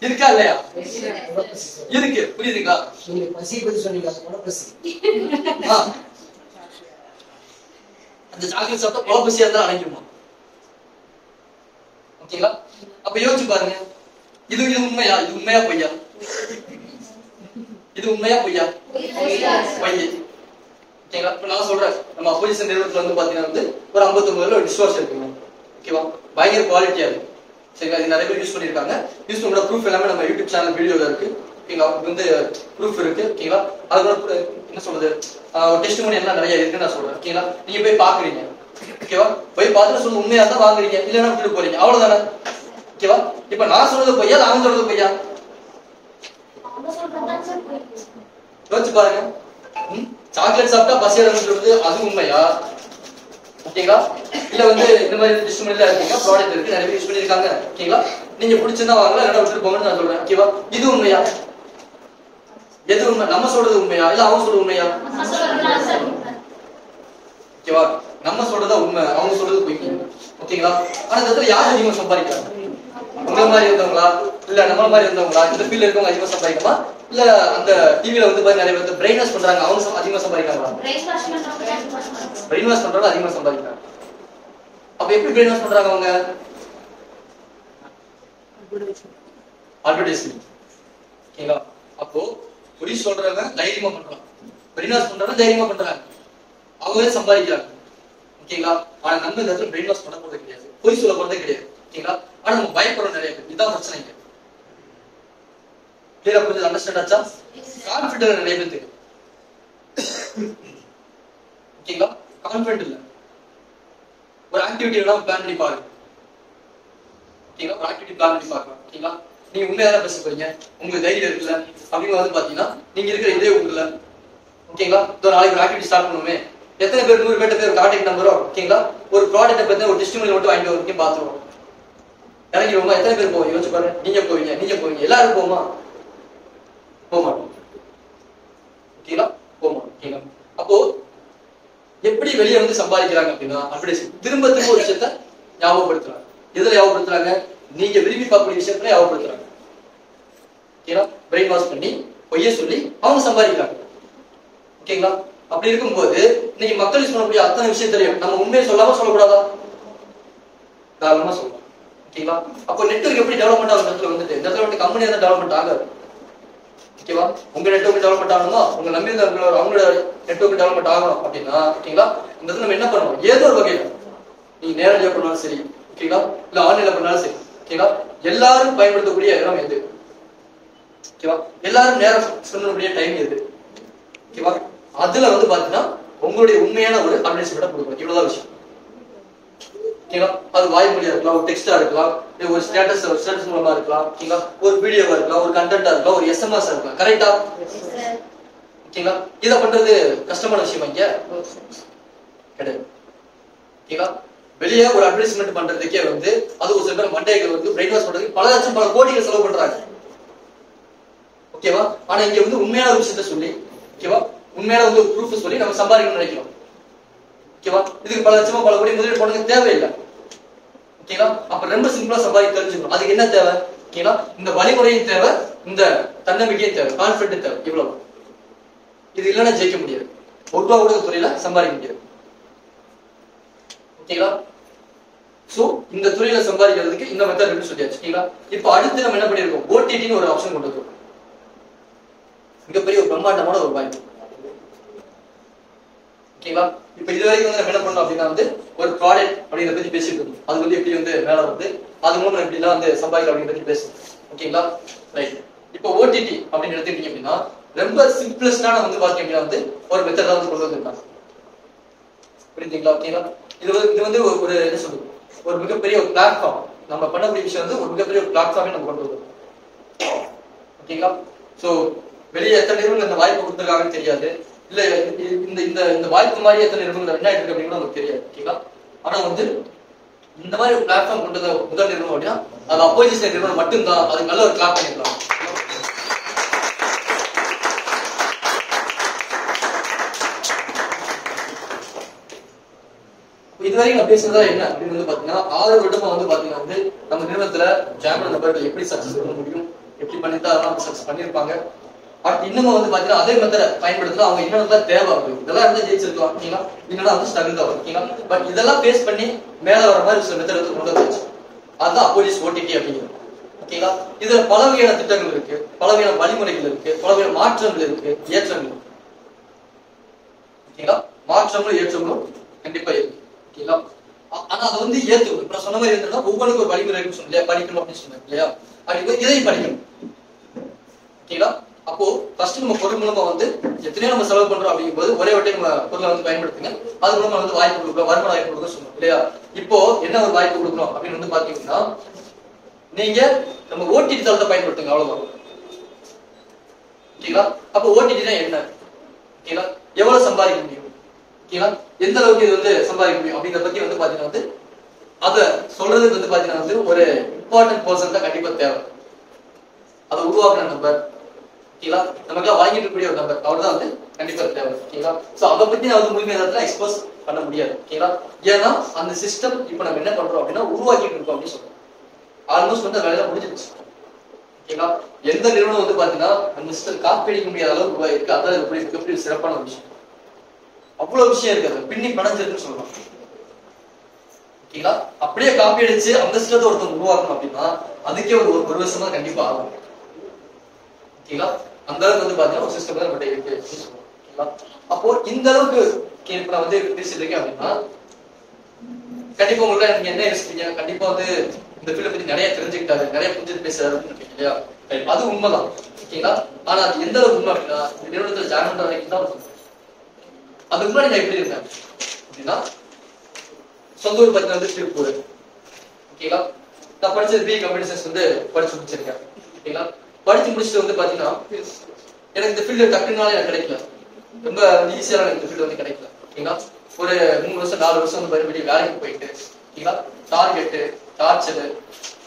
இருக்கா இல்லையா? இருக்கு. புரியுதுங்களா? நீங்க பசி பத்தி சொன்னீங்க, பசி. அந்த சாக்லேட் சாப்பிட்டா கொலை பசியா இருந்தா அணைக்குமா? ஓகேங்களா? அப்ப யோசிச்சு பாருங்க, இது உண்மையா? இது உண்மையா பொய்யா? இது உண்மையா பொய்யா? பொய். ஓகேங்களா? இப்ப நான் சொல்றேன், நம்ம அப்போசிஷன் நிறுவனத்துல வந்து பாத்தீங்கன்னா வந்து ஒரு 59 டிஷ் வாஷ் இருக்குங்க. ஓகேவா? பயங்கர குவாலிட்டியா இருக்கு. சரிங்களா? இது நிறைய பேர் யூஸ் பண்ணிருக்காங்க. யூஸ் பண்ண ப்ரூஃப் எல்லாமே நம்ம யூடியூப் சேனல் வீடியோல இருக்கு. ஓகேங்களா? வந்து ப்ரூஃப் இருக்கு. ஓகேங்களா? அதோட என்ன சொல்றது, டெஸ்டிமோனி எல்லாம் நிறைய இருக்குன்னு நான் சொல்றேன். ஓகேங்களா? நீங்க போய் பாக்குறீங்க. ஓகேவா? போய் பார்த்துட்டு சொல்ல உண்மையா தான் வாங்குறீங்க, இல்லைன்னா விட்டுட்டு போறீங்க, அவ்வளவுதானே? ஓகேவா? இப்ப நான் சொல்றது பொய்யா இல்ல அவன் சொல்றது பொய்யா? யோசிச்சு பாருங்க. சாக்லேட் சாப்பிட்டா பசி அடங்குன்னு சொல்றது அது உண்மையா? ஓகேங்களா? இல்ல வந்து இந்த மாதிரி டிஸ்ட்ரிபியூட்டர்ல இருக்கீங்க, ப்ராடக்ட் இருக்கு, நிறைய பேர் யூஸ் பண்ணிருக்காங்க. ஓகேங்களா? நீங்க பிடிச்சிருந்தா வாங்கலாம், இல்ல விட்டுட்டு போங்கன்னு நான் சொல்றேன். ஓகேவா? இது உண்மையா? எது உண்மை? நம்ம சொல்றது உண்மையா இல்ல அவங்க சொல்றது உண்மையா? ஓகேவா? நம்ம சொல்றதா உண்மை, அவங்க சொல்றது பொய். ஓகேங்களா? ஆனா இந்த இடத்துல யார் அதிகமா சம்பாதிக்கிறாங்க? உங்க மாதிரி இருந்தவங்களா இல்ல நம்ம மாதிரி இருந்தவங்களா? இந்த ஃபீல்ட்ல இருக்கவங்க அதிகமா சம்பாதிக்கமா இல்ல அந்த டிவில வந்து பாரு நிறைய பேர் பிரெயின் வாஷ் பண்றாங்க அவங்க அதிகமா சம்பாதிக்கிறாங்களா? பிரெயின் வாஷ் பண்றவங்க அதிகமா சம்பாதிக்கிறாங்க. அப்ப எப்படி பிரெயின் வாஷ் பண்றாங்க அவங்க? அட்வர்டைஸ்மென்ட். ஓகேங்களா? அப்போ பொய் சொல்றவங்க தைரியமா பண்றாங்க, பிரெயின் வாஷ் பண்றவங்க தைரியமா பண்றாங்க, அவங்களே சம்பாதிக்கிறாங்க. ஓகேங்களா? ஆனா நம்ம இந்த இடத்துல பிரெயின் வாஷ் பண்ண போறது கிடையாது, பொய் சொல்ல போறதே கிடையாது. ஓகேங்களா? ஆனா நம்ம பயப்படுறோம் நிறைய பேர். இதான் பிரச்சனை. கிளியரா புரியுது? அண்டர்ஸ்டாண்ட் ஆச்சா? கான்ஃபிடன்ட் நிறைய பேருக்கு. ஓகேங்களா? கான்ஃபிடன்ட் இல்ல. ஒரு ஆக்டிவிட்டி எல்லாம் பிளான் பண்ணி பாருங்க. ஓகேங்களா? ஒரு ஆக்டிவிட்டி பிளான் பண்ணி பாருங்க. ஓகேங்களா? நீங்க உண்மையா தான் பேச போறீங்க, உங்களுக்கு தைரியம் இருக்குல்ல அப்படின்னு வந்து பாத்தீங்கன்னா நீங்க இருக்கிற இதே ஊர்ல, ஓகேங்களா, ஒரு நாளைக்கு ஒரு ஆக்டிவிட்டி ஸ்டார்ட் பண்ணுமே, எத்தனை பேர் 100 பேர் கான்டாக்ட் நம்பரோ, ஓகேங்களா, ஒரு ப்ராடக்ட்டை பத்தி ஒரு டெஸ்டிமோனி மட்டும் வாங்கிட்டு வரணும் பாத்துருவோம். இறங்கிடுவோமா? எத்தனை பேர் போவோம் யோசிச்சு பாருங்க. நீங்க போவீங்க, எல்லாரும் போமா? போக மாட்டோம். ஓகேங்களா? போக மாட்டோம். ஓகேங்களா? அப்போ எப்படி வெளியே வந்து சம்பாதிக்கிறாங்க அப்படின்னா அப்படி திரும்ப ஒரு விஷயத்த ஞாபகப்படுத்துறாங்க. எதுல ஞாபகப்படுத்துறாங்க? நீங்க விரும்பி பார்க்கக்கூடிய விஷயத்துல யாவப்படுத்துறாங்க. ஓகேங்களா? பிரெயின் வாஷ் பண்ணி பொய்ய சொல்லி அவங்க சம்பாதிக்கிறாங்க. ஓகேங்களா? அப்படி இருக்கும்போது இன்னைக்கு மக்கள் யூஸ் பண்ணக்கூடிய அத்தனை விஷயம் தெரியும். நம்ம உண்மையை சொல்லாம சொல்லக்கூடாதா? தாராளமா சொல்லலாம். ஓகேங்களா? அப்போ நெட்வொர்க் எப்படி டெவலப்மெண்ட் ஆகும்? இடத்துல வந்துட்டு இந்த இடத்துல வந்து கம்பெனி வந்து டெவலப்மெண்ட் ஆகாது. ஓகேவா? உங்க நெட்வொர்க் டெவலப்மெண்ட் ஆகணுமா, உங்க நம்பியிருந்தவங்களோட அவங்களோட நெட்வொர்க் டெவலப்மெண்ட் ஆகணும் அப்படின்னா, ஓகேங்களா, இந்த இடத்துல நம்ம என்ன பண்ணணும்? ஏதோ ஒரு வகையில நீங்க நேரடியா பண்ணாலும் சரி, ஓகேங்களா, இல்ல ஆன்லைன்ல பண்ணாலும் சரி, ஓகேங்களா, எல்லாரும் பயன்படுத்தக்கூடிய இடம் எது? ஓகேவா? எல்லாரும் நேரம் சொல்லக்கூடிய டைம் எது? ஓகேவா? அதுல வந்து பாத்தீங்கன்னா உங்களுடைய உண்மையான ஒரு அட்வர்டைஸ்மெண்ட் கொடுக்கணும். இவ்வளவுதான் விஷயம். ஓகேங்களா? அது வாய்மொழியா இருக்கலாம், ஒரு டெக்ஸ்டா இருக்கலாம், ஒரு ஸ்டேட்டஸ் மூலமா இருக்கலாம், ஓகேங்களா, ஒரு வீடியோவா இருக்கலாம், ஒரு கண்டென்ட்டா இருக்கலாம், ஒரு எஸ்எம்எஸ் இருக்கலாம். கரெக்டா? ஓகேங்களா? இத பண்றது கஷ்டமான விஷயம் இங்க கிடையாது. ஓகேங்களா? வெளியே ஒரு அட்வர்டைஸ்மெண்ட் பண்றதுக்கே வந்து அது ஒரு சில பேர் மண்டைகள் வந்து பிரெயின் வாஷ் பண்றதுக்கு பல லட்சம் பல கோடிகள் செலவு பண்றாங்க. ஓகேவா? ஆனா இங்க வந்து உண்மையான ஒரு விஷயத்த சொல்லி, ஓகேவா, உண்மையான வந்து ஒரு ப்ரூஃப் சொல்லி நம்ம சம்பாதிக்கணும்னு நினைக்கிறோம். ஓகேவா? இதுக்கு பல லட்சமா பல கோடி முதலீடு பண்ணதுக்கு தேவையில்லை. ஓகேங்களா? அப்ப ரொம்ப சிம்பிளா சம்பாதிக்க தெரிஞ்சுக்கணும். அதுக்கு என்ன தேவை? ஓகேங்களா, இந்த வழிமுறையும் தேவை, இந்த தன்னம்பிக்கையும் தேவை, கான்பிடன்ட் தேவை. இவ்வளவு. இது இல்லைன்னா ஜெயிக்க முடியாது. ஒரு ரூபா கூட துறையில சம்பாதிக்க முடியாது. ஓகேங்களா? சோ இந்த துறையில சம்பாதிக்கிறதுக்கு இந்த மெத்தட் இருக்கு சொல்லியாச்சு. ஓகேங்களா? இப்ப அடுத்து நம்ம என்ன பண்ணிருக்கோம்? ஓடிடின்னு ஒரு ஆப்ஷன் கொண்டு வந்தோம். மிகப்பெரிய ஒரு பிரம்மாண்டமான ஒரு வாய்ப்பு. ஓகேங்களா? இப்ப இது வரைக்கும் வந்து நம்ம என்ன பண்ணோம் அப்படின்னா வந்து ஒரு ப்ராடக்ட் அப்படிங்கறத பத்தி பேசிட்டு இருக்கோம். அது வந்து எப்படி வந்து மேல வந்து அது மூலம் எப்படி எல்லாம் வந்து சம்பாதிக்கலாம் அப்படிங்கறத பத்தி பேசுறோம். ஓகேங்களா? ரைட். இப்போ ஓடிடி அப்படின்னு எடுத்துக்கிட்டீங்க அப்படின்னா ரொம்ப சிம்பிளஸ்டான வந்து பாத்தீங்க அப்படின்னா வந்து ஒரு மெத்தட் தான் வந்து கொண்டு வந்திருக்காங்க. புரியுதுங்களா? ஓகேங்களா? இது வந்து ஒரு என்ன சொல்றது, ஒரு மிகப்பெரிய ஒரு பிளாட்ஃபார்ம். நம்ம பண்ணக்கூடிய விஷயம் வந்து ஒரு மிகப்பெரிய ஒரு பிளாட்ஃபார்மே நம்ம கொண்டு வரோம். ஓகேங்களா? சோ வெளியே எத்தனை நிறுவனங்கள் இந்த வாய்ப்பு கொடுத்துருக்காங்கன்னு தெரியாது. இல்ல இந்த இந்த இந்த வாய்ப்பு மாதிரி எத்தனை நிறுவனங்கள் என்ன இருக்கு அப்படின்னு நமக்கு தெரியாது. ஓகேங்களா? ஆனா வந்து இந்த மாதிரி ஒரு பிளாட்ஃபார்ம் கொண்டு வந்த முதல் நிறுவனம் அப்படின்னா அது அப்போசிஷன் நிறுவனம் மட்டும்தான். அதுக்கு நல்ல ஒரு கிளாப் பண்ணிக்கலாம். இதுவரைக்கும் நான் பேசுறதா என்ன அப்படின்னு வந்து பாத்தீங்கன்னா 6 வருடமா வந்து பாத்தீங்கன்னா வந்து நம்ம நிறுவனத்துல ஜாமன் நபர்கள் எப்படி சக்சஸ் பண்ண முடியும், எப்படி பண்ணிட்டு அதெல்லாம் சக்சஸ் பண்ணிருப்பாங்க. பட் இன்னமும் வந்து பாத்தீங்கன்னா அதே மெத்தட பயன்படுத்தினா அவங்க என்னென்ன தேவை ஆகும், இதெல்லாம் வந்து ஜெயிச்சிருக்கலாம். ஓகேங்களா? இல்லைன்னா வந்து ஸ்ட்ரகிள் தான். ஓகேங்களா? பட் இதெல்லாம் ஃபேஸ் பண்ணி மேல வர மாதிரி சில மெத்தட் கொண்டு வந்துச்சு. அதுதான் அப்போசிஸ் ஓடிடி அப்படிங்கிறது. ஓகேங்களா? இதுல பல வகையான திட்டங்கள் இருக்கு, பல வகையான வழிமுறைகள் இருக்கு, பல வகையான மாற்றங்கள் இருக்கு, ஏற்றங்கள். ஓகேங்களா? மாற்றங்களும் ஏற்றங்களும் கண்டிப்பா இருக்கு. ஓகேங்களா? ஆனா அதை வந்து ஏத்துக்கணும். இப்ப சொன்ன மாதிரி இருந்தா ஒவ்வொருக்கும் ஒரு வழிமுறை இருக்குன்னு சொன்னேன், படிக்கணும் அப்படின்னு சொன்னேன் இல்லையா? அப்படி இதையும் படிக்கணும். ஓகேங்களா? அப்போ ஃபர்ஸ்ட் நம்ம பொருள் மூலமா வந்து எத்தனையோ நம்ம செலவு பண்றோம் அப்படிங்கும்போது ஒரே வட்டை நம்ம பொருளை வந்து பயன்படுத்துங்க. அது மூலமா வந்து வாய்ப்பு கொடுக்குறோம், வருமான வாய்ப்பு கொடுக்க சொன்னோம் இல்லையா? இப்போ என்ன ஒரு வாய்ப்பு கொடுக்குறோம் அப்படின்னு வந்து பாத்தீங்கன்னா நீங்க நம்ம ஓடிடி தளத்தை பயன்படுத்துங்க. அவ்வளவுதான். ஓகேங்களா? அப்போ ஓடிடினா என்ன? ஓகேங்களா? எவ்வளவு சம்பாதிக்க முடியும், ஓகேங்களா, எந்த அளவுக்கு இது வந்து சம்பாதிக்க முடியும் அப்படிங்கறத பத்தி வந்து பாத்தீங்கன்னா வந்து அத சொல்றதுக்கு வந்து பாத்தீங்கன்னா வந்து ஒரு இம்பார்ட்டன்ட் பர்சன் தான் கண்டிப்பா தேவை. அதை உருவாக்குற நம்பர், ஓகேங்களா, நமக்கு வாங்கிட்டு இருக்கக்கூடிய ஒரு நம்பர், அவர் தான் வந்து கண்டிப்பா தேவை. ஓகேங்களா? சோ அதை பத்தி நான் வந்து முழுமையான இடத்துல எக்ஸ்போஸ் பண்ண முடியாது. ஓகேங்களா? ஏன்னா அந்த சிஸ்டம் இப்ப நம்ம என்ன பண்றோம் அப்படின்னா உருவாக்கிட்டு இருக்கோம் அப்படின்னு சொல்றோம். ஆல்மோஸ்ட் வந்து வேலை முடிஞ்சிருச்சு. ஓகேங்களா? எந்த நிறுவனம் வந்து பாத்தீங்கன்னா அந்த சிஸ்டம் காப்பி அடிக்க முடியாத அளவுக்கு உருவாயிருக்கு. அதான் மிகப்பெரிய சிறப்பான விஷயம். அவ்வளவு விஷயம் இருக்கு, பின்னி பணஞ்சிருக்குன்னு சொல்லலாம். ஓகேங்களா? அப்படியே காப்பி அடிச்சு அந்த சிஸ்டத்தை ஒருத்தர் உருவாக்கணும் அப்படின்னா அதுக்கே ஒரு வருஷமா கண்டிப்பா ஆகும். ஓகேங்களா? அந்த அளவுக்கு வந்து பாத்தீங்கன்னா ஒரு சிஸ்டம் நம்மகிட்ட இருக்கு. ஓகேங்களா? அப்போ இந்த அளவுக்கு இப்ப நான் வந்து பேசிட்டு இருக்கேன் அப்படின்னா கண்டிப்பா உங்களுக்கு நீங்க என்ன யோசிப்பீங்க? கண்டிப்பா வந்து இந்த ஃபீல்ட பத்தி நிறைய தெரிஞ்சுக்கிட்டாரு, நிறைய புரிஞ்சு பேசுறாரு இல்லையா? அது உண்மைதான். ஓகேங்களா? ஆனா அது எந்த அளவுக்கு உண்மை அப்படின்னா இந்த நிறுவனத்துல ஜாயின் பண்ற வரைக்கும் தான். அதுக்கு முன்னாடி நான் எப்படி இருந்தேன் அப்படின்னா சொந்த ஊர் பத்தி வந்து திருப்பூர். ஓகேங்களா? நான் படிச்சது பி கம்ப்யூட்டர் சயின்ஸ் வந்து படிச்சு முடிச்சிருக்கேன். ஓகேங்களா? படிச்சு முடிச்சுட்டு வந்து பாத்தீங்கன்னா எனக்கு இந்த ஃபீல்டு டக்குனால எனக்கு கிடைக்கல, ரொம்ப ஈஸியா எனக்கு இந்த ஃபீல்டு வந்து கிடைக்கல. ஓகேங்களா? ஒரு 3 வருஷம் 4 வருஷம் வந்து வெளியே வேலைக்கு போயிட்டு, ஓகேங்களா, டார்கெட்டு டார்ச்சரு,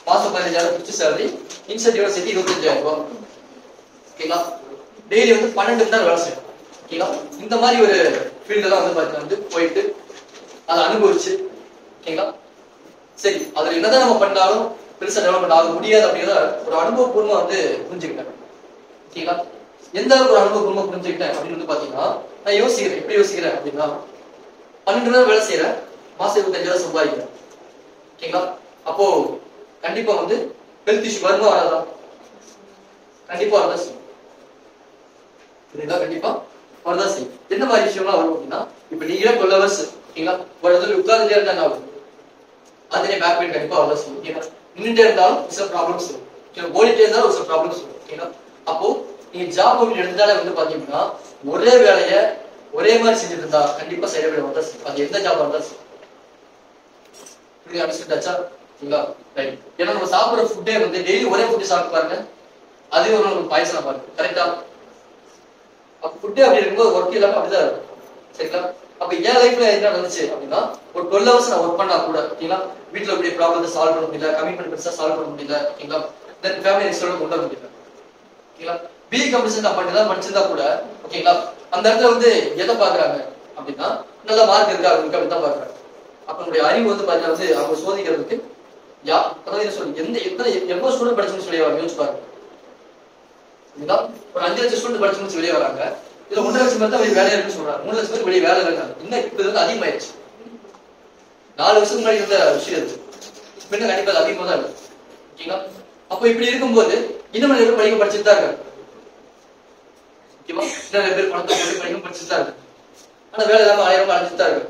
மாசம் 15,000 பிடிச்சி சேலரி, இன்சென்டிவ் சேர்த்து 25,000 ரூபாய். ஓகேங்களா? டெய்லி வந்து 12 மணி நேரம் வேலை செய்யணும். ஓகேங்களா? இந்த மாதிரி ஒரு ஃபீல்டு தான் வந்து பாத்தீங்கன்னா வந்து போயிட்டு அதை அனுபவிச்சு, ஓகேங்களா, சரி அதுல என்னதான் நம்ம பண்ணாலும் பெருசா டெவலப்மெண்ட் ஆக முடியாது அப்படிங்கிறத ஒரு அனுபவபூர்வமா வந்து புரிஞ்சுக்கிட்டேன். ஓகேங்களா? எந்த அளவுக்கு ஒரு அனுபவபூர்வமா புரிஞ்சுக்கிட்டேன் அப்படின்னு வந்து பாத்தீங்கன்னா, நான் யோசிக்கிறேன். எப்படி யோசிக்கிறேன் அப்படின்னா, 12 நாள் வேலை செய்யறேன், மாசம் 25,000 சம்பாதிக்கிறேன். ஓகேங்களா? அப்போ கண்டிப்பா வந்து ஹெல்த் இஷ்யூ வருமா வராதா? கண்டிப்பா வரதான் செய்யும். கண்டிப்பா வரதான் செய்யும். என்ன மாதிரி விஷயம்லாம் வரும் அப்படின்னா, இப்ப நீங்களே 12 hours ஓகேங்களா ஒரு இடத்துல உட்கார்ந்துட்டே இருந்தா என்ன ஆகும்? அதே பேக் பெயின் கண்டிப்பா வரதான் செய்யும். ஓகேங்களா? நின்றுட்டே இருந்தாலும் சில ப்ராப்ளம்ஸ் வரும். ஓடிட்டே இருந்தாலும் ஒரு சில ப்ராப்ளம்ஸ் வரும். ஓகேங்களா? அப்போ நீங்க ஜாப் அப்படின்னு எடுத்தாலே வந்து பாத்தீங்கன்னா ஒரே வேலையை ஒரே மாதிரி செஞ்சுட்டு இருந்தா கண்டிப்பா சைடு எஃபெக்ட் வரதான் செய்யும். அது எந்த ஜாப் வரதான் செய்யும். ஏன்னா நம்ம சாப்பிடுற ஃபுட்டே வந்து டெய்லி ஒரே ஃபுட்டு சாப்பிட்டு பாருங்க, அதே ஒரு நமக்கு பாய்ச்சலா பாருங்க. கரெக்டா? அப்ப ஃபுட்டே அப்படி இருக்கும்போது ஒர்க் இல்லாம அப்படிதான் இருக்கும். சரிங்களா? அப்ப என் லைஃப்ல என்ன நடந்துச்சு அப்படின்னா, ஒரு 12 hours நான் ஒர்க் பண்ணா கூட ஓகேங்களா வீட்டுல கூடிய ப்ராப்ளத்தை சால்வ் பண்ண முடியல, கமிட்மெண்ட் பெருசா சால்வ் பண்ண முடியல. ஓகேங்களா? தென் ஃபேமிலி ரிசல்ட் கொண்டு வர முடியல. ஓகேங்களா? பிஇ கம்ப்யூட்டர் நான் பண்ணிதான் படிச்சிருந்தா கூட ஓகேங்களா அந்த இடத்துல வந்து எதை பாக்குறாங்க அப்படின்னா, நல்ல மார்க் இருக்கா அவங்களுக்கு அப்படின்னு தான் பாக்குறாங்க. அப்ப நம்முடைய அறிவு வந்து பாத்தீங்கன்னா வந்து அவங்க சோதிக்கிறதுக்கு அதாவது என்ன சொல்லி எவ்வளவு ஸ்டூடெண்ட் படிச்சுன்னு சொல்லி யோசிச்சு பாருங்க. ஒரு 5 லட்சம் ஸ்டூடெண்ட் படிச்சு வெளியே வராங்க, இதுல 1.5 லட்சம் பேர் தான் வேலையா இருக்குன்னு சொல்றாங்க, 3 லட்சம் பேர் வெளியே வேலை இருக்காங்க. இன்னும் இப்ப வந்து அதிகமாயிருச்சு. 4 வருஷத்துக்கு முன்னாடி இருந்த விஷயம் இருக்கு, இப்ப இன்னும் கண்டிப்பா அதிகமா தான் இருக்கு. ஓகேங்களா? அப்ப இப்படி இருக்கும்போது இன்னும் நிறைய பேர் படிச்சுட்டு தான் இருக்காங்க. ஓகேவா? நிறைய பேர் பணத்தை போட்டு படிச்சுட்டு தான் இருக்கு, ஆனா வேலை இல்லாம 1000 அழைச்சிட்டு தான் இருக்கு.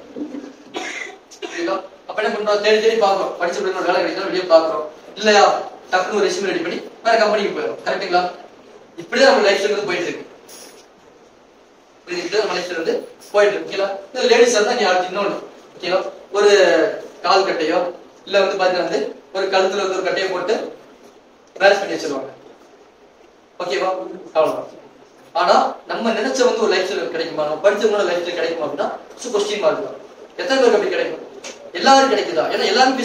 ஓகேங்களா? அப்ப என்ன பண்றோம்? தேடி தேடி பாக்குறோம், படிச்ச பிள்ளைங்க வேலை கிடைச்சா வெளியே பாக்குறோம். இல்லையா டக்குனு ஒரு ரெஸ்யூம் ரெடி பண்ணி வேற கம்பெனிக்கு போயிடும். கரெக்டுங்களா? இப்படிதான் நம்ம லைஃப்ல இருந்து போயிட்டு இருக்கு. நம்ம லைஃப்ல இருந்து போயிட்டு இருக்கு. ஓகேங்களா? இந்த லேடிஸ் இருந்தா நீ அடுத்து இன்னொன்னு ஓகேவா ஒரு கால் கட்டையோ இல்ல வந்து பாத்தீங்கன்னா வந்து ஒரு கழுத்துல வந்து ஒரு கட்டையை போட்டு மேரேஜ் பண்ணி வச்சிருவாங்க. ஓகேவா? அவ்வளவுதான். ஆனா நம்ம நினைச்ச வந்து ஒரு லைஃப் ஸ்டைல் கிடைக்குமா, நம்ம படிச்சவங்களோட லைஃப் ஸ்டைல் கிடைக்குமா அப்படின்னா கொஸ்டின் மார்க் தான். எத்தனை பேருக்கு அப்படி கிடைக்கும்? எல்லாரும் கிடைக்குதா? ஏன்னா எல்லாரும்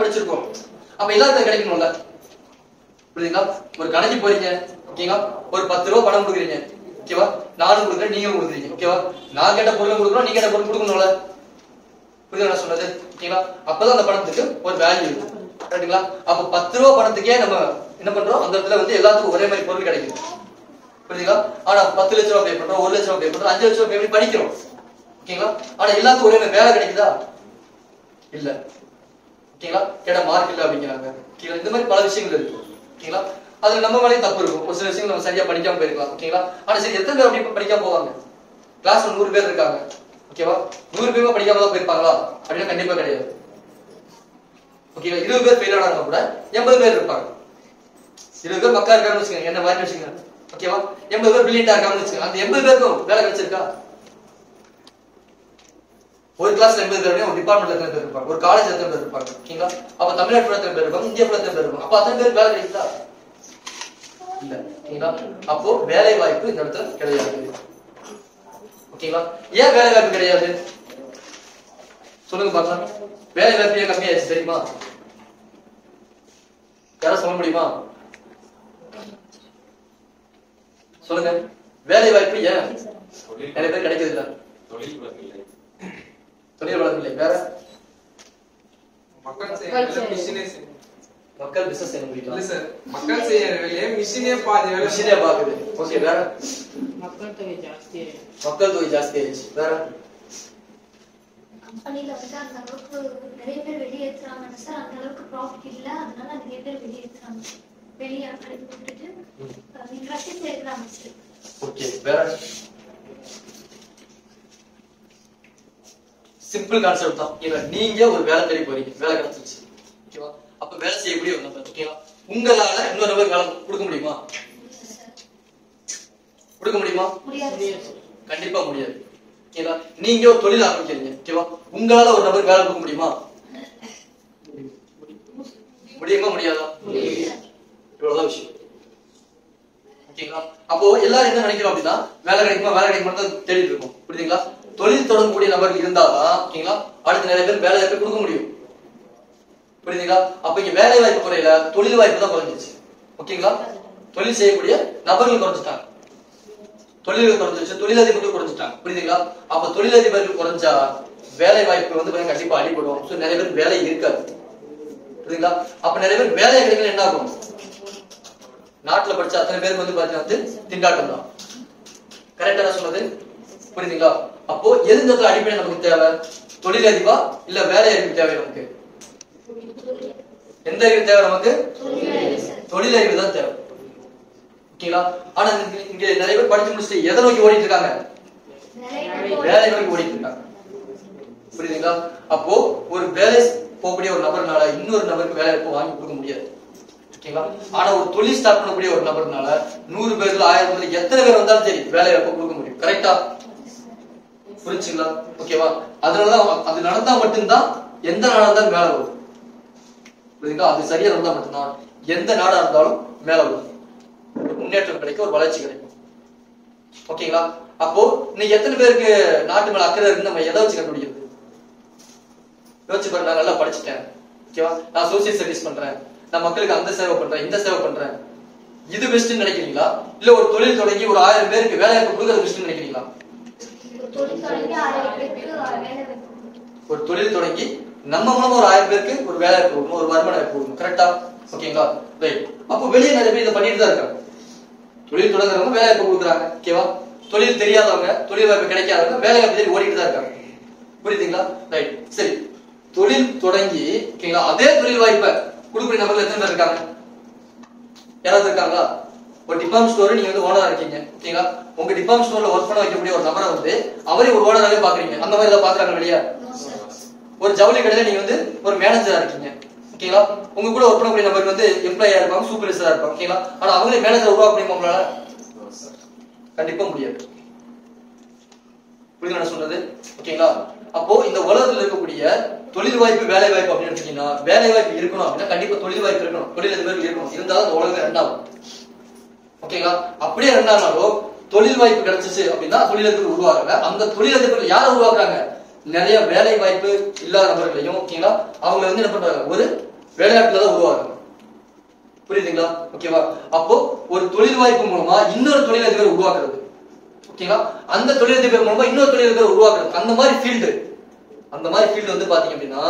படிச்சிருக்கோம். அப்ப எல்லாருக்கும் கிடைக்கணும்ல. புரியுதுங்களா? ஒரு கடைக்கு போறீங்க ஓகேங்களா, ஒரு 10 ரூபாய் பணம் கொடுக்குறீங்க ஓகேவா, நானும் கொடுக்குறேன் நீங்களும் கொடுக்குறீங்க ஓகேவா, நான் கேட்ட பொருளும் கொடுக்குறோம், நீ கேட்ட பொருள் கொடுக்கணும்ல. புரியுதா நான் சொன்னது? ஓகேங்களா? அப்பதான் அந்த பணத்துக்கு ஒரு வேல்யூ இருக்கு. கரெக்டுங்களா? அப்ப 10 ரூபாய் பணத்துக்கே நம்ம என்ன பண்றோம், அந்த இடத்துல வந்து எல்லாத்துக்கும் ஒரே மாதிரி பொருள் கிடைக்குது. புரியுதுங்களா? ஆனா 10 லட்சம் ரூபாய் பே பண்றோம், 1 லட்சம் ரூபாய் பே பண்றோம், 5 லட்சம் ரூபாய் பே பண்ணி படிக்கிறோம். ஓகேங்களா? ஆனா எல்லாத்துக்கும் ஒரே வேலை கிடைக்குதா? இல்ல. ஓகேங்களா? கேட்ட மார்க் இல்ல அப்படிங்கிறாங்க. இந்த மாதிரி பல விஷயங்கள் இருக்கு. ஓகேங்களா? அதுல நம்ம மேலேயும் தப்பு இருக்கும். ஒரு சில விஷயங்கள் நம்ம சரியா படிக்காம போயிருக்கலாம். ஓகேங்களா? ஆனா சரி எத்தனை பேர் அப்படி படிக்காம போவாங்க? கிளாஸ்ல 100 பேர் இருக்காங்க ஓகேவா, 100 பேருமே படிக்காம தான் போயிருப்பாங்களா அப்படின்னா கண்டிப்பா கிடையாது. ஓகேவா? 20 பேர் ஃபெயில் ஆனாங்க கூட 80 பேர் இருப்பாங்க. 20 பேர் மக்கா இருக்காங்கன்னு வச்சுக்கோங்க, என்ன மாதிரி வச்சுக்கோங்க ஓகேவா, 80 பேர் பிரில்லியண்டா இருக்காங்கன்னு வச்சுக்கோங்க. அந்த 80 பேருக்கும் வேலை கிடைச்சிருக்கா? ஒரு கிளாஸ்ல 80 பேர், ஒரு டிபார்ட்மெண்ட்ல எத்தனை பேர் இருப்பாங்க, ஒரு காலேஜ் எத்தனை பேர் இருப்பாங்க ஓகேங்களா, அப்ப தமிழ்நாட்டுல எத்தனை பேர் இருப்பாங்க, இந்தியா ஃபுல்லா எத்தனை பேர் இருப்பாங்க, அப்ப அத்தனை பேர் வேலை கிடைக்குதா? இல்ல. ஓகேங்களா? அப்போ வேலை வாய்ப்பு இந்த இடத்துல கிடையாது. ஓகேங்களா? ஏன் வேலை வாய்ப்பு கிடையாது சொல்லுங்க பார்க்கலாம். வேலை வாய்ப்பு ஏன் கம்மியாச்சு தெரியுமா? யாரும் சொல்ல முடியுமா? சொல்லுங்க. வேலை வாய்ப்பு ஏன் நிறைய பேர் கிடைக்கிறது இல்ல? தொழில் வளர்ப்பு இல்லை. வேற மக்கள் செய்ய மக்கள் பிசினஸ் செய்ய முடியல. இல்ல சார், மக்கள் செய்யற வேலையை மிஷினே பாதி வேலை மிஷினே பாக்குது. ஓகே. வேற மக்கள் தொகை ஜாஸ்தி ஆயிடுச்சு. வேற கம்பெனில வந்து அந்த அளவுக்கு நிறைய பேர் வெளியேற்றுறாங்க சார், அந்த அளவுக்கு ப்ராஃபிட் இல்ல, அதனால நிறைய பேர் வெளியேற்றுறாங்க, வெளியே அனுப்பி விட்டுட்டு இன்ட்ரெஸ்ட் சேர்க்கிறாங்க சார். ஓகே. வேற சிம்பிள் கான்செப்ட் தான். நீங்க ஒரு வேலை தேடி போறீங்க, வேலை கிடைச்சிருச்சு ஓகேவா, அப்ப வேலை செய்யக்கூடிய ஒரு நபர் ஓகேவா, உங்களால இன்னொரு நபர் வேலை கொடுக்க முடியுமா? கொடுக்க முடியுமா? கண்டிப்பா முடியாது. ஓகேவா? நீங்க ஒரு தொழில் ஆரம்பிக்கிறீங்க ஓகேவா, உங்களால ஒரு நபர் வேலை கொடுக்க முடியுமா? முடியுமா முடியாதா? இவ்வளவுதான் விஷயம். ஓகேங்களா? அப்போ எல்லாரும் என்ன நினைக்கிறோம் அப்படின்னா வேலை கிடைக்குமா தான் தேடிட்டு இருக்கோம். புரியுதுங்களா? தொழில் தொடங்கக்கூடிய நபர்கள் இருந்தாதான் ஓகேங்களா அடுத்த நிறைய பேர் வேலை வாய்ப்பு கொடுக்க முடியும். புரியுதுங்களா? அப்ப இங்க வேலை வாய்ப்பு குறையில, தொழில் வாய்ப்பு தான் குறைஞ்சிச்சு. ஓகேங்களா? தொழில் செய்யக்கூடிய நபர்கள் குறைஞ்சிட்டாங்க, தொழில்கள் குறைஞ்சிருச்சு, தொழிலதிபர்கள் குறைஞ்சிட்டாங்க. புரியுதுங்களா? அப்ப தொழிலதிபர்கள் குறைஞ்சா வேலை வாய்ப்பு வந்து கண்டிப்பா அடிபடும். நிறைய பேருக்கு வேலை இருக்காது. புரியுதுங்களா? அப்ப நிறைய பேர் வேலை கிடைக்கல, என்ன ஆகும்? நாட்டுல படிச்ச அத்தனை பேருக்கு வந்து பாத்தீங்கன்னா திண்டாட்டம் தான். கரெக்டா சொன்னது புரியுதுங்களா? அப்போ எது இந்த இடத்துல அடிப்படை நமக்கு தேவை? தொழிலதிபா இல்ல வேலை அறிவு தேவை நமக்கு? எந்த அறிவு தேவை நமக்கு? தொழிலறிவு தான் தேவை. ஓகேங்களா? ஆனா இங்க நிறைய பேர் படிச்சு முடிச்சுட்டு எதை நோக்கி ஓடிட்டு இருக்காங்க? வேலை நோக்கி ஓடிட்டு இருக்காங்க. புரியுதுங்களா? அப்போ ஒரு வேலை போகக்கூடிய ஒரு நபர்னால இன்னொரு நபருக்கு வேலை வாய்ப்பு வாங்கி கொடுக்க முடியாது. ஓகேங்களா? ஆனா ஒரு தொழில் ஸ்டார்ட் பண்ணக்கூடிய ஒரு நபர்னால 100 பேர்ல 1000 பேர்ல எத்தனை பேர் வந்தாலும் சரி வேலை வாய்ப்பு கொடுக்க முடியும். கரெக்டா? புரிஞ்சுங்களா? ஓகேவா? அதனாலதான் அது நடந்தா மட்டும்தான் எந்த நாடா இருந்தாலும் மேல வரும். புரியுதுங்களா? அது சரியா நடந்தா மட்டும்தான் எந்த நாடா இருந்தாலும் மேல வரும். முன்னேற்றம் கிடைக்கும், ஒரு வளர்ச்சி கிடைக்கும். ஓகேங்களா? அப்போ இன்னைக்கு எத்தனை பேருக்கு நாட்டு மேல அக்கறை இருக்கு நம்ம எதை வச்சு கண்டுபிடிக்கிறது? யோசிச்சு பாருங்க. நான் நல்லா படிச்சுட்டேன், ஓகேவா, நான் சோசியல் சர்வீஸ் பண்றேன், நான் மக்களுக்கு அந்த சேவை பண்றேன், இந்த சேவை பண்றேன், இது பெஸ்ட்னு நினைக்கிறீங்களா? இல்ல ஒரு தொழில் தொடங்கி ஒரு 1000 பேருக்கு வேலை வாய்ப்பு கொடுக்கறது பெஸ்ட்னு நினைக்கிறீங்களா? ஒரு தொழில் தொடங்கி நம்ம மூலமா ஒரு 1000 பேருக்கு ஒரு வேலை வாய்ப்பு கொடுக்கணும், ஒரு வருமான வாய்ப்பு கொடுக்கணும். கரெக்டா? ஓகேங்களா? ரைட். அப்போ வெளியே நிறைய பேர் இதை பண்ணிட்டு தான் இருக்காங்க. தொழில் தொடங்குறவங்க வேலை வாய்ப்பு கொடுக்குறாங்க. ஓகேவா? தொழில் தெரியாதவங்க, தொழில் வாய்ப்பு கிடைக்காதவங்க வேலை வாய்ப்பு தேடி ஓடிட்டு தான் இருக்காங்க. புரியுதுங்களா? ரைட். சரி, தொழில் தொடங்கி ஓகேங்களா அதே தொழில் வாய்ப்பை கொடுக்குற நபர்கள் எத்தனை பேர் இருக்காங்க? யாராவது இருக்காங்களா? ஒரு டிபார்ட்மெண்ட் ஸ்டோர் நீங்க வந்து ஓனரா இருக்கீங்க. ஓகேங்களா? உங்க டிபார்ட்மெண்ட் ஸ்டோர்ல ஒர்க் பண்ண வைக்கக்கூடிய ஒரு நபரை வந்து அவரே ஒரு ஓனராவே பாக்குறீங்க. அந்த மாதிரி ஏதாவது பாக்குறாங்க இல்லையா? ஒரு ஜவுளி கடையில நீங்க வந்து ஒரு மேனேஜரா இருக்கீங்க. ஓகேங்களா? உங்க கூட ஒர்க் பண்ணக்கூடிய நபர் வந்து எம்ப்ளாயா இருப்பாங்க, சூப்பர்வைசரா இருப்பாங்க. ஓகேங்களா? ஆனா அவங்களே மேனேஜர் உருவாக்க முடியுமா உங்களால? கண்டிப்பா முடியாது. புரியுது நான் சொல்றது? ஓகேங்களா? அப்போ இந்த உலகத்துல இருக்கக்கூடிய தொழில் வாய்ப்பு, வேலை வாய்ப்பு அப்படின்னு எடுத்தீங்கன்னா, வேலை வாய்ப்பு இருக்கணும் அப்படின்னா கண்டிப்பா தொழில் வாய்ப்பு இருக்கணும், தொழிலதிபர்கள் இருக்கணும். இருந்தாலும் அந்த உலகம் ரெண்டாகும். ஓகேங்களா? அப்படியே ரெண்டானாலும் தொழில் வாய்ப்பு கிடைச்சிச்சு அப்படின்னா தொழிலதிபர்கள் உருவாக்குறாங்க. அந்த தொழிலதிபர்கள் யாரை உருவாக்குறாங்க? நிறைய வேலை வாய்ப்பு இல்லாத நபர்களையும் ஓகேங்களா அவங்க வந்து என்ன பண்றாங்க? ஒரு வேலையாட்களை தான் உருவாக்குறாங்க. புரியுதுங்களா? ஓகேவா? அப்போ ஒரு தொழில் வாய்ப்பு மூலமா இன்னொரு தொழிலதிபர் உருவாக்குறது. ஓகேங்களா? அந்த தொழிலதிபர் மூலமா இன்னொரு தொழிலதிபர் உருவாக்குறது. அந்த மாதிரி ஃபீல்டு வந்து பாத்தீங்க அப்படின்னா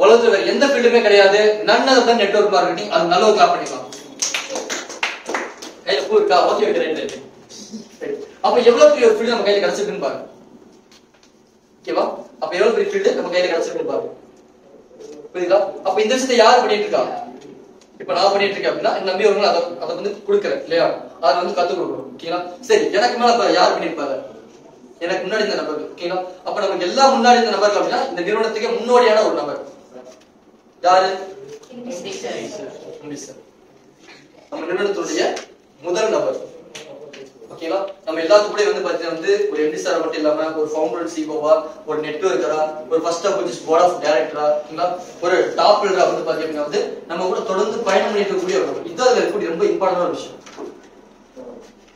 உலகத்துல வேற எந்த ஃபீல்டுமே கிடையாது. நன் அதர் தென் நெட்வொர்க் மார்க்கெட்டிங். அது நல்ல ஒரு கிளாப் பண்ணிக்கலாம். கையில பூ இருக்கா? Okay right. அப்ப எவ்வளவு பெரிய ஒரு ஃபீல்டு நம்ம கையில கிடைச்சிருக்குன்னு பாருங்க. ஓகேவா? அப்ப எவ்வளவு பெரிய ஃபீல்டு நம்ம கையில கிடைச்சிருக்குன்னு பாருங்க. புரியுதா? அப்ப இந்த விஷயத்தை யார் பண்ணிட்டு இருக்கா? இப்ப நான் பண்ணிட்டு இருக்கேன் அப்படின்னா என் நம்பி ஒரு அதை வந்து கொடுக்குறேன் இல்லையா? அதை வந்து கத்துக் கொடுக்கணும். ஓகேங்களா? சரி, எனக்கு மேல இப்ப யார் பண்ணிருப்பாரு? எனக்கு முன்னாடி இந்த நபர்கள். ஓகேங்களா? அப்ப நமக்கு எல்லாம் முன்னாடி இந்த நபர்கள் அப்படின்னா இந்த நிறுவனத்துக்கு முன்னோடியான ஒரு நபர் யாரு? நம்ம நிறுவனத்துடைய முதல் நபர். ஓகேங்களா? நம்ம எல்லாத்துக்கும் கூட வந்து பாத்தீங்கன்னா வந்து ஒரு எம்டி சார் மட்டும் இல்லாம ஒரு ஃபவுண்டர் சிஓவா, ஒரு நெட்வொர்க்கரா, ஒரு ஃபர்ஸ்ட் ஆஃப் போர்ட் ஆஃப் டைரக்டரா, ஒரு டாப் லீடரா வந்து பாத்தீங்கன்னா வந்து நம்ம கூட தொடர்ந்து பயணம் பண்ணிட்டு இருக்கக்கூடிய ஒரு நபர். இதுதான் இருக்கக்கூடிய ரொம்ப இம்பார்ட்டன்டான விஷயம்.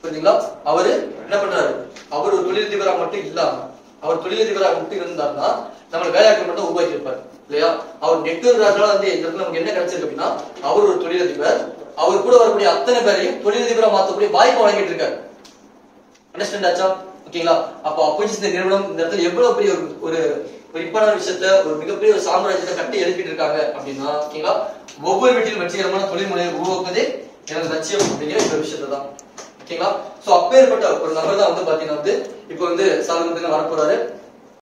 புரியுதுங்களா? அவரு என்ன பண்றாரு? அவர் ஒரு தொழிலதிபரா மட்டும் இல்லாம, அவர் தொழிலதிபரா மட்டும் இருந்தாருன்னா நம்ம வேலையாட்கள் மட்டும் உருவாக்கி இருப்பாரு இல்லையா? அவர் நெட்வொர்க்கரால வந்து இந்த இடத்துல நமக்கு என்ன கிடைச்சிருக்கு அப்படின்னா அவர் ஒரு தொழிலதிபர், அவர் கூட வரக்கூடிய அத்தனை பேரையும் தொழிலதிபரா மாத்தக்கூடிய வாய்ப்பு வழங்கிட்டு இருக்காரு. அண்டர்ஸ்டாண்ட் ஆச்சா? ஓகேங்களா? அப்போ அப்போசிஷன் நிறுவனம் இந்த இடத்துல எவ்வளவு பெரிய ஒரு இம்பார்ட்டன்ட் விஷயத்த, ஒரு மிகப்பெரிய ஒரு சாம்ராஜ்யத்தை கட்டி எழுப்பிட்டு இருக்காங்க அப்படின்னா ஓகேங்களா ஒவ்வொரு வீட்டிலும் வெற்றிகரமான தொழில் முறையை உருவாக்குவதே எனது லட்சியம் அப்படிங்கிற இந்த விஷயத்தை தான். ஓகேங்களா? சோ அப்பேற்பட்ட ஒரு நபர் தான் வந்து பாத்தீங்கன்னா வந்து இப்ப வந்து சார் வந்து வரப்போறாரு.